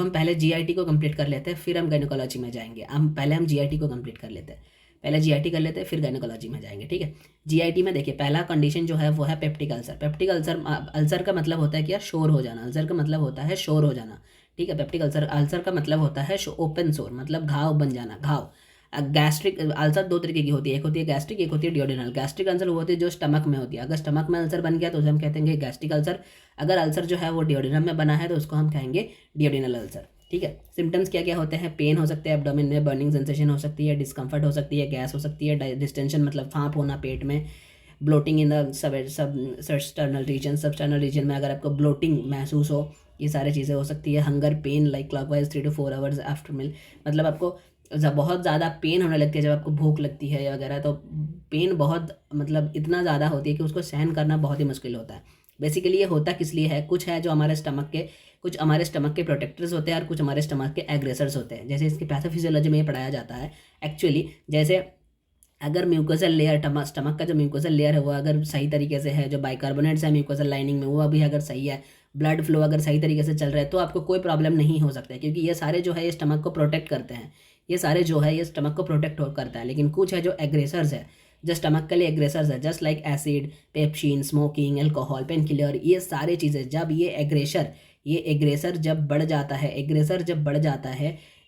हम पहले GIT को कंप्लीट कर लेते हैं, फिर हम गायनेकोलॉजी में जाएंगे। हम GIT को कंप्लीट कर लेते हैं, पहले GIT कर लेते हैं, फिर गायनेकोलॉजी में जाएंगे, ठीक है। GIT में देखिए, पहला कंडीशन जो है वो है peptic ulcer. Peptic ulcer, ulcer का मतलब होता है क्या? शोर हो जाना। अल्सर का मतलब होता है शोर हो जाना, ठीक है। पेप्टिक अल्सर, अल्सर का मतलब होता है ओपन सोर, मतलब घाव बन जाना, घाव। गैस्ट्रिक अल्सर 2 तरीके की होती है, एक होती है गैस्ट्रिक, एक होती है डियोडिनल। गैस्ट्रिक अल्सर वो होती है जो स्टमक में होती है। अगर स्टमक में अल्सर बन गया तो उसे हम कहते हैं गैस्ट्रिक अल्सर। अगर अल्सर जो है वो डियोडिनम में बना है तो उसको हम कहेंगे डियोडिनल अल्सर, ठीक है। सिम्टम्स क्या क्या होते हैं? पेन हो सकते हैं एब्डोमेन में, बर्निंग सेंसेशन हो सकती है, डिस्कम्फर्ट हो सकती है, गैस हो सकती है, डिस्टेंशन मतलब फाँप होना पेट में, bloating in the substernal region में अगर आपको ब्लोटिंग महसूस हो, ये सारी चीज़ें हो सकती है। Hunger pain like clockwise 3 to 4 hours after meal, मतलब आपको जब बहुत ज़्यादा पेन होने लगती है, जब आपको भूख लगती है या वगैरह, तो पेन बहुत मतलब इतना ज़्यादा होती है कि उसको सहन करना बहुत ही मुश्किल होता है। बेसिकली ये होता किस लिए है? कुछ है जो हमारे स्टमक के प्रोटेक्टर्स होते हैं और कुछ हमारे स्टमक के एग्रेसर्स होते हैं। जैसे इसकी पैथोफिजियोलॉजी में ये पढ़ाया जाता है एक्चुअली। जैसे अगर म्यूकोसल लेयर, स्टमक का जो म्यूकोसल लेयर है वो अगर सही तरीके से है, जो बाइकार्बोनेट्स है म्यूकोसल लाइनिंग में वो अभी अगर सही है, ब्लड फ्लो अगर सही तरीके से चल रहा है, तो आपको कोई प्रॉब्लम नहीं हो सकता है, क्योंकि ये सारे जो है ये स्टमक को प्रोटेक्ट करते हैं। ये सारे जो है ये स्टमक को प्रोटेक्ट करता है। लेकिन कुछ है जो एग्रेसर्स है, जो स्टमक के लिए एग्रेसर्स है, just like acid, pepsin, smoking, alcohol, pain killer, ये सारी चीज़ें जब ये एग्रेसर जब बढ़ जाता है,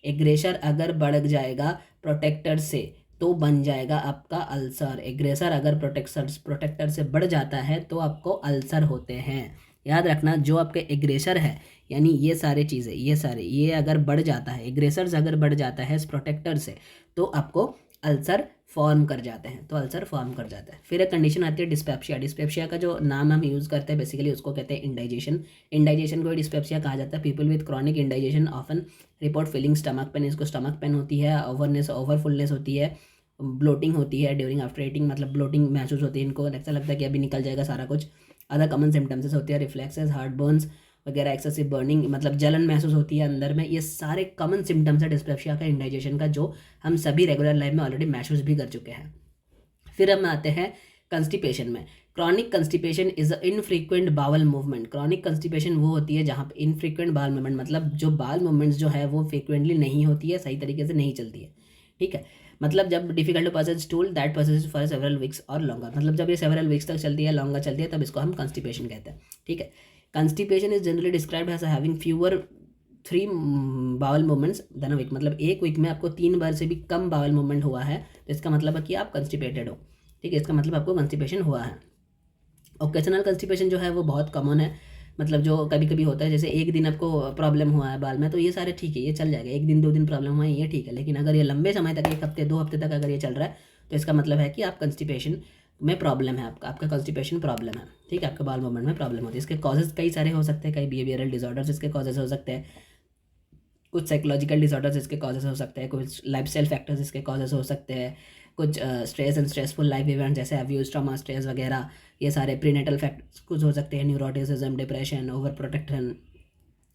एग्रेसर अगर बढ़ जाएगा प्रोटेक्टर से तो बन जाएगा आपका अल्सर। एग्रेसर अगर प्रोटेक्टर से बढ़ जाता है तो आपको अल्सर होते हैं। याद रखना, जो आपके एग्रेसर है यानी ये सारे चीज़ें, ये अगर बढ़ जाता है, एग्रेसर्स अगर बढ़ जाता है इस प्रोटेक्टर से, तो आपको अल्सर फॉर्म कर जाते हैं। फिर एक कंडीशन आती है डिस्पेप्सिया। डिस्पेप्सिया का जो नाम हम यूज़ करते हैं बेसिकली उसको कहते हैं इंडाइजेशन को डिस्पेप्सिया कहा जाता है। People with chronic indigestion often report feeling stomach pain. इसको स्टमक पेन होती है, ओवरफुलनेस होती है, ब्लोटिंग होती है ड्यूरिंग आफ्टर ईटिंग, मतलब ब्लोटिंग महसूस होती है, इनको ऐसा लगता है कि अभी निकल जाएगा सारा कुछ। अदर कॉमन सिम्टम्स होती है रिफ्लेक्सेस, हार्ट बर्न्स, वगैरह, एक्सेसिव बर्निंग मतलब जलन महसूस होती है अंदर में, ये सारे कॉमन सिम्टम्स है डिस्पेप्सिया का, इंडाइजेशन का, जो हम सभी रेगुलर लाइफ में ऑलरेडी महसूस भी कर चुके हैं। फिर हम आते हैं कंस्टिपेशन में। Chronic constipation is a infrequent bowel movement. Chronic constipation वो होती है जहाँ पे इनफ्रीक्वेंट बावल मूवमेंट, मतलब जो बावल मूवमेंट्स जो है वो फ्रीक्वेंटली नहीं होती है, सही तरीके से नहीं चलती है, ठीक है। मतलब जब difficult to pass stool that passes for several weeks और लॉन्गर, मतलब जब ये सेवरल वीक्स तक चलती है, लॉन्गर चलती है, तब इसको हम कंस्टिपेशन कहते हैं, ठीक है। Constipation is generally described as having fewer 3 bowel movements than a week, मतलब एक वीक में आपको 3 बार से भी कम बावल मूवमेंट हुआ है तो इसका मतलब है कि आप कंस्टिपेटेड हो, ठीक है, इसका मतलब आपको कंस्टिपेशन हुआ है। ओकेजनल कंस्टिपेशन जो है वो बहुत कॉमन है, मतलब जो कभी कभी होता है, जैसे एक दिन आपको प्रॉब्लम हुआ है बाल में, तो ये सारे ठीक है, ये चल जाएगा, 1 दिन 2 दिन प्रॉब्लम हुआ है ये ठीक है। लेकिन अगर ये लंबे समय तक, 1 हफ्ते 2 हफ्ते तक अगर ये चल रहा है, तो इसका मतलब है कि आप कंस्टिपेशन में प्रॉब्लम है, आपका कंस्टिपेशन प्रॉब्लम है, ठीक है, आपके बाल मूवमेंट में प्रॉब्लम होती है। इसके कॉजेज कई सारे हो सकते हैं, कई बिहेवियरल डिसऑर्डर्स इसके कॉजेज हो सकते हैं, कुछ साइकोलॉजिकल डिसऑर्डर्स इसके कॉजेज हो सकते हैं, कुछ लाइफस्टाइल फैक्टर्स इसके कॉजेज हो सकते हैं, कुछ stress and stressful life event जैसे अब्यूज, ट्रॉमा, स्ट्रेस वगैरह, ये सारे प्रीनेटल फैक्टर्स कुछ हो सकते हैं, न्यूरोटिसिज्म, डिप्रेशन, ओवर प्रोटेक्शन,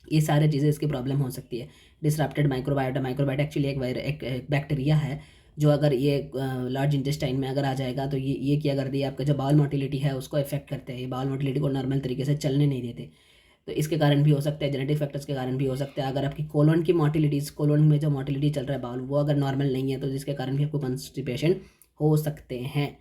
ये सारे चीज़ें इसकी प्रॉब्लम हो सकती है। डिसरप्टेड माइक्रोबायोटा, माइक्रोबायोटा एक्चुअली एक बैक्टीरिया है जो अगर ये लार्ज इंटेस्टाइन में अगर आ जाएगा तो ये क्या कर दिया, आपका जो बाउल मोटिलिटी है उसको इफेक्ट करते हैं, ये बाउल मोटिलिटी को नॉर्मल तरीके से चलने नहीं देते, तो इसके कारण भी हो सकता है, जेनेटिक फैक्टर्स के कारण भी हो सकता है। अगर आपकी कोलोन की मोटिलिटीज़, कोलोन में जो मोटिलिटी चल रहा है बाउल, वो अगर नॉर्मल नहीं है तो जिसके कारण भी आपको कंस्टिपेशन हो सकते हैं।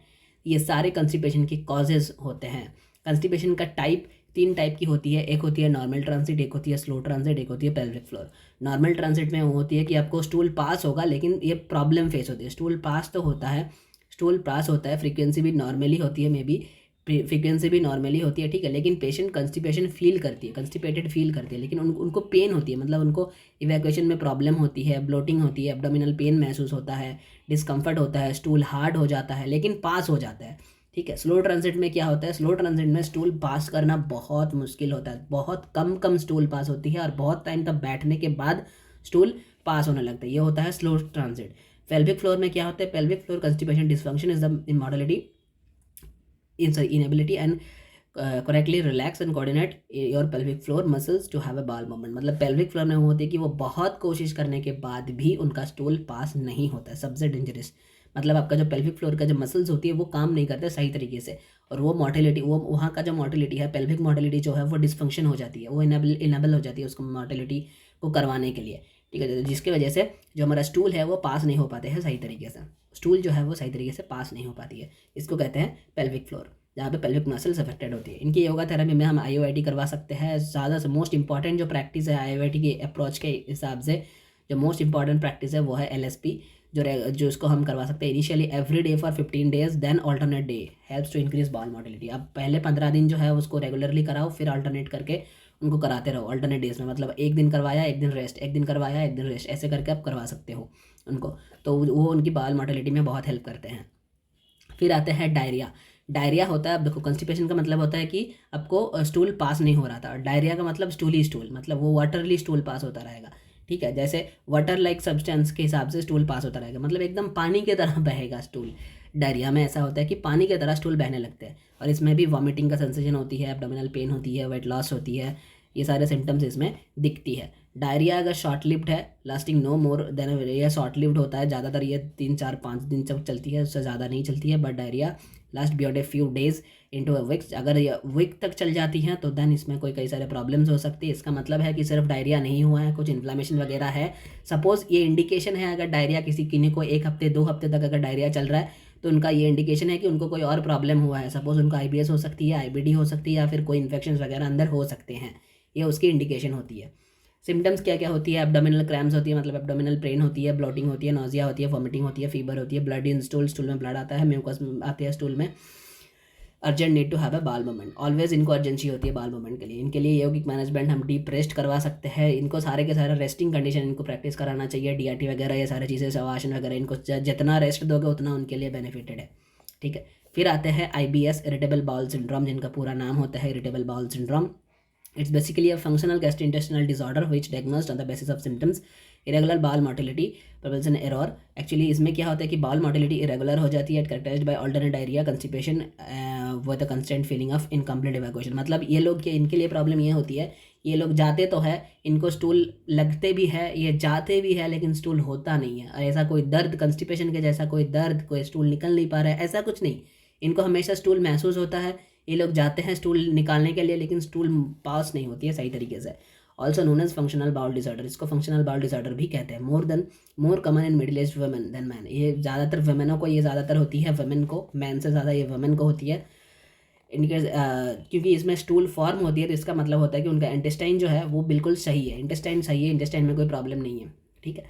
ये सारे कंस्टिपेशन के कॉजेज़ होते हैं। कंस्टिपेशन का टाइप 3 टाइप की होती है, एक होती है नॉर्मल ट्रांसिट, एक होती है स्लो ट्रांसिट, एक होती है पेल्विक फ्लोर। नॉर्मल ट्रांसिट में वो होती है कि आपको स्टूल पास होगा लेकिन ये प्रॉब्लम फेस होती है। स्टूल पास तो होता है, स्टूल पास होता है, फ्रीक्वेंसी भी नॉर्मली होती है, मे बी फ्रीक्वेंसी भी नॉर्मली होती है, ठीक है, लेकिन पेशेंट कंस्टिपेशन फील करती है, कंस्टिपेटेड फील करती है, लेकिन उनको पेन होती है, मतलब उनको इवैक्यूएशन में प्रॉब्लम होती है, ब्लोटिंग होती है, एब्डोमिनल पेन महसूस होता है, डिस्कम्फर्ट होता है, स्टूल हार्ड हो जाता है, लेकिन पास हो जाता है, ठीक है। स्लो ट्रांजिट में क्या होता है, स्लो ट्रांजिट में स्टूल पास करना बहुत मुश्किल होता है, बहुत कम स्टूल पास होती है और बहुत टाइम तक बैठने के बाद स्टूल पास होने लगता है, ये होता है स्लो ट्रांजिट। पेल्विक फ्लोर में क्या होता है, pelvic floor constipation dysfunction is the इमोडलिटी inability and correctly relax and coordinate your pelvic floor muscles to have a bowel movement, मतलब pelvic floor में वो होती है कि वो बहुत कोशिश करने के बाद भी उनका स्टूल पास नहीं होता है, सबसे डेंजरस, मतलब आपका जो पेल्विक फ्लोर का जो मसल्स होती है वो काम नहीं करते सही तरीके से, और वो मोटिलिटी, वो वहाँ का जो मोटिलिटी है, पेल्विक मोटिलिटी जो है वो डिसफंक्शन हो जाती है, वो इनेबल हो जाती है उसको मोटिलिटी को करवाने के लिए, ठीक है, जिसकी वजह से जो हमारा स्टूल है वो पास नहीं हो पाते हैं सही तरीके से, स्टूल जो है वो सही तरीके से पास नहीं हो पाती है, इसको कहते हैं पेल्विक फ्लोर, जहाँ पे पेल्विक मसल्स अफेक्टेड होती है। इनकी योगा थेरेपी में हम IOIT करवा सकते हैं। ज़्यादा से मोस्ट इंपॉर्टेंट जो प्रैक्टिस है IOIT की अप्रोच के हिसाब से, जो मोस्ट इंपॉर्टेंट प्रैक्टिस है वो है LSP, जो इसको हम करवा सकते हैं initially every day for 15 days, then alternate day helps to increase bowel motility. अब पहले 15 दिन जो है उसको रेगुलरली कराओ, फिर अल्टरनेट करके उनको कराते रहो अल्टरनेट डेज में, मतलब एक दिन करवाया एक दिन रेस्ट, एक दिन करवाया एक दिन रेस्ट, ऐसे करके आप करवा सकते हो उनको, तो वो उनकी बाउल मोटिलिटी में बहुत हेल्प करते हैं। फिर आते हैं डायरिया। डायरिया होता है, अब देखो कंस्टिपेशन का मतलब होता है कि आपको स्टूल पास नहीं हो रहा था, डायरिया का मतलब स्टूल ही स्टूल, मतलब वो वाटरली स्टूल पास होता रहेगा, ठीक है, जैसे वाटर लाइक सब्सटेंस के हिसाब से स्टूल पास होता रहेगा, मतलब एकदम पानी की तरह बहेगा स्टूल। डायरिया में ऐसा होता है कि पानी की तरह स्टूल बहने लगते हैं, और इसमें भी वॉमिटिंग का सेंसेशन होती है, एब्डोमिनल पेन होती है, वेट लॉस होती है, ये सारे सिम्टम्स इसमें दिखती है। डायरिया अगर शॉर्ट लिव्ड है, लास्टिंग नो मोर देन, ये शॉर्ट लिव्ड होता है, ज़्यादातर ये 3 4 5 दिन तक चलती है, उससे ज़्यादा नहीं चलती है, but diarrhoea last beyond a few days into a weeks, अगर ये वीक तक चल जाती हैं तो देन इसमें कई सारे प्रॉब्लम्स हो सकती है। इसका मतलब है कि सिर्फ डायरिया नहीं हुआ है, कुछ इन्फ्लामेशन वगैरह है, सपोज ये इंडिकेशन है, अगर डायरिया किन्हीं को 1 हफ्ते 2 हफ्ते तक अगर डायरिया चल रहा है तो उनका ये इंडिकेशन है कि उनको कोई और प्रॉब्लम हुआ है, सपोज उनको IBS हो सकती है, IBD हो सकती है, या फिर कोई इन्फेक्शन वगैरह अंदर हो सकते हैं, ये उसकी इंडिकेशन होती है। सिम्टम्स क्या क्या होती है, एब्डोमिनल क्रैम्स होती है, मतलब एब्डोमिनल पेन होती है, ब्लोटिंग होती है, नोजिया होती है, वॉमिटिंग होती है, फीवर होती है, ब्लड इन स्टूल, स्टूल में ब्लड आता है, म्यूकस आती है स्टूल में, urgent need to have a bowel movement, always इनको अर्जेंसी होती है बाल मूवमेंट के लिए। इनके लिए यौगिक मैनेजमेंट हम डीप रेस्ट करवा सकते हैं, इनको सारे के सारे रेस्टिंग कंडीशन इनको प्रैक्टिस कराना चाहिए, DRT वगैरह ये सारी चीज़ें, शवासन वगैरह, इनको जितना रेस्ट दोगे उतना उनके लिए बेनिफिटेड है, ठीक है। फिर आते हैं IBS, इरिटेबल बाउल सिंड्रोम, जिनका पूरा नाम होता है irritable bowel syndrome. It's basically a functional gastrointestinal disorder which diagnosed on the basis of symptoms. Irregular बाल मोटिलिटी प्रोपल्सन एरर, एक्चुअली इसमें क्या होता है कि बाल मोटिलिटी इरेगुलर हो जाती है, characterised by alternate diarrhoea, constipation with a constant feeling of incomplete evacuation. मतलब ये लोग इनके लिए प्रॉब्लम ये होती है, ये लोग जाते तो है, इनको स्टूल लगते भी है, ये जाते भी है, लेकिन स्टूल होता नहीं है। और ऐसा कोई दर्द कंस्टिपेशन के जैसा कोई दर्द, कोई स्टूल निकल नहीं पा रहा है, ऐसा कुछ नहीं। इनको हमेशा स्टूल महसूस होता है, ये लोग जाते हैं स्टूल निकालने के लिए, लेकिन स्टूल पास नहीं होती है सही तरीके से। Also known as functional bowel disorder, इसको फंक्शनल बाउल डिसऑर्डर भी कहते हैं। More common in middle age women than man, ये ज़्यादातर वुमेनों को ये ज़्यादातर होती है, वुमेन को, मैन से ज़्यादा ये वुमेन को होती है। इनके क्योंकि इसमें स्टूल फॉर्म होती है, तो इसका मतलब होता है कि उनका इंटेस्टाइन जो है वो बिल्कुल सही है, इंटेस्टाइन सही है, इंटेस्टाइन में कोई प्रॉब्लम नहीं है, ठीक है।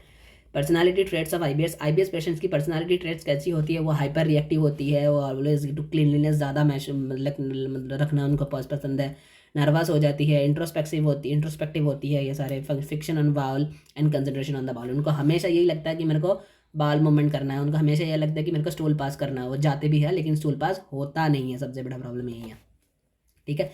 Personality traits of IBS patients की पर्सनालिटी ट्रेट्स कैसी होती है, वो हाइपर रिएक्टिव होती है, वो ऑलवेज टू क्लीनलीनेस ज़्यादा मतलब रखना उनको पसंद है, नर्वस हो जाती है, इंट्रोस्पेक्टिव होती है, ये सारे fixation on bowel and concentration on the bowel. उनको हमेशा यही लगता है कि मेरे को बाल मूवमेंट करना है, उनको हमेशा यह लगता है कि मेरे को स्टूल पास करना है, वो जाते भी है लेकिन स्टूल पास होता नहीं है, सबसे बड़ा प्रॉब्लम यही है, ठीक है।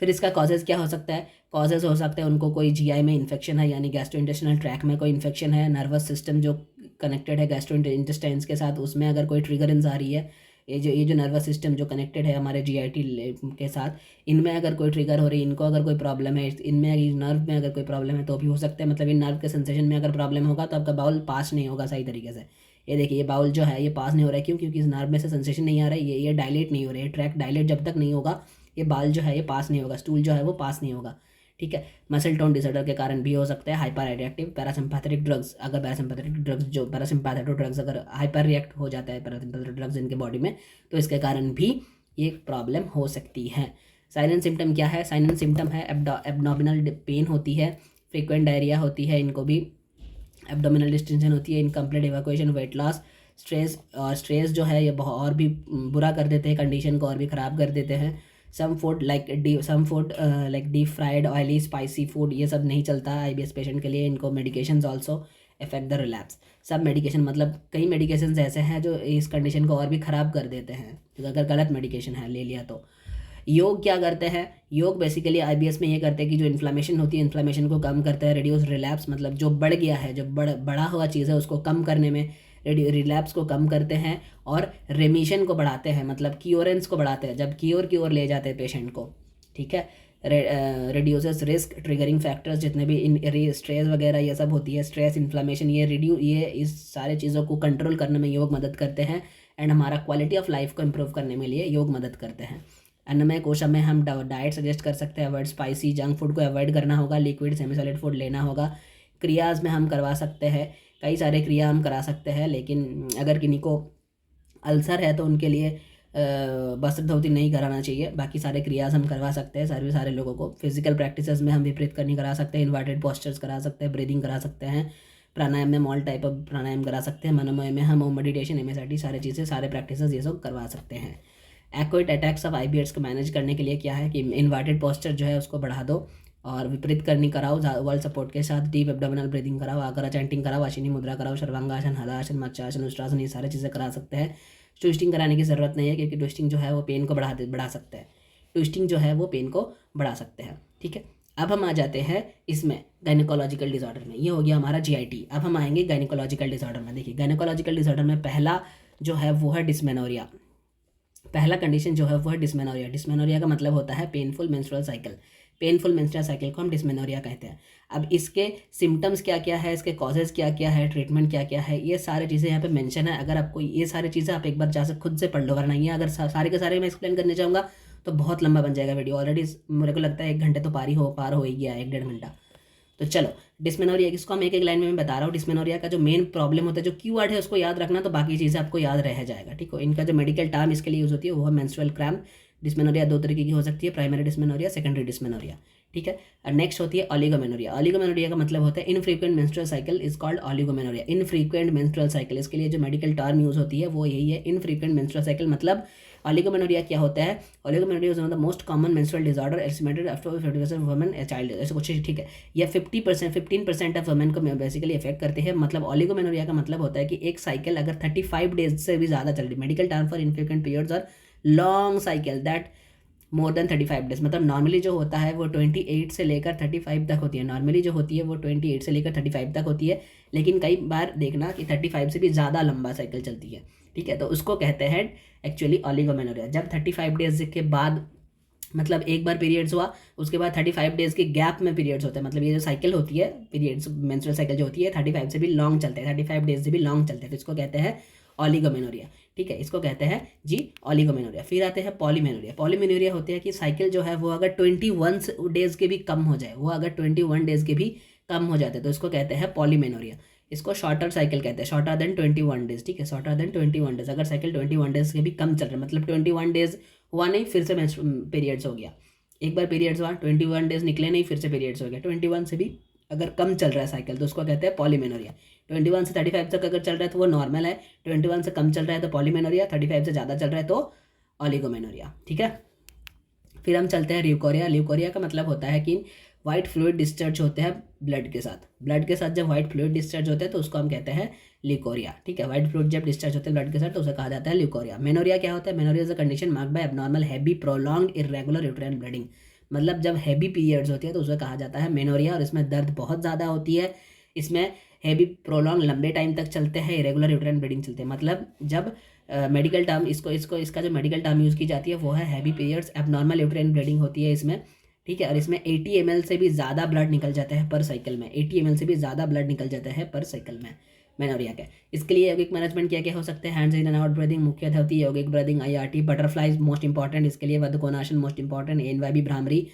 फिर इसका कॉजेज़ क्या हो सकता है, कॉजेज़ हो सकते हैं उनको कोई जीआई में इन्फेक्शन है, यानी गैस्ट्रोइंटेस्टाइनल ट्रैक में कोई इन्फेक्शन है, नर्वस सिस्टम जो कनेक्टेड है गैस्ट्रोइंटेस्टाइन्स के साथ, उसमें अगर कोई ट्रिगरेंस आ रही है, ये जो नर्वस सिस्टम जो कनेक्टेड है हमारे जीआईटी के साथ, इनमें अगर कोई ट्रिगर हो रही है, इनको अगर कोई प्रॉब्लम है, इनमें नर्व में अगर कोई प्रॉब्लम है तो भी हो सकता है। मतलब इन नर्व के सेंसेशन में अगर प्रॉब्लम होगा तो आपका बाउल पास नहीं होगा सही तरीके से। ये देखिए, ये बाउल जो है ये पास नहीं हो रहा है, क्यों? क्योंकि इस नर्व में से सेंसेशन नहीं आ रहा है, ये डायलेट नहीं हो रहा है, ट्रैक डायलेट जब तक नहीं होगा ये बाल जो है ये पास नहीं होगा, स्टूल जो है वो पास नहीं होगा, ठीक है। मसल टोन डिसऑर्डर के कारण भी हो सकता है। हाइपर रिएक्टिव पैरासिम्पैथेटिक ड्रग्स, अगर पैरासिम्पैथेटिक ड्रग्स अगर हाइपर रिएक्ट हो जाता है पैरासिम्पैथेटिक ड्रग्स इनके बॉडी में, तो इसके कारण भी ये प्रॉब्लम हो सकती है। साइलेंट सिम्टम क्या है? साइलेंट सिम्टम है एब्डोमिनल पेन होती है, फ्रीक्वेंट डायरिया होती है, इनको भी एब्डोमिनल डिस्टेंशन होती है, incomplete evacuation, weight loss, stress जो है ये बहुत और भी बुरा कर देते हैं, कंडीशन को और भी ख़राब कर देते हैं। Some food like deep fried oily spicy food ये सब नहीं चलता आईबीएस पेशेंट के लिए। इनको medications also affect the relapse. सब मेडिकेशन मतलब कई मेडिकेशंस ऐसे हैं जो इस कंडीशन को और भी ख़राब कर देते हैं, तो अगर गलत मेडिकेशन है ले लिया तो। योग क्या करते हैं? योग बेसिकली आईबीएस में ये करते हैं कि जो इन्फ्लामेशन होती है, इन्फ्लामेशन को कम करता है, रिड्यूस रिलैप्स, मतलब जो बढ़ गया है, जो बड़ा हुआ चीज़ है उसको कम करने में, रिलैप्स को कम करते हैं, और रेमिशन को बढ़ाते हैं, मतलब क्योरेंस को बढ़ाते हैं, जब क्योर की ओर ले जाते हैं पेशेंट को, ठीक है। रिड्यूसेस रिस्क ट्रिगरिंग फैक्टर्स, जितने भी इन स्ट्रेस वगैरह ये सब होती है, स्ट्रेस, इन्फ्लामेशन, ये इस सारे चीज़ों को कंट्रोल करने में योग मदद करते हैं, एंड हमारा क्वालिटी ऑफ लाइफ को इम्प्रूव करने में लिए योग मदद करते हैं। अन्नमय कोश में हम डाइट सजेस्ट कर सकते हैं, अवॉइड स्पाइसी जंक फूड को अवॉइड करना होगा, लिक्विड सेमी सॉलिड फूड लेना होगा। क्रियाज में हम करवा सकते हैं, कई सारे क्रिया हम करा सकते हैं, लेकिन अगर किन्हीं को अल्सर है तो उनके लिए वस्त्र धोती नहीं कराना चाहिए, बाकी सारे क्रियाज हम करवा सकते हैं सारे लोगों को। फिजिकल प्रैक्टिसेस में हम विपरीत करनी करा सकते हैं, इन्वर्टेड पोस्चर्स करा सकते हैं, ब्रीदिंग करा सकते हैं, प्राणायाम में ऑल टाइप ऑफ प्राणायाम करा सकते हैं, मनोमय में हम मेडिटेशन, एमएसआईटी, सारी चीज़ें, सारे प्रैक्टिसेस ये सब करवा सकते हैं। एक्यूट अटैक्स ऑफ आईबीएस को मैनेज करने के लिए क्या है कि इन्वर्टेड पोस्चर जो है उसको बढ़ा दो, और विपरीत करनी कराओ वॉल सपोर्ट के साथ, डीप एब्डोमिनल ब्रीदिंग कराओ, आगरा चैंटिंग कराओ, अश्विनी मुद्रा कराओ, सर्वांगासन, हलासन, मत्स्यासन, उष्ट्रासन, ये सारी चीज़ें करा सकते हैं। ट्विस्टिंग कराने की ज़रूरत नहीं है, क्योंकि ट्विस्टिंग जो है वो पेन को बढ़ा सकते हैं, ट्विस्टिंग जो है वो पेन को बढ़ा सकते हैं, ठीक है। अब हम आ जाते हैं इसमें गायनेकोलॉजिकल डिसऑर्डर में, ये हो गया हमारा जीआईटी। अब हम आएंगे गायनेकोलॉजिकल डिसऑर्डर में। देखिए, गायनेकोलॉजिकल डिसऑर्डर में पहला जो है वो है डिस्मेनोरिया। पहला कंडीशन जो है वो है डिस्मेनोरिया। डिस्मेनोरिया का मतलब होता है painful menstrual cycle. Painful menstrual cycle को हम डिस्मेनोरिया कहते हैं। अब इसके सिम्टम्स क्या क्या है, इसके कॉजेज़ क्या क्या है, ट्रीटमेंट क्या क्या है, ये सारी चीज़ें यहाँ पे मेंशन है। अगर आपको ये सारी चीज़ें आप एक बार जा खुद से पढ़ लो, वरना ये अगर सारे के सारे मैं एक्सप्लेन करने जाऊँगा तो बहुत लंबा बन जाएगा वीडियो। ऑलरेडी मेरे को लगता है 1 घंटे तो पार हो ही गया, 1-1.5 घंटा। तो चलो, डिस्मेनोरिया किसको हम एक लाइन में मैं बता रहा हूँ। डिस्मेनोरिया का जो मेन प्रॉब्लम होता है, जो कीवर्ड है उसको याद रखना, तो बाकी चीज़ें आपको याद रह जाएगा, ठीक हो। इनका जो मेडिकल टर्म इसके लिए यूज़ होती है वो है मेंस्ट्रुअल क्रैम्प। डिस्मेनोरिया 2 तरीके की हो सकती है, प्राइमरी डिस्मेनोरिया, सेकेंडरी डिस्मेनोरिया, ठीक है। और नेक्स्ट होती है ओलिगोमेनोरिया। ओलिगोमेनोरिया का मतलब होता है infrequent menstrual cycle is called oligomenorrhoea. Infrequent menstrual cycle, इसके लिए जो मेडिकल टर्म यूज़ होती है वो यही है, इनफ्रीक्वेंट मेंस्ट्रुअल साइकिल। मतलब ओलिगोमेनोरिया क्या होता है? Oligomenorrhoea is one of the most common menstrual disorder estimated after 50% of women a child, ऐसा कुछ, ठीक है। यह 15% ऑफ वुमेन को बेसिकली इफेक्ट करते हैं। मतलब ओलिगोमेनोरिया का मतलब होता है कि एक साइकिल अगर 35 डेज से भी ज़्यादा चल रही, medical term for infrequent periods और long cycle that more than 35 days, मतलब नॉर्मली जो होता है वो 28 से लेकर 35 तक होती है। नॉर्मली जो होती है वो 28 से लेकर 35 तक होती है, लेकिन कई बार देखना कि 35 से भी ज़्यादा लंबा साइकिल चलती है, ठीक है। तो उसको कहते हैं एक्चुअली ओलिगोमेनोरिया। जब 35 डेज के बाद, मतलब एक बार पीरियड्स हुआ, उसके बाद 35 डेज के गैप में पीरियड्स होते हैं, मतलब ये जो साइकिल होती है पीरियड्स मेंस्ट्रुअल साइकिल जो होती है 35 से भी लॉन्ग चलते हैं, 35 डेज से भी लॉन्ग चलते हैं, तो इसको कहते हैं ओलिगोमेनोरिया, ठीक है। इसको कहते हैं जी ओलिगोमेनोरिया। फिर आते हैं पॉलीमेनोरिया। पॉलीमेनोरिया होते हैं कि साइकिल जो है वो अगर 21 डेज के भी कम हो जाए, वो अगर 21 डेज के भी कम हो जाते हैं तो इसको कहते हैं पॉलीमेनोरिया। इसको शॉर्टर साइकिल कहते हैं, शॉर्टर देन 21 डेज, ठीक है, शॉर्टर देन 21 डेज। अगर साइकिल 21 डेज के भी कम चल रहा है, मतलब 21 डेज हुआ नहीं फिर से पीरियड्स हो गया, एक बार पीरियड्स हुआ 21 डेज निकले नहीं फिर से पीरियड्स हो गया, 21 से भी अगर कम चल रहा है साइकिल तो उसको कहते हैं पॉलीमेनोरिया। 21 से 35 तक अगर चल रहा है तो वो नॉर्मल है, 21 से कम चल रहा है तो पॉलीमेनोरिया, 35 से ज़्यादा चल रहा है तो ओलिगोमेनोरिया, ठीक है। फिर हम चलते हैं ल्यूकोरिया। ल्यूकोरिया का मतलब होता है कि वाइट फ्लूइड डिस्चार्ज होते हैं ब्लड के साथ, ब्लड के साथ जब वाइट फ्लूइड डिस्चार्ज होते हैं तो उसको हम कहते हैं ल्यूकोरिया, ठीक है। वाइट फ्लूइड जब डिस्चार्ज होते हैं ब्लड के साथ तो उसे कहा जाता है ल्यूकोरिया। मेनोरिया क्या होता है? Menorrhea is a condition marked by abnormal heavy prolonged irregular uterine bleeding, मतलब जब हैवी पीरियड्स होती है तो उसे कहा जाता है मेनोरिया, और इसमें दर्द बहुत ज़्यादा होती है, इसमें हैवी प्रोलॉन्ग लंबे टाइम तक चलते हैं, इरेगुलर यूट्राइन ब्लीडिंग चलते हैं। मतलब जब मेडिकल टर्म इसका जो मेडिकल टर्म यूज़ की जाती है वो है heavy periods, abnormal uterine bleeding होती है इसमें, ठीक है। और इसमें 80 ml से भी ज़्यादा ब्लड निकल जाता है पर साइकिल में, 80 ml से भी ज़्यादा ब्लड निकल जाता है पर साइकिल में मेनोरिया का। इसके लिए यौगिक मैनेजमेंट क्या क्या हो सकते हैं? Hands in and out breathing मुख्यतः होती है, यौगिक breathing, IRT, butterflies most important, इसके लिए baddhakonasana most important, ANYB bhramari,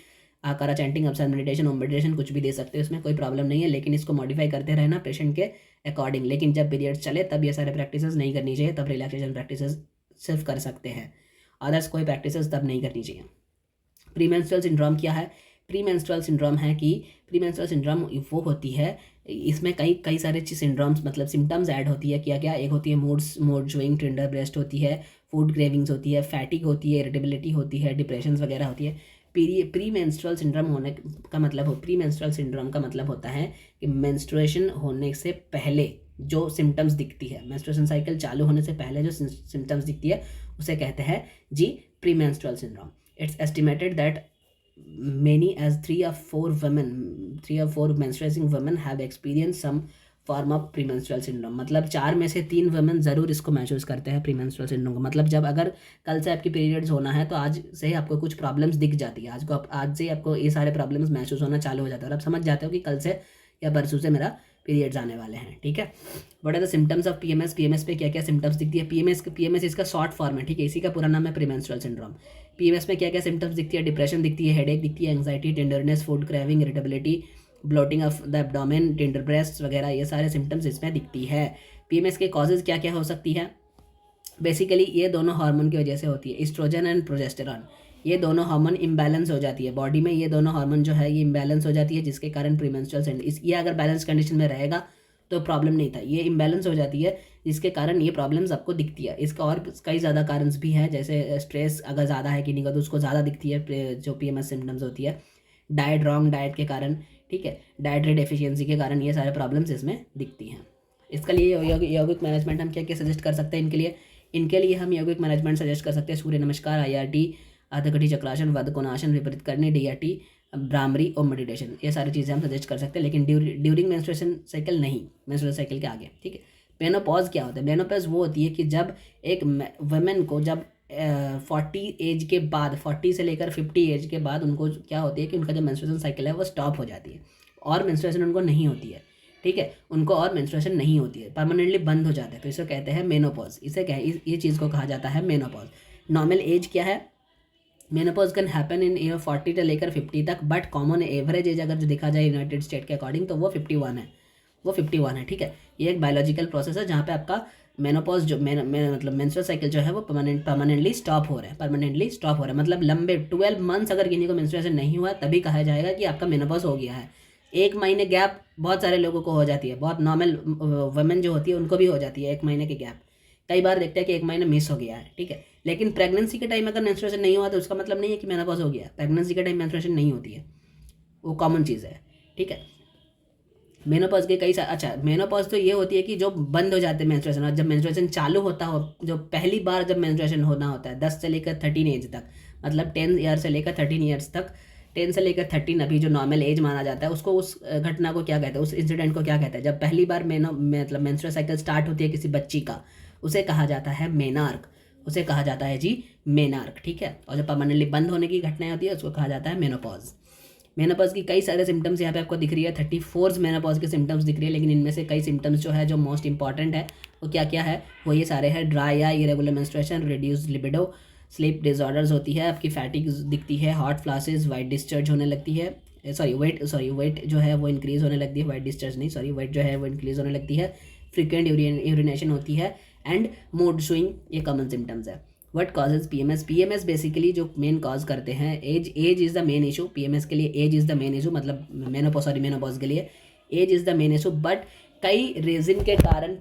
आकारा chanting, upside meditation, Om meditation कुछ भी दे सकते हो, इसमें कोई प्रॉब्लम नहीं है, लेकिन इसको मॉडिफाई करते रहना पेशेंट के अकॉर्डिंग। लेकिन जब पीरियड्स चले तब ये सारे प्रैक्टिसेस नहीं करनी चाहिए, तब रिलैक्सेशन प्रैक्टिसेस सिर्फ कर सकते हैं, अदर्स कोई प्रैक्टिसेस तब नहीं करनी चाहिए। प्रीमेंस्ट्रुअल सिंड्रोम क्या है? प्रीमेंस्ट्रुअल सिंड्रोम है कि प्रीमेंस्ट्रुअल सिंड्रोम वो होती है, इसमें कई सारे सिंड्रोम्स मतलब सिम्टम्स ऐड होती है। क्या क्या? एक होती है मूड स्विंग, टेंडर ब्रेस्ट होती है, फूड क्रेविंग्स होती है, फैटिक होती है, इरिटेबिलिटी होती है, डिप्रेशन वगैरह होती है। प्रीमेंस्ट्रुअल सिंड्रोम होने का मतलब प्रीमेंस्ट्रुअल सिंड्रोम का मतलब होता है कि मेंस्ट्रुएशन होने से पहले जो सिम्टम्स दिखती है, मेंस्ट्रुएशन साइकिल चालू होने से पहले जो सिम्टम्स दिखती है उसे कहते हैं जी premenstrual syndrome. It's estimated that many as 3 or 4 menstruating women have experienced some form of premenstrual syndrome, मतलब 4 में से 3 वुमेन ज़रूर इसको महसूस करते हैं प्रीमेंस्ट्रुअल सिंड्रोम को। मतलब जब अगर कल से आपकी पीरियड्स होना है तो आज से ही आपको कुछ प्रॉब्लम्स दिख जाती है, आज से ही आपको ये सारे प्रॉब्लम्स महसूस होना चालू हो जाता है और आप समझ जाते हो कि कल से या परसों से मेरा पीरियड्स आने वाले हैं, ठीक है। What are the symptoms of PMS? PMS पे क्या क्या सिम्टम्स दिखती है? PMS इसका शॉर्ट फॉर्म है, ठीक है, इसी का पूरा नाम है प्रीमेंस्ट्रुअल सिंड्रोम। PMS में क्या क्या सिम्टम्स दिखती है? डिप्रेशन दिखती है, हेडेक दिखती है, anxiety, tenderness, food craving, irritability, bloating of the abdomen, tender breast वगैरह, ये सारे सिम्टम्स इसमें दिखती है। PMS के कॉजेज क्या क्या हो सकती है? बेसिकली ये दोनों हार्मोन की वजह से होती है, एस्ट्रोजन एंड प्रोजेस्टेरॉन, ये दोनों हार्मोन इम्बैलेंस हो जाती है बॉडी में, ये दोनों हार्मोन जो है ये इम्बैलेंस हो जाती है, जिसके कारण प्रीमेंस्ट्रुअल सिंड्रोम, ये अगर बैलेंस कंडीशन में रहेगा तो प्रॉब्लम नहीं था, ये इम्बैलेंस हो जाती है जिसके कारण ये प्रॉब्लम्स आपको दिखती है। इसका और कई ज़्यादा कारण भी हैं, जैसे स्ट्रेस अगर ज़्यादा है किन्हीं का तो उसको ज़्यादा दिखती है जो PMS सिम्टम्स होती है, डाइट, रॉन्ग डाइट के कारण, ठीक है, डाइटरी डेफिशिएंसी के कारण ये सारे प्रॉब्लम्स इसमें दिखती हैं। इसके लिए यौगिक मैनेजमेंट हम क्या क्या सजेस्ट कर सकते हैं? इनके लिए हम यौगिक मैनेजमेंट सजेस्ट कर सकते हैं सूर्य नमस्कार, IRT, आधकटी चक्रासन, वधकोनासन, विपरीत करनी, DRT, भ्रामरी और मेडिटेशन, ये सारी चीज़ें हम सजेस्ट कर सकते हैं, लेकिन ड्यूरिंग मेंस्ट्रुएशन साइकिल नहीं, मेंस्ट्रुअल साइकिल के आगे, ठीक है। मेनोपॉज क्या होता है? मेनोपॉज वो होती है कि जब एक वुमेन को जब 40 एज के बाद, 40 से लेकर 50 एज के बाद उनको क्या होती है कि उनका जो मेंस्ट्रुएशन साइकिल है वो स्टॉप हो जाती है और मेंस्ट्रुएशन उनको नहीं होती है, ठीक है, उनको और मेंस्ट्रुएशन नहीं होती है, परमानेंटली बंद हो जाता है, तो इसे कहते हैं मेनोपॉज। ये चीज़ को कहा जाता है मेनोपॉज। नॉर्मल एज क्या है? Menopause can happen in year 40 से लेकर 50 तक, बट कॉमन एवरेज एज अगर जो देखा जाए यूनाइटेड स्टेट के अकॉर्डिंग तो वो 51 है, वो 51 है, ठीक है। ये एक बायोलॉजिकल प्रोसेस है जहाँ पे आपका मेनोपॉज जो मतलब मेंस्ट्रुअल साइकिल जो है वो परमानेंटली स्टॉप हो रहा है, मतलब लंबे 12 मंथ्स अगर किसी को मेंस्ट्रुएशन नहीं हुआ तभी कहा जाएगा कि आपका मेनोपॉज हो गया है। 1 महीने गैप बहुत सारे लोगों को हो जाती है, बहुत नॉर्मल वुमेन जो होती है उनको भी हो जाती है 1 महीने की गैप, कई बार देखते हैं कि 1 महीने मिस हो गया है, ठीक है। लेकिन प्रेगनेंसी के टाइम अगर मेंस्ट्रुएशन नहीं हुआ तो उसका मतलब नहीं है कि मेनोपॉज हो गया। प्रेगनेंसी के टाइम मेंस्ट्रुएशन नहीं होती है, वो कॉमन चीज़ है, ठीक है। मेनोपॉज के कई अच्छा, मेनोपॉज तो ये होती है कि जो बंद हो जाते हैं मेंस्ट्रुएशन, और जब मेंस्ट्रुएशन चालू होता हो, जो पहली बार जब मेंस्ट्रुएशन होना होता है 10 से लेकर 13 एज तक, मतलब 10 ईयर से लेकर 13 ईयर्स तक, 10 से लेकर 13 अभी जो नॉर्मल एज माना जाता है, उसको, उस घटना को क्या कहते हैं, उस इंसिडेंट को क्या कहते हैं, जब पहली बार मतलब मेंस्ट्रुअल साइकिल स्टार्ट होती है किसी बच्ची का, उसे कहा जाता है मेनार्क, उसे कहा जाता है जी मेनार्क, ठीक है। और जब परमानेंटली बंद होने की घटनाएं होती है उसको कहा जाता है मेनोपॉज। मेनोपॉज की कई सारे सिम्टम्स यहाँ पे आपको दिख रही है, 34 मेनोपॉज के सिम्टम्स दिख रही है, लेकिन इनमें से कई सिम्टम्स जो है जो मोस्ट इंपॉर्टेंट है वो क्या क्या है, वो ये सारे हैं। Dry eye, irregular menstruation, reduce libido, sleep disorders होती है, आपकी फैटिक दिखती है, हॉट फ्लासेस, वाइट डिस्चार्ज होने लगती है, वेट जो है वो इंक्रीज होने लगती है, वाइट डिस्चार्ज नहीं, वेट जो है वो इंक्रीज होने लगती है, फ्रीक्वेंट यूरिनेशन होती है, एंड मूड स्विंग, ये कॉमन सिम्टम्स है। What causes PMS, PMS basically जो मेन कॉज करते हैं, age is the main issue, PMS के लिए age is the main issue, मतलब मेनोपॉज के लिए age is the main issue, but कई रीज़न के कारण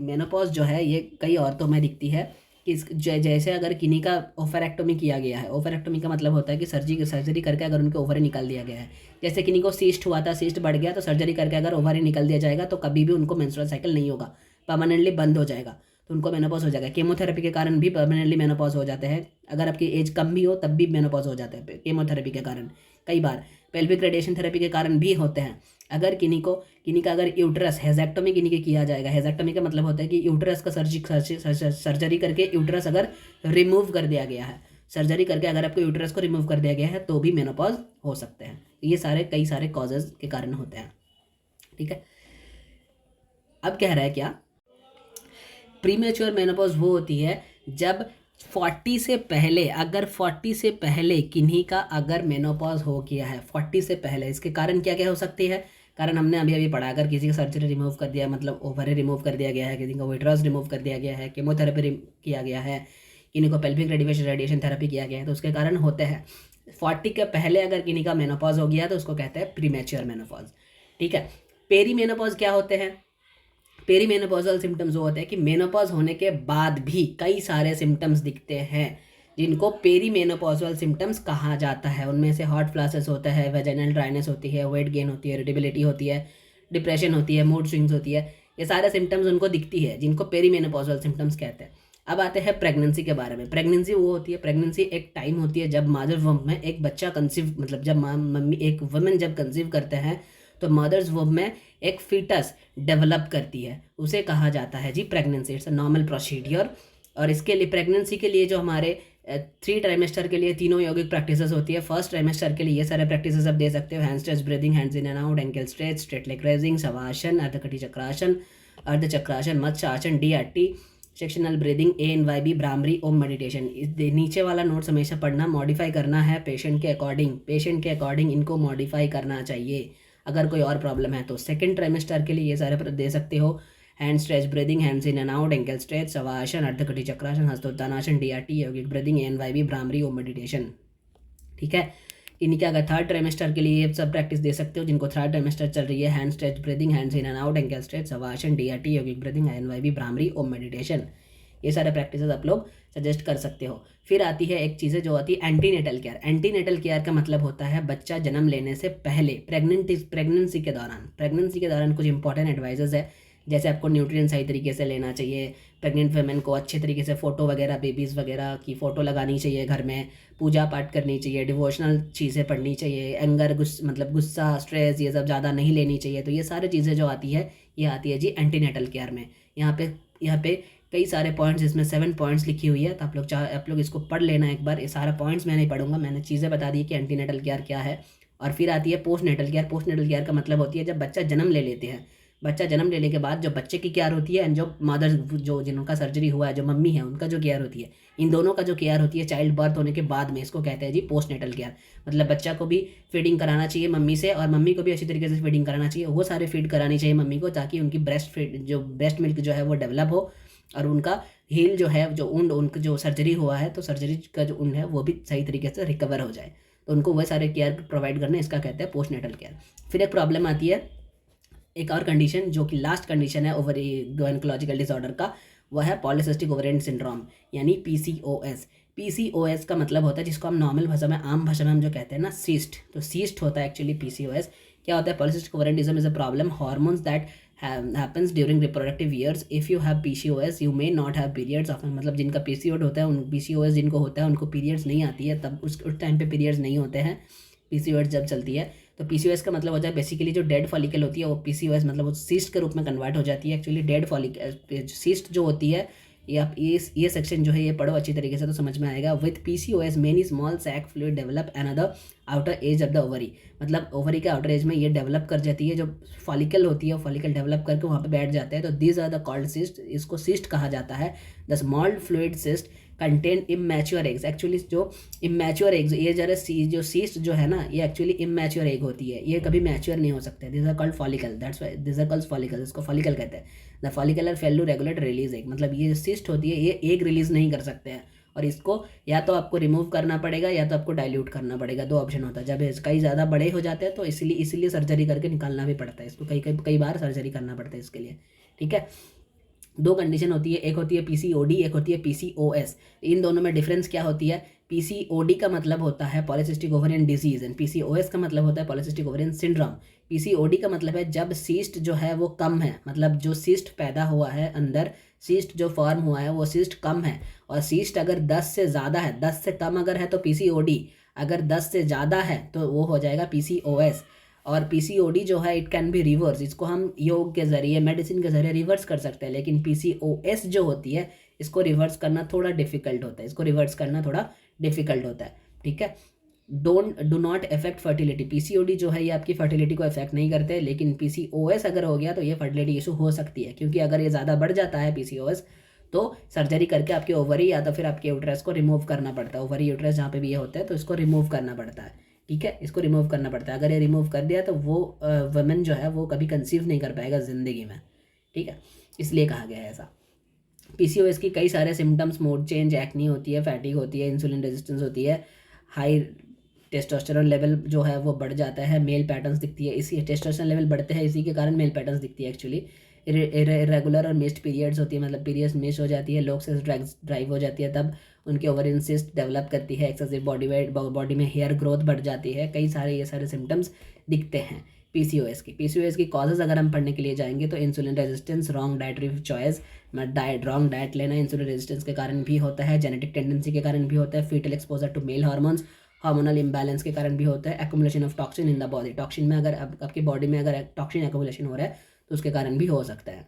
मेनोपॉज जो है ये कई औरतों में दिखती है कि जैसे अगर किन्हीं का ओफरेक्टोमी किया गया है, ओफरेक्टोमी का मतलब होता है कि सर्जरी करके अगर उनके ओवरी निकाल दिया गया है, जैसे किन्हीं को सिस्ट हुआ था, सिस्ट बढ़ गया, तो सर्जरी करके अगर ओवरी निकाल दिया जाएगा तो कभी भी उनको मेंस्ट्रुअल साइकिल नहीं होगा, परमानेंटली बंद हो जाएगा, तो उनको मेनोपॉज हो जाएगा। केमोथेरेपी के कारण भी परमानेंटली मेनोपॉज हो जाते हैं, अगर आपकी एज कम भी हो तब भी मेनोपॉज हो जाता है केमोथेरेपी के कारण, कई बार पेल्विक रेडिएशन थेरेपी के कारण भी होते हैं। अगर किन्हीं का अगर यूट्रस हेजेक्टोमी किन्हीं के किया जाएगा, हेजेक्टोमी का मतलब होता है कि यूट्रस का सर्जरी करके यूट्रस अगर रिमूव कर दिया गया है, सर्जरी करके अगर आपको यूट्रस को रिमूव कर दिया गया है तो भी मेनोपॉज हो सकते हैं। ये सारे कई सारे कॉजेज के कारण होते हैं, ठीक है। अब कह रहा है क्या, प्रीमेच्योर मेनोपॉज वो होती है जब 40 से पहले, अगर 40 से पहले किन्हीं का अगर मेनोपॉज हो गया है 40 से पहले, इसके कारण क्या क्या हो सकती है, कारण हमने अभी अभी पढ़ा, अगर किसी का सर्जरी रिमूव कर दिया, मतलब ओवरी रिमूव कर दिया गया है, किसी का यूट्रस रिमूव कर दिया गया है, केमोथेरेपी किया गया है, किन्हीं को पेल्विक रेडिएशन थेरेपी किया गया है, तो उसके कारण होते हैं। 40 के पहले अगर किन्हीं का मेनोपॉज हो गया तो उसको कहते हैं प्रीमेच्योर मेनोपॉज, ठीक है। पेरी मेनोपॉज क्या होते हैं, पेरी मेनोपॉजल सिम्टम्स वो होते हैं कि मेनोपॉज होने के बाद भी कई सारे सिम्टम्स दिखते हैं, जिनको पेरी मेनोपॉजल सिम्टम्स कहा जाता है। उनमें से हॉट फ्लासेस होता है, वेजाइनल ड्राइनेस होती है, वेट गेन होती है, इरिटेबिलिटी होती है, डिप्रेशन होती है, मूड स्विंग्स होती है, ये सारे सिम्टम्स उनको दिखती है, जिनको पेरी मेनोपॉजल सिम्टम्स कहते हैं। अब आते हैं प्रेगनेंसी के बारे में। प्रेगनेंसी वो होती है, प्रेगनेंसी एक टाइम होती है जब मदर वम्ब में एक बच्चा कंसीव, मतलब जब मम्मी एक वुमेन जब कंसीव करते हैं तो मदर्स वम्ब में एक फीटस डेवलप करती है, उसे कहा जाता है जी pregnancy. It's a normal procedure. और इसके लिए प्रेगनेंसी के लिए जो हमारे 3 ट्राइमेस्टर के लिए तीनों यौगिक प्रैक्टिसेस होती है। फर्स्ट ट्राइमेस्टर के लिए ये सारे प्रैक्टिसेस आप दे सकते हो, hand stretch breathing, hands in and out, ankle stretch, straight leg raising, shavasana, ardhakati chakrasana, ardhachakrasana, matsya asana, DRT, sectional breathing, ANYB, bhramari, Om meditation. नीचे वाला नोट्स हमेशा पढ़ना, मॉडिफाई करना है पेशेंट के अकॉर्डिंग इनको मॉडिफाई करना चाहिए। अगर कोई और प्रॉब्लम है तो सेकंड ट्राइमेस्टर के लिए ये सारे दे सकते हो, hand stretch breathing, hands in and out, ankle stretch, shavasana, ardhakati chakrasana, hastottanasana, DRT, यौगिक breathing, ANYB, bhramari, Om meditation, ठीक है। इनके अगर थर्ड ट्राइमेस्टर के लिए ये सब प्रैक्टिस दे सकते हो, जिनको थर्ड ट्राइमेस्टर चल रही है, hand stretch breathing, hands in and out, ankle stretch, shavasana, DRT, यौगिक breathing, ANYB, bhramari, Om meditation, ये सारे प्रैक्टिस आप लोग सजेस्ट कर सकते हो। फिर आती है एक चीज़ जो आती है एंटीनेटल केयर। एंटीनेटल केयर का मतलब होता है बच्चा जन्म लेने से पहले, प्रेगनेंसी के दौरान कुछ इंपॉर्टेंट एडवाइजेस है, जैसे आपको न्यूट्रिएंट सही तरीके से लेना चाहिए, प्रेग्नेंट वुमेन को अच्छे तरीके से फ़ोटो वगैरह, बेबीज़ वगैरह की फ़ोटो लगानी चाहिए घर में, पूजा पाठ करनी चाहिए, डिवोशनल चीज़ें पढ़नी चाहिए, एंगर मतलब गुस्सा, स्ट्रेस, ये सब ज़्यादा नहीं लेनी चाहिए। तो ये सारी चीज़ें जो आती है ये आती है जी एंटीनेटल केयर में। यहाँ पे कई सारे पॉइंट्स, इसमें 7 पॉइंट्स लिखी हुई है, तो आप लोग इसको पढ़ लेना एक बार। ये सारा पॉइंट्स मैं नहीं पढ़ूंगा, मैंने चीज़ें बता दी कि एंटीनेटल केयर क्या है। और फिर आती है postnatal care. Postnatal care का मतलब होती है जब बच्चा जन्म ले लेते हैं, बच्चा जन्म लेने के बाद जो बच्चे की केयर होती है एंड जो मदर, जो जिनका सर्जरी हुआ है, जो मम्मी है, उनका जो केयर होती है, इन दोनों का जो केयर होती है चाइल्ड बर्थ होने के बाद में, इसको कहते हैं जी पोस्ट नेटल केयर। मतलब बच्चा को भी फीडिंग कराना चाहिए मम्मी से, और मम्मी को भी अच्छी तरीके से फीडिंग कराना चाहिए, वो सारे फीड करानी चाहिए मम्मी को, ताकि उनकी ब्रेस्ट मिल्क जो है वो डेवलप हो, और उनका हील जो है, जो उनका जो सर्जरी हुआ है, तो सर्जरी का जो है वो भी सही तरीके से रिकवर हो जाए, तो उनको वह सारे केयर प्रोवाइड करना, इसका कहते हैं पोस्ट नेटल केयर। फिर एक प्रॉब्लम आती है, एक और कंडीशन जो कि लास्ट कंडीशन है ओवरी गायनेकोलॉजिकल डिसऑर्डर का, वह है पॉलीसिस्टिक ओवेरियन सिंड्रोम, यानी PCOS। PCOS का मतलब होता है, जिसको हम नॉर्मल भाषा में, आम भाषा में हम जो कहते हैं ना, सीस्ट, तो सीस्ट होता है एक्चुअली PCOS। क्या होता है polycystic ovarian is a problem hormones that happens during reproductive years. If you have PCOS you may not have periods often, मतलब जिनका PCOS होता है उन PCOS जिनको होता है उनको पीरियड्स नहीं आती है, तब उस टाइम पे पीरियड्स नहीं होते हैं PCOS जब चलती है। तो PCOS का मतलब होता है बेसिकली जो डेड फॉलिकल होती है वो PCOS मतलब वो सिस्ट के रूप में कन्वर्ट हो जाती है। एक्चुअली डेड फॉलिकल सिस्ट जो होती है, ये आप ये सेक्शन जो है ये पढ़ो अच्छी तरीके से तो समझ में आएगा। With PCOS many small sac fluid develop another outer edge of the ovary, मतलब ओवरी के आउटर एज में ये डेवलप कर जाती है, जो फॉलिकल होती है फॉलिकल डेवलप करके वहाँ पे बैठ जाता है। तो these are the called cyst, इसको सिस्ट कहा जाता है। The small fluid cyst contain immature eggs, actually जो इमेच्योर एग्स ये जरा जो सिस्ट जो है ना ये एक्चुअली इमेच्योर एग होती है, ये कभी मैच्योर नहीं हो सकते। This are called follicle, that's why this are called follicle, इसको फॉलिकल कहते हैं। The follicular fail to regulate release egg, मतलब ये जो सिस्ट होती है ये एग रिलीज नहीं कर सकते हैं, और इसको या तो आपको रिमूव करना पड़ेगा या तो आपको डाइल्यूट करना पड़ेगा, दो ऑप्शन होता है। जब कई ज़्यादा बड़े हो जाते हैं तो इसीलिए सर्जरी करके निकालना भी पड़ता है, इसको कई बार सर्जरी करना पड़ता है इसके लिए, ठीक है। दो कंडीशन होती है, एक होती है PCOD, एक होती है PCOS। इन दोनों में डिफरेंस क्या होती है? PCOD का मतलब होता है polycystic ovarian disease and PCOS का मतलब होता है पॉलीसिस्टिक ओवेरियन सिंड्रोम। PCOD का मतलब है जब सिस्ट जो है वो कम है, मतलब जो सिस्ट पैदा हुआ है अंदर, सिस्ट जो फॉर्म हुआ है वो सिस्ट कम है, और सिस्ट अगर 10 से ज़्यादा है, 10 से कम अगर है तो PCOD, अगर 10 से ज़्यादा है तो वो हो जाएगा PCOS। और PCOD जो है इट कैन बी रिवर्स, इसको हम योग के ज़रिए मेडिसिन के ज़रिए रिवर्स कर सकते हैं, लेकिन PCOS जो होती है इसको रिवर्स करना थोड़ा डिफिकल्ट होता है, इसको रिवर्स करना थोड़ा डिफिकल्ट होता है, ठीक है। Do not effect fertility, PCOD जो है ये आपकी फर्टिलिटी को इफेक्ट नहीं करते, लेकिन PCOS अगर हो गया तो ये फर्टिलिटी इशू हो सकती है, क्योंकि अगर ये ज़्यादा बढ़ जाता है PCOS तो सर्जरी करके आपके ओवरी या तो फिर आपके यूट्रस को रिमूव करना पड़ता है, ओवरी यूट्रस जहाँ पे भी ये होता है तो इसको रिमूव करना पड़ता है, ठीक है, इसको रिमूव करना पड़ता है। अगर ये रिमूव कर दिया तो वो वुमेन जो है वो कभी कंसीव नहीं कर पाएगा ज़िंदगी में, ठीक है, इसलिए कहा गया है ऐसा। PCOS की कई सारे सिम्टम्स, मूड चेंज, एक्नी होती है, फैटिग होती है, इंसुलिन रेजिस्टेंस होती है, हाई टेस्टोस्टेरोन लेवल जो है वो बढ़ जाता है, मेल पैटर्न्स दिखती है, इसी टेस्टोस्टेरोन लेवल बढ़ते हैं इसी के कारण मेल पैटर्न्स दिखती है एक्चुअली। इरेगुलर और मिस्ड पीरियड्स होती है, मतलब पीरियड्स मिस हो जाती है, लोग से ड्राइव हो जाती है, तब उनके ओवरियन सिस्ट डेवलप करती है, एक्सेसिव बॉडी वेट, बॉडी में हेयर ग्रोथ बढ़ जाती है, कई सारे ये सारे सिम्टम्स दिखते हैं PCOS की कॉजेज़ अगर हम पढ़ने के लिए जाएंगे तो insulin resistance, wrong dietary choice, wrong diet लेना इंसुलिन रेजिस्टेंस के कारण भी होता है, जेनेटिक टेंडेंसी के कारण भी होता है, foetal exposure to male hormones, hormonal imbalance के कारण भी होता है, accumulation of toxin in the body, toxin में अगर आपकी बॉडी में अगर टॉक्सिन एक्युमुलेशन हो रहा है तो उसके कारण भी हो सकता है।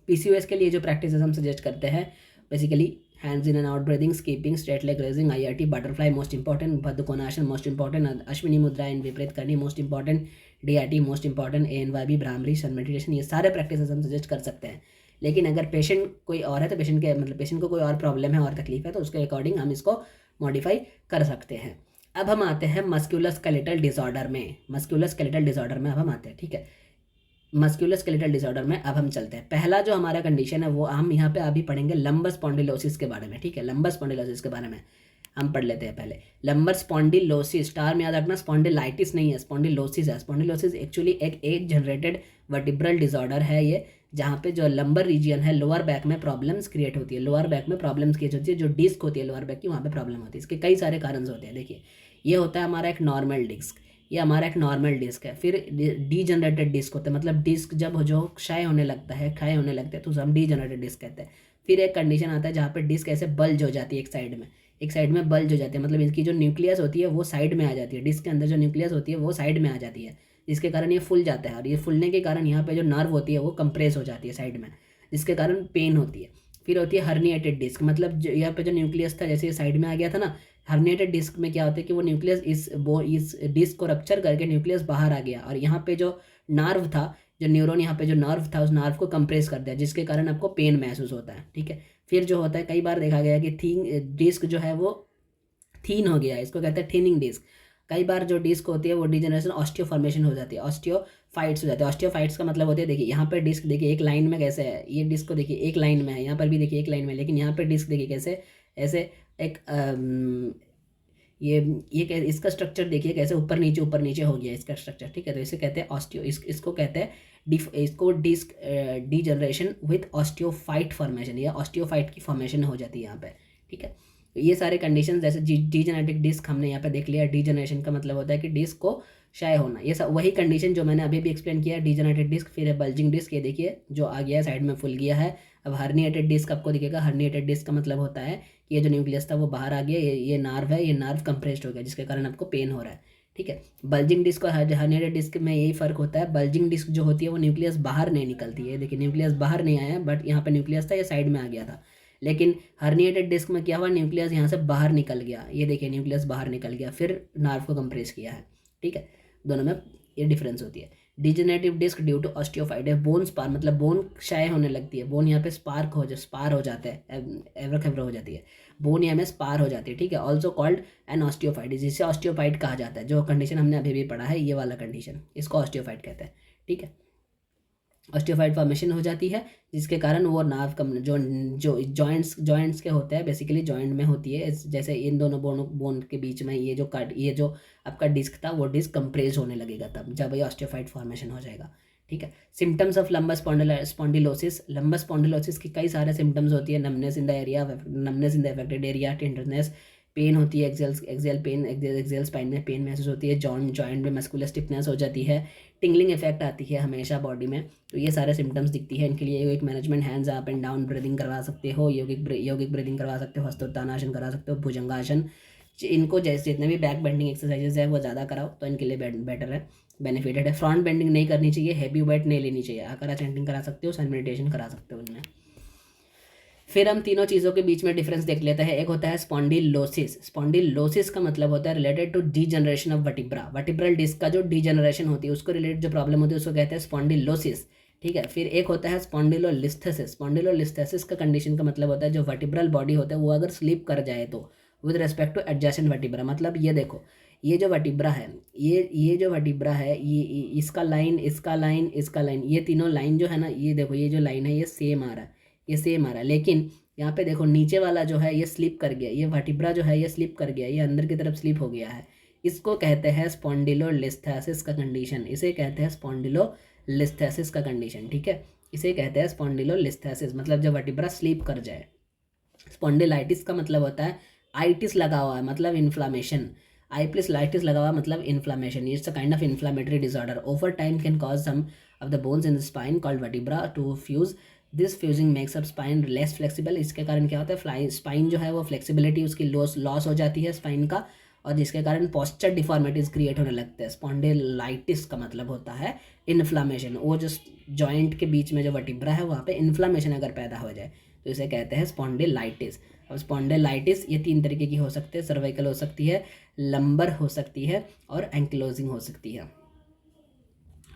PCOS के लिए जो प्रैक्टिस हम सजेस्ट करते हैं basically hands in and out breathing, skipping, straight leg raising, IRT, butterfly most important, baddhakonasana most important, ashwini mudra इन viparita karani most important, DRT most important, ANYB, bhramari, sun meditation, ये सारे प्रैक्टिस हम सजेस्ट कर सकते हैं। लेकिन अगर पेशेंट कोई और है तो पेशेंट को कोई और प्रॉब्लम है और तकलीफ है तो उसके अकॉर्डिंग हम इसको मॉडिफाई कर सकते हैं। अब हम आते हैं मस्कुलोस्केलेटल डिसऑर्डर में, अब हम आते हैं, ठीक है। मस्कुलोस्केलेटल डिसऑर्डर में अब हम चलते हैं। पहला जो हमारा कंडीशन है वो हम यहाँ पे अभी पढ़ेंगे लंबर स्पॉन्डिलोसिस के बारे में, ठीक है। लंबर स्पॉन्डिलोसिस के बारे में हम पढ़ लेते हैं पहले। लंबर स्पॉन्डिलोसिस, स्टार में याद रखना, स्पॉन्डिलाइटिस नहीं है, स्पॉन्डिलोसिस है। स्पॉन्डिलोसिस एक्चुअली एक एज जनरेटेड वर्टिब्रल डिसऑर्डर है ये, जहाँ पे जो लंबर रीजन है लोअर बैक में प्रॉब्लम्स क्रिएट होती है, लोअर बैक में प्रॉब्लम्स क्रिएट होती है, जो डिस्क होती है लोअर बैक की वहाँ पे प्रॉब्लम होती है। इसके कई सारे कारण होते हैं। देखिए ये होता है हमारा एक नॉर्मल डिस्क, ये हमारा एक नॉर्मल डिस्क है। फिर डीजनरेटेड डिस्क होता है, मतलब डिस्क जब जो क्षय होने लगता है, तो हम डीजनरेटेड डिस्क कहते हैं। फिर एक कंडीशन आता है जहाँ पे डिस्क ऐसे बल्ज हो जाती है एक साइड में बल्ज हो जाती है, मतलब इसकी जो न्यूक्लियस होती है वो साइड में आ जाती है, डिस्क के अंदर जो न्यूक्लियस होती है वो साइड में आ जाती है, जिसके कारण ये फूल जाता है, और ये फूलने के कारण यहाँ पे जो नर्व होती है वो कंप्रेस हो जाती है साइड में, जिसके कारण पेन होती है। फिर होती है हर्निएटेड डिस्क, मतलब यहाँ पे जो न्यूक्लियस था जैसे साइड में आ गया था ना, हर्निएटेड डिस्क में क्या होता है कि वो न्यूक्लियस इस डिस्क को रप्चर करके न्यूक्लियस बाहर आ गया, और यहाँ पे जो नार्व था, जो न्यूरॉन यहाँ पे जो नर्व था उस नर्व को कंप्रेस कर दिया, जिसके कारण आपको पेन महसूस होता है, ठीक है। फिर जो होता है कई बार देखा गया कि थीन डिस्क जो है वो थीन हो गया है, इसको कहते हैं थीनिंग डिस्क। कई बार जो डिस्क होती है वो डिजेनरेशन ऑस्टियो फॉर्मेशन हो जाती है, ऑस्टियोफाइट्स हो जाते हैं। ऑस्टियोफाइट्स का मतलब होता है, देखिए यहाँ पे डिस्क देखिए एक लाइन में कैसे है, ये डिस्क को देखिए एक लाइन में है, यहाँ पर भी देखिए एक लाइन में, लेकिन यहाँ पे डिस्क देखिए कैसे ऐसे एक ये इसका स्ट्रक्चर देखिए कैसे ऊपर नीचे हो गया इसका स्ट्रक्चर, ठीक है। तो इसे कहते हैं ऑस्टियो, इसको कहते हैं इसको disc degeneration with osteophyte formation, या ऑस्टियोफाइट की फॉर्मेशन हो जाती है यहाँ पे, ठीक है। ये सारे कंडीशन जैसे डीजेनेटिक डिस्क हमने यहाँ पे देख लिया। डीजनरेशन का मतलब होता है कि डिस्क को क्षय होना, ये सब वही कंडीशन जो मैंने अभी भी एक्सप्लेन किया। डीजेनेटेड डिस्क, फिर है बल्जिंग डिस्क, ये देखिए जो आ गया है साइड में फुल गया है। अब हर्निएटेड डिस्क आपको दिखेगा। हर्निएटेड डिस्क का मतलब होता है कि ये जो न्यूक्लियस था वो बाहर आ गया, ये नार्व है, ये नार्व कंप्रेस्ड हो गया जिसके कारण आपको पेन हो रहा है, ठीक है। बल्जिंग डिस्क और हर्निएटेड डिस्क में यही फर्क होता है। बल्जिंग डिस्क जो होती है वो न्यूक्लियस बाहर नहीं निकलती है, देखिए न्यूक्लियस बाहर नहीं आया, बट यहाँ पे न्यूक्लियस था, ये साइड में आ गया था। लेकिन हर्निएटेड डिस्क में क्या हुआ, न्यूक्लियस यहाँ से बाहर निकल गया, ये देखिए न्यूक्लियस बाहर निकल गया, फिर नार्व को कंप्रेस किया है, ठीक है। दोनों में ये डिफरेंस होती है। Degenerative disc due to osteophyte, bone spur मतलब बोन क्षय होने लगती है, बोन यहाँ पे स्पार हो जाता है, एवरखेवर हो जाती है, बोन यहाँ में स्पार हो जाती है, ठीक है। ऑल्सो कॉल्ड एन ऑस्टियोफाइट, जिसे ऑस्टियोफाइट कहा जाता है। जो कंडीशन हमने अभी भी पढ़ा है, ये वाला कंडीशन, इसको ऑस्टियोफाइट कहते हैं, ठीक है। ऑस्टियोफाइट फॉर्मेशन हो जाती है जिसके कारण वो नार्व कम जो जॉइंट्स के होते हैं, बेसिकली जॉइंट में होती है, जैसे इन दोनों बोन के बीच में ये जो आपका डिस्क था वो डिस्क कंप्रेस होने लगेगा तब जब ये ऑस्टियोफाइट फॉर्मेशन हो जाएगा, ठीक है। सिम्टम्स ऑफ लंबस स्पॉन्डिलोसिस की कई सारे सिम्टम्स होती है। Numbness in the affected area, tenderness, pain होती है, एक्सेल स्पाइन में पेन महसूस होती है, जॉइंट में मस्कुलर स्टिफनेस हो जाती है, टिंगलिंग इफेक्ट आती है हमेशा बॉडी में। तो ये सारे सिम्टम्स दिखती है। इनके लिए योगिक management, hands up and down breathing करवा सकते हो, योगिक ब्रीदिंग करवा सकते हो, हस्तोत्तानासन करा सकते हो, भुजंगासन। इनको जैसे जितने भी बैक बेंडिंग एक्सरसाइजेज है वो ज़्यादा कराओ तो इनके लिए बेटर है, बेनिफिटेड है। फ्रंट बेंडिंग नहीं करनी चाहिए, हैवी वेट नहीं लेनी चाहिए, आकारा चैंटिंग करा सकते हो, सन मेडिटेशन करा सकते हो इनमें। फिर हम तीनों चीज़ों के बीच में डिफरेंस देख लेते हैं। एक होता है स्पॉन्डिलोसिस। स्पॉन्डिलोसिस का मतलब होता है related to degeneration of vertebral disc का जो डीजनरेशन होती है उसको रिलेटेड जो प्रॉब्लम होती है उसको कहते हैं स्पॉन्डिलोसिस, ठीक है। फिर एक होता है स्पॉन्डिलोलिस्थेसिस। स्पॉन्डिलोलिस्थेसिस का कंडीशन का मतलब होता है जो वर्टिब्रल बॉडी होता है वो अगर स्लिप कर जाए तो with respect two adjacent vertebra, मतलब ये देखो ये जो वर्टिब्रा है, ये जो वर्टिब्रा है, ये इसका लाइन, ये तीनों लाइन जो है ना, ये देखो ये जो लाइन है ये सेम आ रहा है, ये सेम आ रहा है। लेकिन यहाँ पे देखो नीचे वाला जो है ये स्लिप कर गया, ये वर्टिब्रा जो है ये स्लिप कर गया, ये अंदर की तरफ स्लिप हो गया है। इसको कहते हैं स्पॉन्डिलोलिस्थेसिस का कंडीशन, इसे कहते हैं स्पॉन्डिलोलिस्थेसिस का कंडीशन, ठीक है। इसे कहते हैं स्पॉन्डिलोलिस्थेसिस, मतलब जब वर्टिब्रा स्लीप कर जाए। स्पॉन्डिलाइटिस का मतलब होता है आइटिस लगा हुआ है मतलब इन्फ्लामेशन, लाइटिस लगा हुआ मतलब inflammation, it's a kind of inflammatory disorder. Over time can cause some of the bones in the spine called vertebra to fuse, this fusing makes up spine less flexible. इसके कारण क्या होता है, स्पाइन जो है वो फ्लेक्सिबिलिटी उसकी loss हो जाती है स्पाइन का, और जिसके कारण पोस्चर डिफॉर्मिटीज क्रिएट होने लगते हैं। स्पॉन्डिलाइटिस का मतलब होता है इन्फ्लामेशन, वो जो जॉइंट के बीच में जो वर्टिब्रा है वहाँ पे इन्फ्लामेशन अगर पैदा हो जाए तो इसे कहते हैं स्पॉन्डिलाइटिस। अब स्पॉन्डिलाइटिस ये 3 तरीके की हो सकती है, सर्वाइकल हो सकती है, लंबर हो सकती है और एंक्लोजिंग हो सकती है,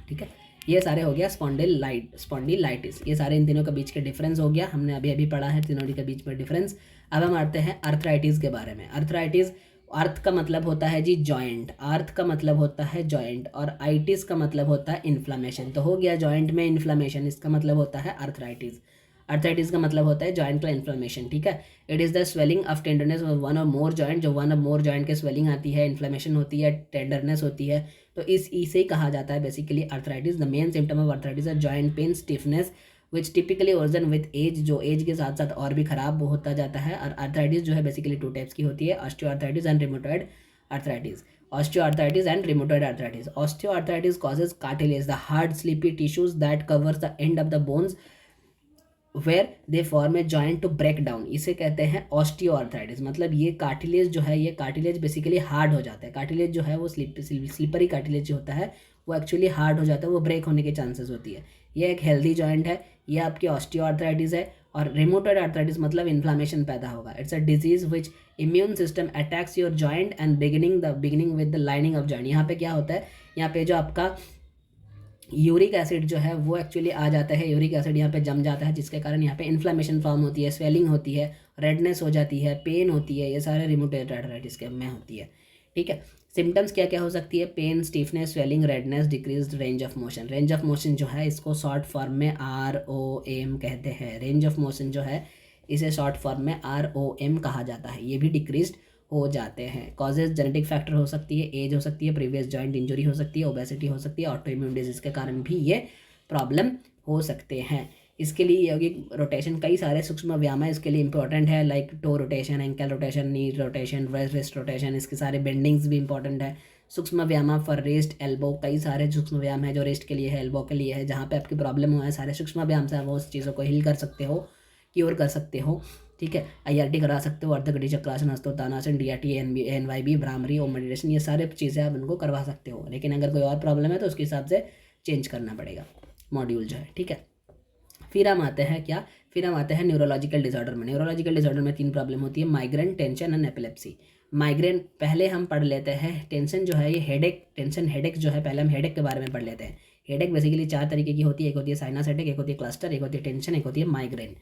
ठीक है। ये सारे हो गया स्पॉन्डिलाइटिस, ये सारे इन तीनों के बीच के डिफरेंस हो गया, हमने अभी पढ़ा है तीनों के बीच में डिफरेंस। अब हम आते हैं अर्थराइटिस के बारे में। अर्थराइटिस, अर्थ का मतलब होता है जी जॉइंट, अर्थ का मतलब होता है जॉइंट, और आइटिस का मतलब होता है इन्फ्लामेशन। तो हो गया जॉइंट में इन्फ्लामेशन, इसका मतलब होता है अर्थराइटिस। अर्थराइटिस का मतलब होता है जॉइंट का इन्फ्लामेशन, ठीक है। It is the swelling of tenderness of one और मोर जॉइंट, जो वन और मोर जॉइंट के स्वेलिंग आती है, इन्फ्लामेशन होती है, टेंडरनेस होती है, तो इसे ही कहा जाता है basically arthritis. The main symptom of arthritis है joint pain, stiffness which typically worsen with age, जो एज के साथ साथ और भी खराब होता जाता है। और अर्थराइटिस जो है बेसिकली 2 टाइप्स की होती है, osteoarthritis and rheumatoid arthritis. Osteoarthritis and rheumatoid arthritis. Osteoarthritis causes cartilage, the hard sleepy tissues that covers the end of the bones where they form a joint to break down, इसे कहते हैं osteoarthritis. मतलब ये cartilage जो है, ये cartilage basically hard हो जाता है, कार्टिलेज जो है वो स्लिपरी कार्टिलेज जो होता है वो एक्चुअली हार्ड हो जाता है, वो ब्रेक होने के चांसेस होती है। ये एक हेल्दी जॉइंट है, ये आपकी ऑस्टियोआर्थराइटिस है। और रिमोटॉइड अर्थराइटिस मतलब इन्फ्लामेशन पैदा होगा। It's a disease which immune system attacks your joint and beginning with the lining of joint. यहाँ पे क्या होता है, यहाँ पे जो आपका यूरिक एसिड जो है वो एक्चुअली आ जाता है, यूरिक एसिड यहाँ पे जम जाता है, जिसके कारण यहाँ पे इन्फ्लामेशन फॉर्म होती है, स्वेलिंग होती है, रेडनेस हो जाती है, पेन होती है, ये सारे रिमोटॉइड अर्थराइटिस के में होती है, ठीक है। सिम्टम्स क्या क्या हो सकती है, pain, stiffness, swelling, redness, decrease range of motion. Range of motion जो है इसको शॉर्ट फॉर्म में ROM कहते हैं। रेंज ऑफ मोशन जो है इसे शॉर्ट फॉर्म में ROM कहा जाता है, ये भी डिक्रीज हो जाते हैं। कॉजेज जेनेटिक फैक्टर हो सकती है, एज हो सकती है, प्रीवियस जॉइंट इंजरी हो सकती है, ओबेसिटी हो सकती है, ऑटो इम्यून डिजीज के कारण भी ये प्रॉब्लम हो सकते हैं। इसके लिए यौगिक रोटेशन कई सारे सूक्ष्म व्यायाम है इसके लिए इंपॉर्टेंट है, like toe rotation, ankle rotation, knee rotation, wrist rotation, इसके सारे बेंडिंग्स भी इंपॉर्टेंट है। सूक्ष्म व्यायाम फॉर रिस्ट एल्बो, कई सारे सूक्ष्म व्यायाम है जो रिस्ट के लिए है, एल्बो के लिए है, जहाँ पे आपकी प्रॉब्लम हुआ है सारे सूक्ष्म व्यायाम से वो उस चीज़ों को हील कर सकते हो, क्योर कर सकते हो। ठीक है, IRT करा सकते हो, अर्धकटी चक्रासन, हस्तोत्थानासन, DRT, NYB, bhramari, Om meditation, ये सारे चीज़ें आप उनको करवा सकते हो। लेकिन अगर कोई और प्रॉब्लम है तो उसके हिसाब से चेंज करना पड़ेगा मॉड्यूल जो है। ठीक है, फिर हम आते हैं क्या, फिर हम आते हैं न्यूरोलॉजिकल डिसऑर्डर में। न्यूरोलॉजिकल डिसऑर्डर में 3 प्रॉब्लम होती है, migraine, tension and epilepsy. Migraine पहले हम पढ़ लेते हैं, टेंशन जो है ये हेडेक, टेंशन हेडेक जो है पहले हम हेडेक के बारे में पढ़ लेते हैं। हेडेक बेसिकली 4 तरीके की होती है, एक होती है साइनस हेडेक, एक होती है क्लस्टर, एक होती है टेंशन, एक होती है माइग्रेन।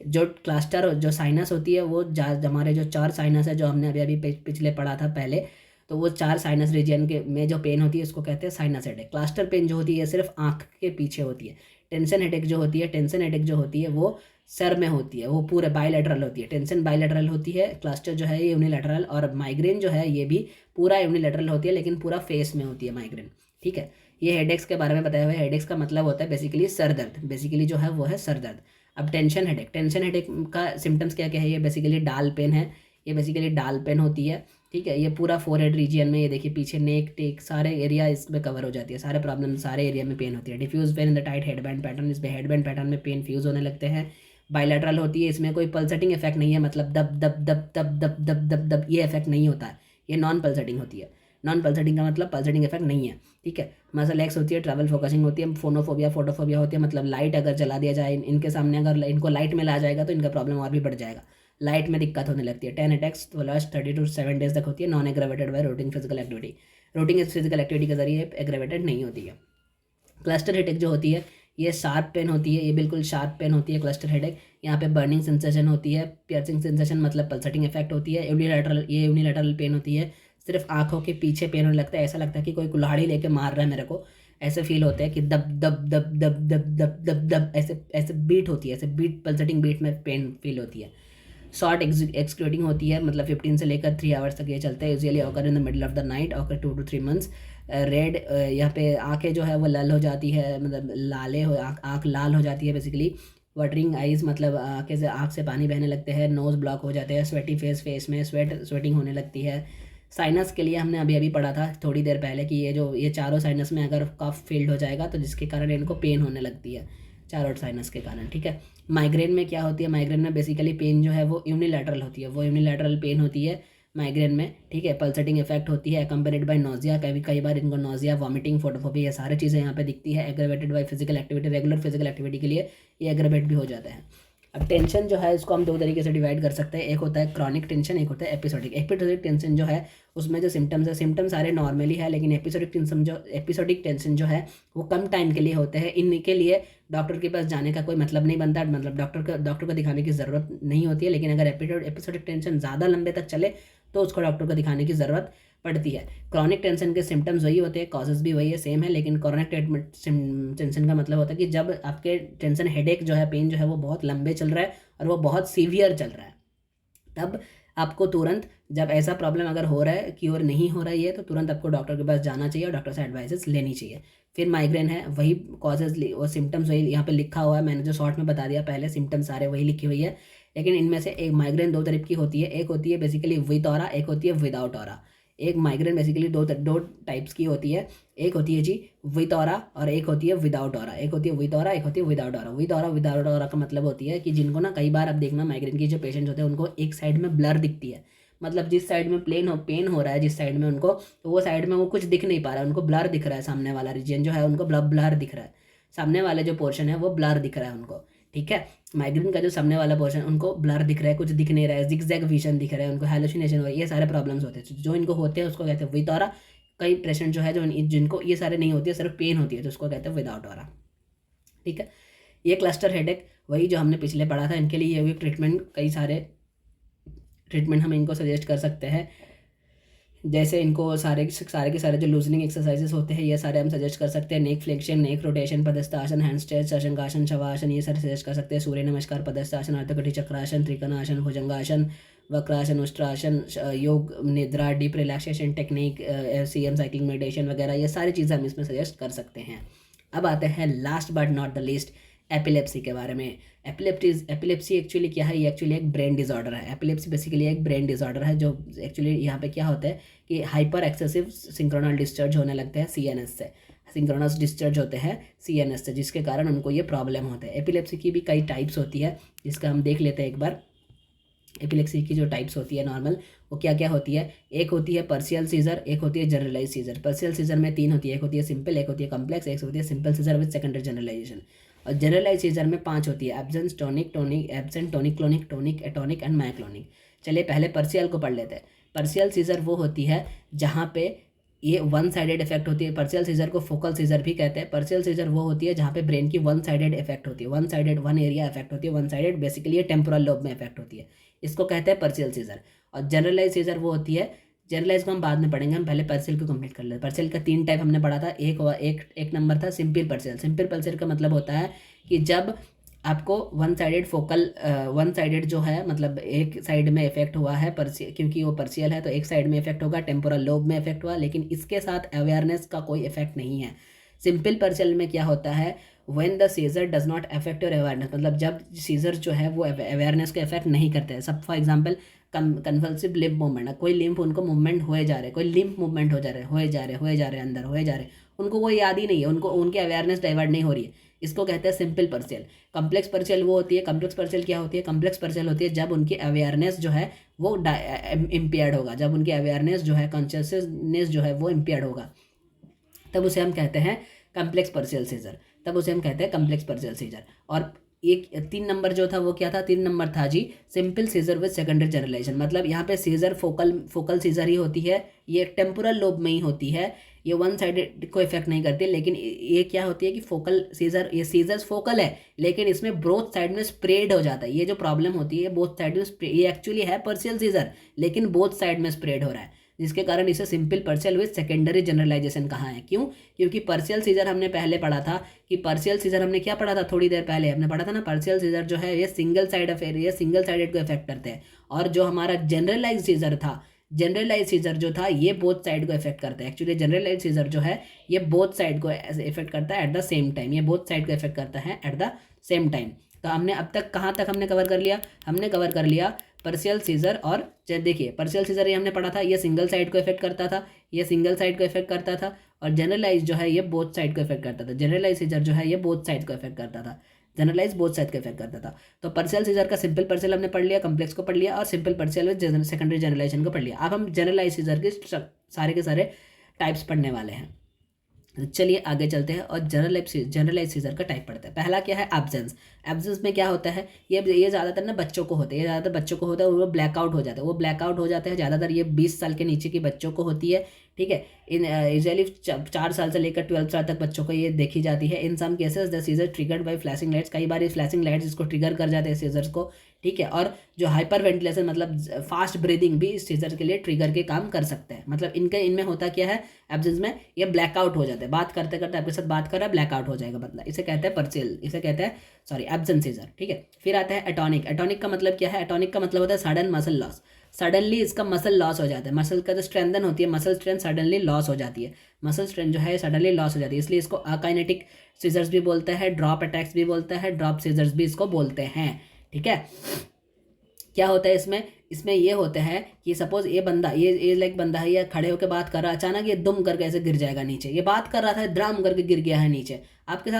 जो क्लस्टर जो साइनस होती है वो हमारे जो 4 साइनस है जो हमने अभी अभी पिछले पढ़ा था पहले, तो वो 4 साइनस रीजन के में जो पेन होती है उसको कहते हैं साइनस हेडेक। क्लस्टर पेन जो होती है सिर्फ आँख के पीछे होती है। टेंशन हेडेक जो होती है, टेंशन हेडेक जो होती है वो सर में होती है, वो पूरे बायलैटरल होती है। टेंशन बायलैटरल होती है, क्लस्टर जो है ये यूनिलैटरल, और माइग्रेन जो है ये भी पूरा यूनिलैटरल होती है लेकिन पूरा फेस में होती है माइग्रेन। ठीक है, ये हेडेक्स के बारे में बताया हुआ है। हेडेक्स का मतलब होता है बेसिकली सर दर्द, बेसिकली जो है वो है सर दर्द। अब टेंशन हेडेक, टेंशन हेडेक का सिम्टम्स क्या क्या है, ये बेसिकली डाल पेन है, ये बेसिकली डाल पेन होती है। ठीक है, ये पूरा फोरहेड रीजन में, ये देखिए पीछे नेक टेक सारे एरिया इसमें कवर हो जाती है, सारे प्रॉब्लम सारे एरिया में पेन होती है। Diffuse pain in the tight headband pattern, इसमें हेडबैंड पैटर्न में पेन फ्यूज होने लगते हैं। बायलैटरल होती है, इसमें कोई पल्सेटिंग इफेक्ट नहीं है, मतलब दब दब दब दब दब दब दब दब ये इफेक्ट नहीं होता है, ये नॉन पल्सेटिंग होती है। नॉन पल्सेटिंग का मतलब पल्सेटिंग इफेक्ट नहीं है। ठीक है, मसल एक्स होती है, ट्रैवल फोकसिंग होती है, फोनोफोबिया फोटोफोबिया होती है, मतलब लाइट अगर जला दिया जाए इनके सामने, अगर इनको लाइट में ला जाएगा तो इनका प्रॉब्लम और भी बढ़ जाएगा, लाइट में दिक्कत होने लगती है। 10 अटैक्स तो लास्ट 30 to 7 days तक होती है, non aggravated by routine physical activity, routine physical activity के जरिए एग्रेवेटेड नहीं होती है। क्लस्टर हेडेक जो होती है ये शार्प पेन होती है, ये बिल्कुल शार्प पेन होती है क्लस्टर हेडेक। यहाँ पे बर्निंग सेंसेशन होती है, पियर्सिंग सेंसेशन मतलब पल्सेटिंग इफेक्ट होती है। यूनिलैटरल पेन होती है, सिर्फ आंखों के पीछे पेन होने लगता है, ऐसा लगता है कि कोई कुल्हाड़ी लेके मार रहा है मेरे को, ऐसे फील होता है कि दब दब दब दब दब दब दब दब ऐसे ऐसे बीट होती है, ऐसे बीट पल्सेटिंग बीट में पेन फील होती है। शॉर्ट एक्सक्लूडिंग होती है, मतलब 15 से लेकर 3 आवर्स तक ये चलता है। Usually occur in the middle of the night, occur 2 to 3 months। Red, यहाँ पे आंखें जो है वो लाल हो जाती है, मतलब लाले हो आँख लाल हो जाती है बेसिकली। वाटरिंग आइज मतलब आँख से पानी बहने लगते हैं। नोज़ ब्लॉक हो जाते हैं। स्वेटी फेस में स्वेटिंग होने लगती है। साइनस के लिए हमने अभी अभी पढ़ा था थोड़ी देर पहले कि ये चारों साइनस में अगर कफ फील्ड हो जाएगा तो जिसके कारण इनको पेन होने लगती है, चारों साइनस के कारण। ठीक है, माइग्रेन में क्या होती है, माइग्रेन में बेसिकली पेन जो है वो यूनिलैटरल होती है, वो यूनिलैटरल पेन होती है माइग्रेन में। ठीक है, पल्सेटिंग इफेक्ट होती है, अकम्पनीड बाय नोजिया, कई बार इनको नोजिया, वॉमिटिंग, फोटोफोबिया, ये सारी चीज़ें यहाँ पे दिखती है। Aggravated by physical activity, regular physical activity के लिए ये एग्रेवेट भी हो जाता है। अब टेंशन जो है इसको हम 2 तरीके से डिवाइड कर सकते हैं, एक होता है क्रॉनिक टेंशन, एक होता है एपिसोडिक। एपिसोडिक टेंशन जो है उसमें जो सिम्टम्स है, सिम्टम्स सारे नॉर्मली है, लेकिन एपिसोडिक टेंशन जो है वो कम टाइम के लिए होते हैं। इनके लिए डॉक्टर के पास जाने का कोई मतलब नहीं बनता, मतलब डॉक्टर को दिखाने की ज़रूरत नहीं होती है। लेकिन अगर एपिसोडिक टेंशन ज़्यादा लंबे तक चले तो उसको डॉक्टर को दिखाने की ज़रूरत पड़ती है। क्रॉनिक टेंशन के सिम्टम्स वही होते हैं, कॉजेज भी वही है, सेम है, लेकिन क्रॉनिक टेंशन का मतलब होता है कि जब आपके टेंशन हेडेक जो है, पेन जो है वो बहुत लंबे चल रहा है और वो बहुत सीवियर चल रहा है, तब आपको तुरंत, जब ऐसा प्रॉब्लम अगर हो रहा है, क्योर नहीं हो रहा है तो तुरंत आपको डॉक्टर के पास जाना चाहिए और डॉक्टर से एडवाइसेस लेनी चाहिए। फिर माइग्रेन है, वही कॉजेज और सिम्टम्स वही यहाँ पे लिखा हुआ है, मैंने जो शॉर्ट में बता दिया पहले, सिम्टम्स सारे वही लिखी हुई है। लेकिन इनमें से एक माइग्रेन 2 टाइप की होती है, एक होती है बेसिकली विद ऑरा, एक होती है विदाउट ऑरा। एक माइग्रेन बेसिकली दो टाइप्स की होती है, एक होती है जी विद ऑरा और एक होती है विदाउट ऑरा। एक होती है विद ऑरा, एक होती है विदाउट ऑरा। विदाउट ऑरा का मतलब होती है कि जिनको ना कई बार आप देखना माइग्रेन की जो पेशेंट्स होते हैं उनको एक साइड में ब्लर दिखती है, मतलब जिस साइड में पेन हो रहा है जिस साइड में उनको, तो वो साइड में वो कुछ दिख नहीं पा रहा है, उनको ब्लर दिख रहा है, सामने वाला रीजन जो है उनको ब्लर दिख रहा है, सामने वाले जो पोर्शन है वो ब्लर दिख रहा है उनको। ठीक है, माइग्रेन का जो सामने वाला पोर्शन उनको ब्लर दिख रहा है, कुछ दिख नहीं रहा है, जिगजैग विजन दिख रहा है, उनको हैलुसिनेशन हो रहा है, ये सारे प्रॉब्लम्स होते हैं। जो इनको होते हैं उसको कहते हैं विद ऑरा। कई पेशेंट जो है जिनको ये सारे नहीं होती है, सिर्फ पेन होती है, तो उसको कहते हैं विदाउट ऑरा। ठीक है, ये क्लस्टर हेडेक वही जो हमने पिछले पढ़ा था, इनके लिए ये ट्रीटमेंट, कई सारे ट्रीटमेंट हम इनको सजेस्ट कर सकते हैं। जैसे इनको सारे के सारे जो लूजनिंग एक्सरसाइजेस होते हैं ये सारे हम सजेस्ट कर सकते हैं। Neck flexion, neck rotation, padahastasana, hand stretch, shashankasana, shavasana, ये सारे सजेस्ट कर सकते हैं। सूर्य नमस्कार, पदस्थासन, अर्धकटी चक्रासन, त्रिकोणासन, भुजंगासन, वक्रासन, उष्ट्रासन, योग निद्रा, deep relaxation technique, CM cycling, meditation वगैरह, ये सारी चीज़ें हम इसमें सजेस्ट कर सकते हैं। अब आते हैं last but not the least, epilepsy के बारे में। एपिलेप्सी एक्चुअली क्या है, ये एक्चुअली एक ब्रेन डिसऑर्डर है। एपिलेप्सी बेसिकली एक ब्रेन डिसऑर्डर है जो एक्चुअली यहाँ पे क्या होता है कि हाइपर एक्सेसिव सिंक्रोनल डिस्चार्ज होने लगते हैं सीएनएस से, सिंक्रोनस डिस्चार्ज होते हैं सीएनएस से, जिसके कारण उनको ये प्रॉब्लम होता है। एपिलेप्सी की भी कई टाइप्स होती है, जिसका हम देख लेते हैं एक बार। एपिलेप्सी की जो टाइप्स होती है नॉर्मल, वो क्या क्या होती है। एक होती है पर्शियल सीजर, एक होती है जनरलाइज सीजर। पर्शियल सीजर में 3 होती है, एक होती है सिंपल, एक होती है कॉम्प्लेक्स, एक होती है simple seizure with secondary generalization. और जनरलाइज सीजर में 5 होती है, absence, tonic, absent, tonic clonic, tonic atonic and myoclonic. चलिए पहले पर्शियल को पढ़ लेते हैं। पर्शियल सीजर वो होती है जहाँ पे ये वन साइडेड इफेक्ट होती है। पर्शियल सीजर को फोकल सीजर भी कहते हैं। पर्शियल सीजर वो होती है जहाँ पे ब्रेन की वन साइडेड इफेक्ट होती है, one sided, one area effect होती है, वन साइडेड, बेसिकली ये टेम्पोरल लोब में इफेक्ट होती है, इसको कहते हैं पर्शियल सीजर। और जनरलाइज सीजर वो होती है, जनरलाइज को हम बाद में पढ़ेंगे, हम पहले पर्शियल को कंप्लीट कर लेते हैं। पर्शियल का 3 टाइप हमने पढ़ा था। एक नंबर था सिंपल पर्शियल। सिंपल पर्शियल का मतलब होता है कि जब आपको वन साइडेड जो है, मतलब एक साइड में इफेक्ट हुआ है पर्शियल, क्योंकि वो पर्शियल है तो एक साइड में इफेक्ट होगा, टेम्पोरल लोब में इफेक्ट हुआ, लेकिन इसके साथ अवेयरनेस का कोई इफेक्ट नहीं है। सिंपल पर्शियल में क्या होता है, when the seizure does not affect your awareness, मतलब जब सीजर जो है वो अवेयरनेस को इफेक्ट नहीं करते हैं। सब for example convulsive lymph movement, कोई लिम्फ उनको मूवमेंट हुए जा रहे, कोई लिम्फ मूवमेंट हो जा रहे अंदर होए जा रहे, उनको कोई याद ही नहीं है, उनको उनकी अवेयरनेस डाइवर्ट नहीं हो रही है, इसको कहते हैं सिंपल पर्शियल। कॉम्प्लेक्स पर्शियल वो होती है, कॉम्प्लेक्स पर्शियल क्या होती है, कॉम्प्लेक्स पर्शियल होती है जब उनकी अवेयरनेस जो है वो इम्पेयर्ड होगा, जब उनकी अवेयरनेस जो है, कॉन्शियसनेस जो है वो इम्पेयर्ड होगा, तब उसे हम कहते हैं कॉम्प्लेक्स पर्शियल सीजर, तब उसे हम कहते हैं कॉम्प्लेक्स पर्शियल सीजर। और एक 3 नंबर जो था वो क्या था, 3 नंबर था जी simple seizure with secondary generalization. मतलब यहाँ पे सीजर फोकल सीजर ही होती है, ये टेम्पोरल लोब में ही होती है, ये वन साइडेड को इफेक्ट नहीं करती। लेकिन ये क्या होती है कि फोकल सीजर, ये सीजर्स फोकल है लेकिन इसमें बोथ साइड में स्प्रेड हो जाता है। ये जो प्रॉब्लम होती है बोथ साइड में, ये एक्चुअली है पर्शियल सीजर लेकिन बोथ साइड में स्प्रेड हो रहा है, जिसके कारण इसे simple partial with secondary generalisation कहा है। क्यों? क्योंकि पर्शियल सीजर हमने पहले पढ़ा था कि पर्शियल सीजर हमने क्या पढ़ा था, थोड़ी देर पहले हमने पढ़ा था ना, पर्शियल सीजर जो है ये सिंगल साइड अफेयर, ये सिंगल साइडेड को इफेक्ट करते हैं। और जो हमारा जनरलाइज सीजर था, जनरलाइज सीजर जो था ये बोथ साइड को इफेक्ट करता है। एक्चुअली जनरलाइज सीजर जो है ये बोथ साइड को इफेक्ट करता है एट द सेम टाइम, ये बोथ साइड को इफेक्ट करता है एट द सेम टाइम। तो हमने अब तक कहाँ तक हमने कवर कर लिया, हमने कवर कर लिया पर्शियल सीजर। और देखिए पर्शियल सीजर ये हमने पढ़ा था, ये सिंगल साइड को इफेक्ट करता था, ये सिंगल साइड को इफेक्ट करता था। और जनरलाइज जो है ये बोथ साइड को इफेक्ट करता था, जनरलाइज सीजर जो है ये बोथ साइड को इफेक्ट करता था, जनरलाइज बोथ साइड को इफेक्ट करता था। तो पर्शियल सीजर का सिंपल पर्शियल हमने पढ़ लिया, कॉम्प्लेक्स को पढ़ लिया, और simple partial with secondary generalisation को पढ़ लिया। अब हम जनरलाइज सीजर के सारे के सारे टाइप्स पढ़ने वाले हैं। चलिए आगे चलते हैं और जनरलाइज सीजर का टाइप पढ़ते हैं। पहला क्या है, एब्सेंस। एब्सेंस में क्या होता है, ये ज़्यादातर ना बच्चों को होते हैं, ये ज़्यादातर बच्चों को होता है, वो ब्लैकआउट हो जाता है, वो ब्लैकआउट हो जाते हैं ज़्यादातर, ये 20 साल के नीचे के बच्चों को होती है। ठीक है, इन यूजुअली 4 साल से लेकर 12 साल तक बच्चों को ये देखी जाती है। In some cases the seizure triggered by flashing lights, कई बार ये फ्लैशिंग लाइट्स इसको ट्रिगर कर जाते हैं सीजर्स को। ठीक है, और जो हाइपर वेंटिलेशन मतलब फास्ट ब्रीदिंग भी इस सीजर के लिए ट्रिगर के काम कर सकते हैं। मतलब इनमें होता क्या है, एब्सेंस में ये ब्लैकआउट हो जाते हैं, बात करते करते आपके साथ बात कर रहा है ब्लैकआउट हो जाएगा, मतलब इसे कहते हैं पर्शियल, इसे कहते हैं एब्सेंस सीजर। ठीक है, फिर आता है एटोनिक। एटोनिक का मतलब क्या है, एटोनिक का मतलब होता है सडन मसल लॉस, सडनली इसका मसल लॉस हो जाता है, मसल का जो स्ट्रेंथन होती है, मसल स्ट्रेंथ सडनली लॉस हो जाती है, मसल स्ट्रेंथ जो है सडनली लॉस हो जाती है, इसलिए इसको अकाइनेटिक सीजर्स भी बोलते हैं, ड्रॉप अटैक्स भी बोलते हैं, ड्रॉप सीजर्स भी इसको बोलते हैं। ठीक है, क्या होता है इसमें ये होता है कि सपोज ये बंदा, ये लाइक बंदा है, ये खड़े होकर बात कर रहा है, अचानक ये दुम करके ऐसे गिर जाएगा नीचे, ये बात कर रहा था ड्राम करके गिर गया है नीचे, आपके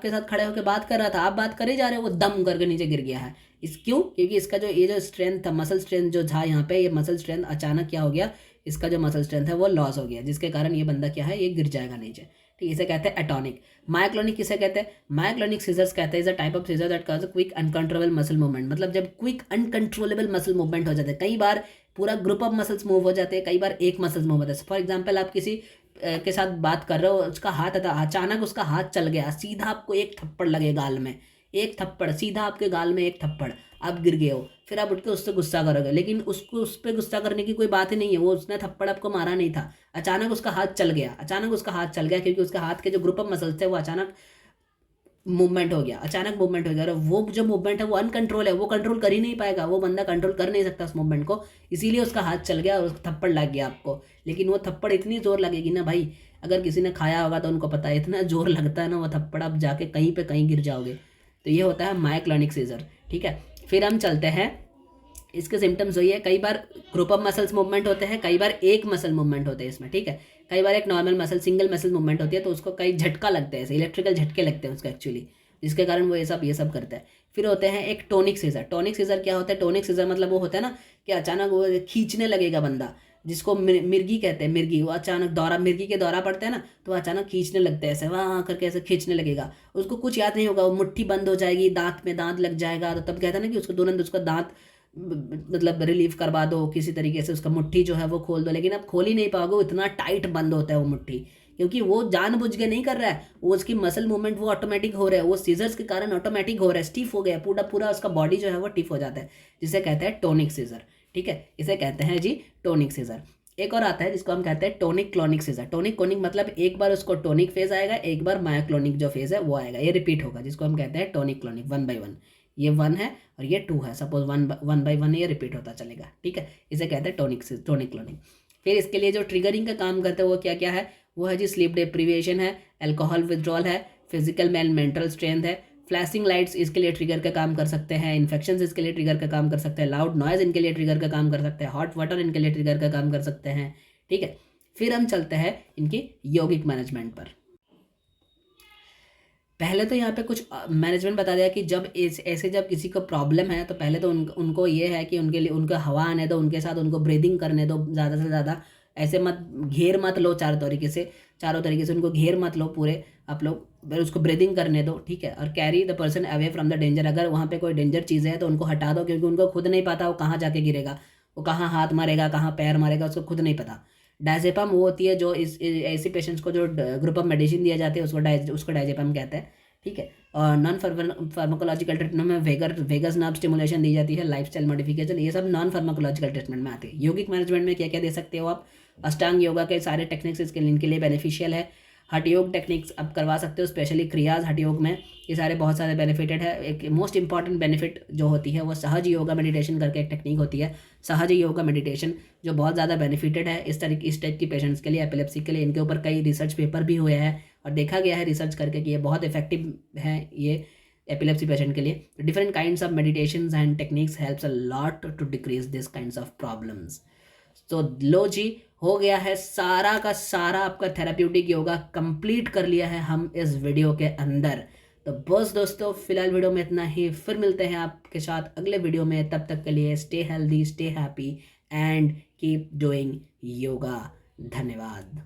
साथ खड़े होकर बात कर रहा था, आप बात करे जा रहे हो, वो दम करके नीचे गिर गया है। क्यों? क्योंकि इसका ये जो स्ट्रेंथ था, मसल स्ट्रेंथ जो था यहाँ पे, ये मसल स्ट्रेंथ अचानक क्या हो गया, इसका जो मसल स्ट्रेंथ है वो लॉस हो गया, जिसके कारण ये बंदा क्या है, ये गिर जाएगा नीचे। ठीक, इसे कहते हैं एटोनिक। मायोक्लोनिक किसे कहते हैं, मायोक्लोनिक सीजर्स कहते हैं is a type of seizure that cause quick uncontrollable muscle movement. मतलब जब क्विक अनकंट्रोलेबल मसल मूवमेंट हो जाता है, कई बार पूरा ग्रुप ऑफ मसल्स मूव हो जाते हैं, कई बार एक मसल्स मूव होता है। फॉर एग्जाम्पल आप किसी के साथ बात कर रहे हो, उसका हाथ आता, अचानक उसका हाथ चल गया, सीधा आपको एक थप्पड़ लगे गाल में, एक थप्पड़ सीधा आपके गाल में, एक थप्पड़, आप गिर गए हो, फिर आप उठ के उससे गुस्सा करोगे, लेकिन उसको उस पर गुस्सा करने की कोई बात ही नहीं है, वो उसने थप्पड़ आपको मारा नहीं था, अचानक उसका हाथ चल गया, क्योंकि उसके हाथ के जो ग्रुप ऑफ मसल्स थे वो अचानक मूवमेंट हो गया, और वो जो मूवमेंट है वो अनकंट्रोल है, वो कंट्रोल कर ही नहीं पाएगा, वो बंदा कंट्रोल कर नहीं सकता उस मूवमेंट को, इसीलिए उसका हाथ चल गया और थप्पड़ लग गया आपको। लेकिन वो थप्पड़ इतनी जोर लगेगी ना भाई, अगर किसी ने खाया होगा तो उनको पता है, इतना जोर लगता है ना वो थप्पड़, आप जाके कहीं पे कहीं गिर जाओगे। तो ये होता है मायोक्लोनिक सीजर, ठीक है। फिर हम चलते हैं, इसके सिम्टम्स वही है, कई बार ग्रुप ऑफ मसल्स मूवमेंट होते हैं, कई बार एक मसल मूवमेंट होते हैं इसमें, ठीक है। कई बार एक normal muscle single muscle movement होती है, तो उसको कई झटका लगते हैं, इलेक्ट्रिकल झटके लगते हैं उसको एक्चुअली, जिसके कारण वो ये सब करता है। फिर होते हैं एक टोनिक सीजर। टोनिक सीजर क्या होता है? टोनिक सीजर मतलब वो होता है ना कि अचानक वो खींचने लगेगा बंदा, जिसको मिर्गी कहते हैं, मिर्गी। वो अचानक दौरा, मिर्गी के दौरा पड़ता है ना, तो वो अचानक खींचने लगता है, ऐसे वहाँ करके ऐसे खींचने लगेगा। उसको कुछ याद नहीं होगा, वो मुट्ठी बंद हो जाएगी, दांत में दांत लग जाएगा, तो तब कहता है ना कि उसको तुरंत उसका दांत मतलब रिलीव करवा दो किसी तरीके से, उसका मुट्ठी जो है वो खोल दो। लेकिन आप खोल ही नहीं पाओगे, इतना टाइट बंद होता है वो मुट्ठी, क्योंकि वो जानबूझ के नहीं कर रहा है, वो उसकी मसल मूवमेंट वो ऑटोमेटिक हो रहा है, वो सीजर्स के कारण ऑटोमेटिक हो रहा है, स्टिफ हो गया पूरा पूरा, उसका बॉडी जो है वो टिफ हो जाता है, जिसे कहते हैं टोनिक सीजर, ठीक है। इसे कहते हैं जी टोनिक सीजर। एक और आता है जिसको हम कहते हैं tonic clonic scissor. Tonic clonic मतलब एक बार उसको टोनिक फेज आएगा, एक बार मायोक्लोनिक जो फेज है वो आएगा, ये रिपीट होगा, जिसको हम कहते हैं टोनिक क्लोनिक, 1 by 1। ये 1 है और ये 2 है, सपोज 1 by 1 ये रिपीट होता चलेगा, ठीक है। इसे कहते हैं टोनिक क्लोनिक। फिर इसके लिए जो ट्रिगरिंग का काम करते हैं वो क्या क्या है? वो है जी स्लीप डिप्रीविएशन है, अल्कोहल विड्रॉल है, फिजिकल मेंटल स्ट्रेंथ है, फ्लैशिंग लाइट्स इसके लिए ट्रिगर का काम कर सकते हैं, इन्फेक्शंस इसके लिए ट्रिगर का काम कर सकते हैं, लाउड नॉइज इनके लिए ट्रिगर का काम कर सकते हैं, हॉट वाटर इनके लिए ट्रिगर का काम कर सकते हैं, ठीक है। फिर हम चलते हैं इनकी यौगिक मैनेजमेंट पर। पहले तो यहाँ पे कुछ मैनेजमेंट बता दिया कि जब ऐसे जब किसी को प्रॉब्लम है, तो पहले तो उनको ये है कि उनके लिए उनको हवा आने दो, उनके साथ उनको ब्रीदिंग करने दो ज़्यादा से ज़्यादा। ऐसे मत घेर मत लो, चारों तरीके से उनको घेर मत लो पूरे आप लोग, फिर उसको ब्रीदिंग करने दो, ठीक है। और carry the person away from the danger, अगर वहाँ पे कोई डेंजर चीज़ है तो उनको हटा दो, क्योंकि उनको खुद नहीं पता वो कहाँ जाके गिरेगा, वो कहाँ हाथ मारेगा, कहाँ पैर मारेगा, उसको खुद नहीं पता। डायजेपम वो होती है जो ऐसी पेशेंट्स को जो ग्रुप ऑफ मेडिसिन दिया जाती है उसको डायजेपम कहते हैं, ठीक है। और नॉन फार्माकोलॉजिकल ट्रीटमेंट में वेगस नर्व स्टिमुलेशन दी जाती है, लाइफस्टाइल मॉडिफिकेशन, ये सब नॉन फार्माकोलॉजिकल ट्रीटमेंट में आते हैं। यौगिक मैनेजमेंट में क्या क्या दे सकते हो आप? अष्टांग योगा के सारे टेक्निक्स इनके लिए बेनिफिशियल है। हठ योग टेक्निक्स आप करवा सकते हो, स्पेशली क्रियाज हठ योग में, ये सारे बहुत सारे बेनिफिटेड है। एक मोस्ट इंपॉर्टेंट बेनिफिट जो होती है वो सहज योगा मेडिटेशन करके एक टेक्निक होती है, सहज योगा मेडिटेशन, जो बहुत ज़्यादा बेनिफिटेड है इस टाइप की पेशेंट्स के लिए, एपिलेप्सी के लिए। इनके ऊपर कई रिसर्च पेपर भी हुए हैं और देखा गया है रिसर्च करके कि ये बहुत इफेक्टिव है ये एपिलेप्सी पेशेंट के लिए। Different kinds of meditations and techniques helps a lot to decrease this kinds of problems. तो लो जी, हो गया है सारा का सारा आपका थेराप्यूटिक योगा कंप्लीट कर लिया है हम इस वीडियो के अंदर। तो बस दोस्तों, फिलहाल वीडियो में इतना ही, फिर मिलते हैं आपके साथ अगले वीडियो में। तब तक के लिए stay healthy, stay happy and keep doing yoga. धन्यवाद।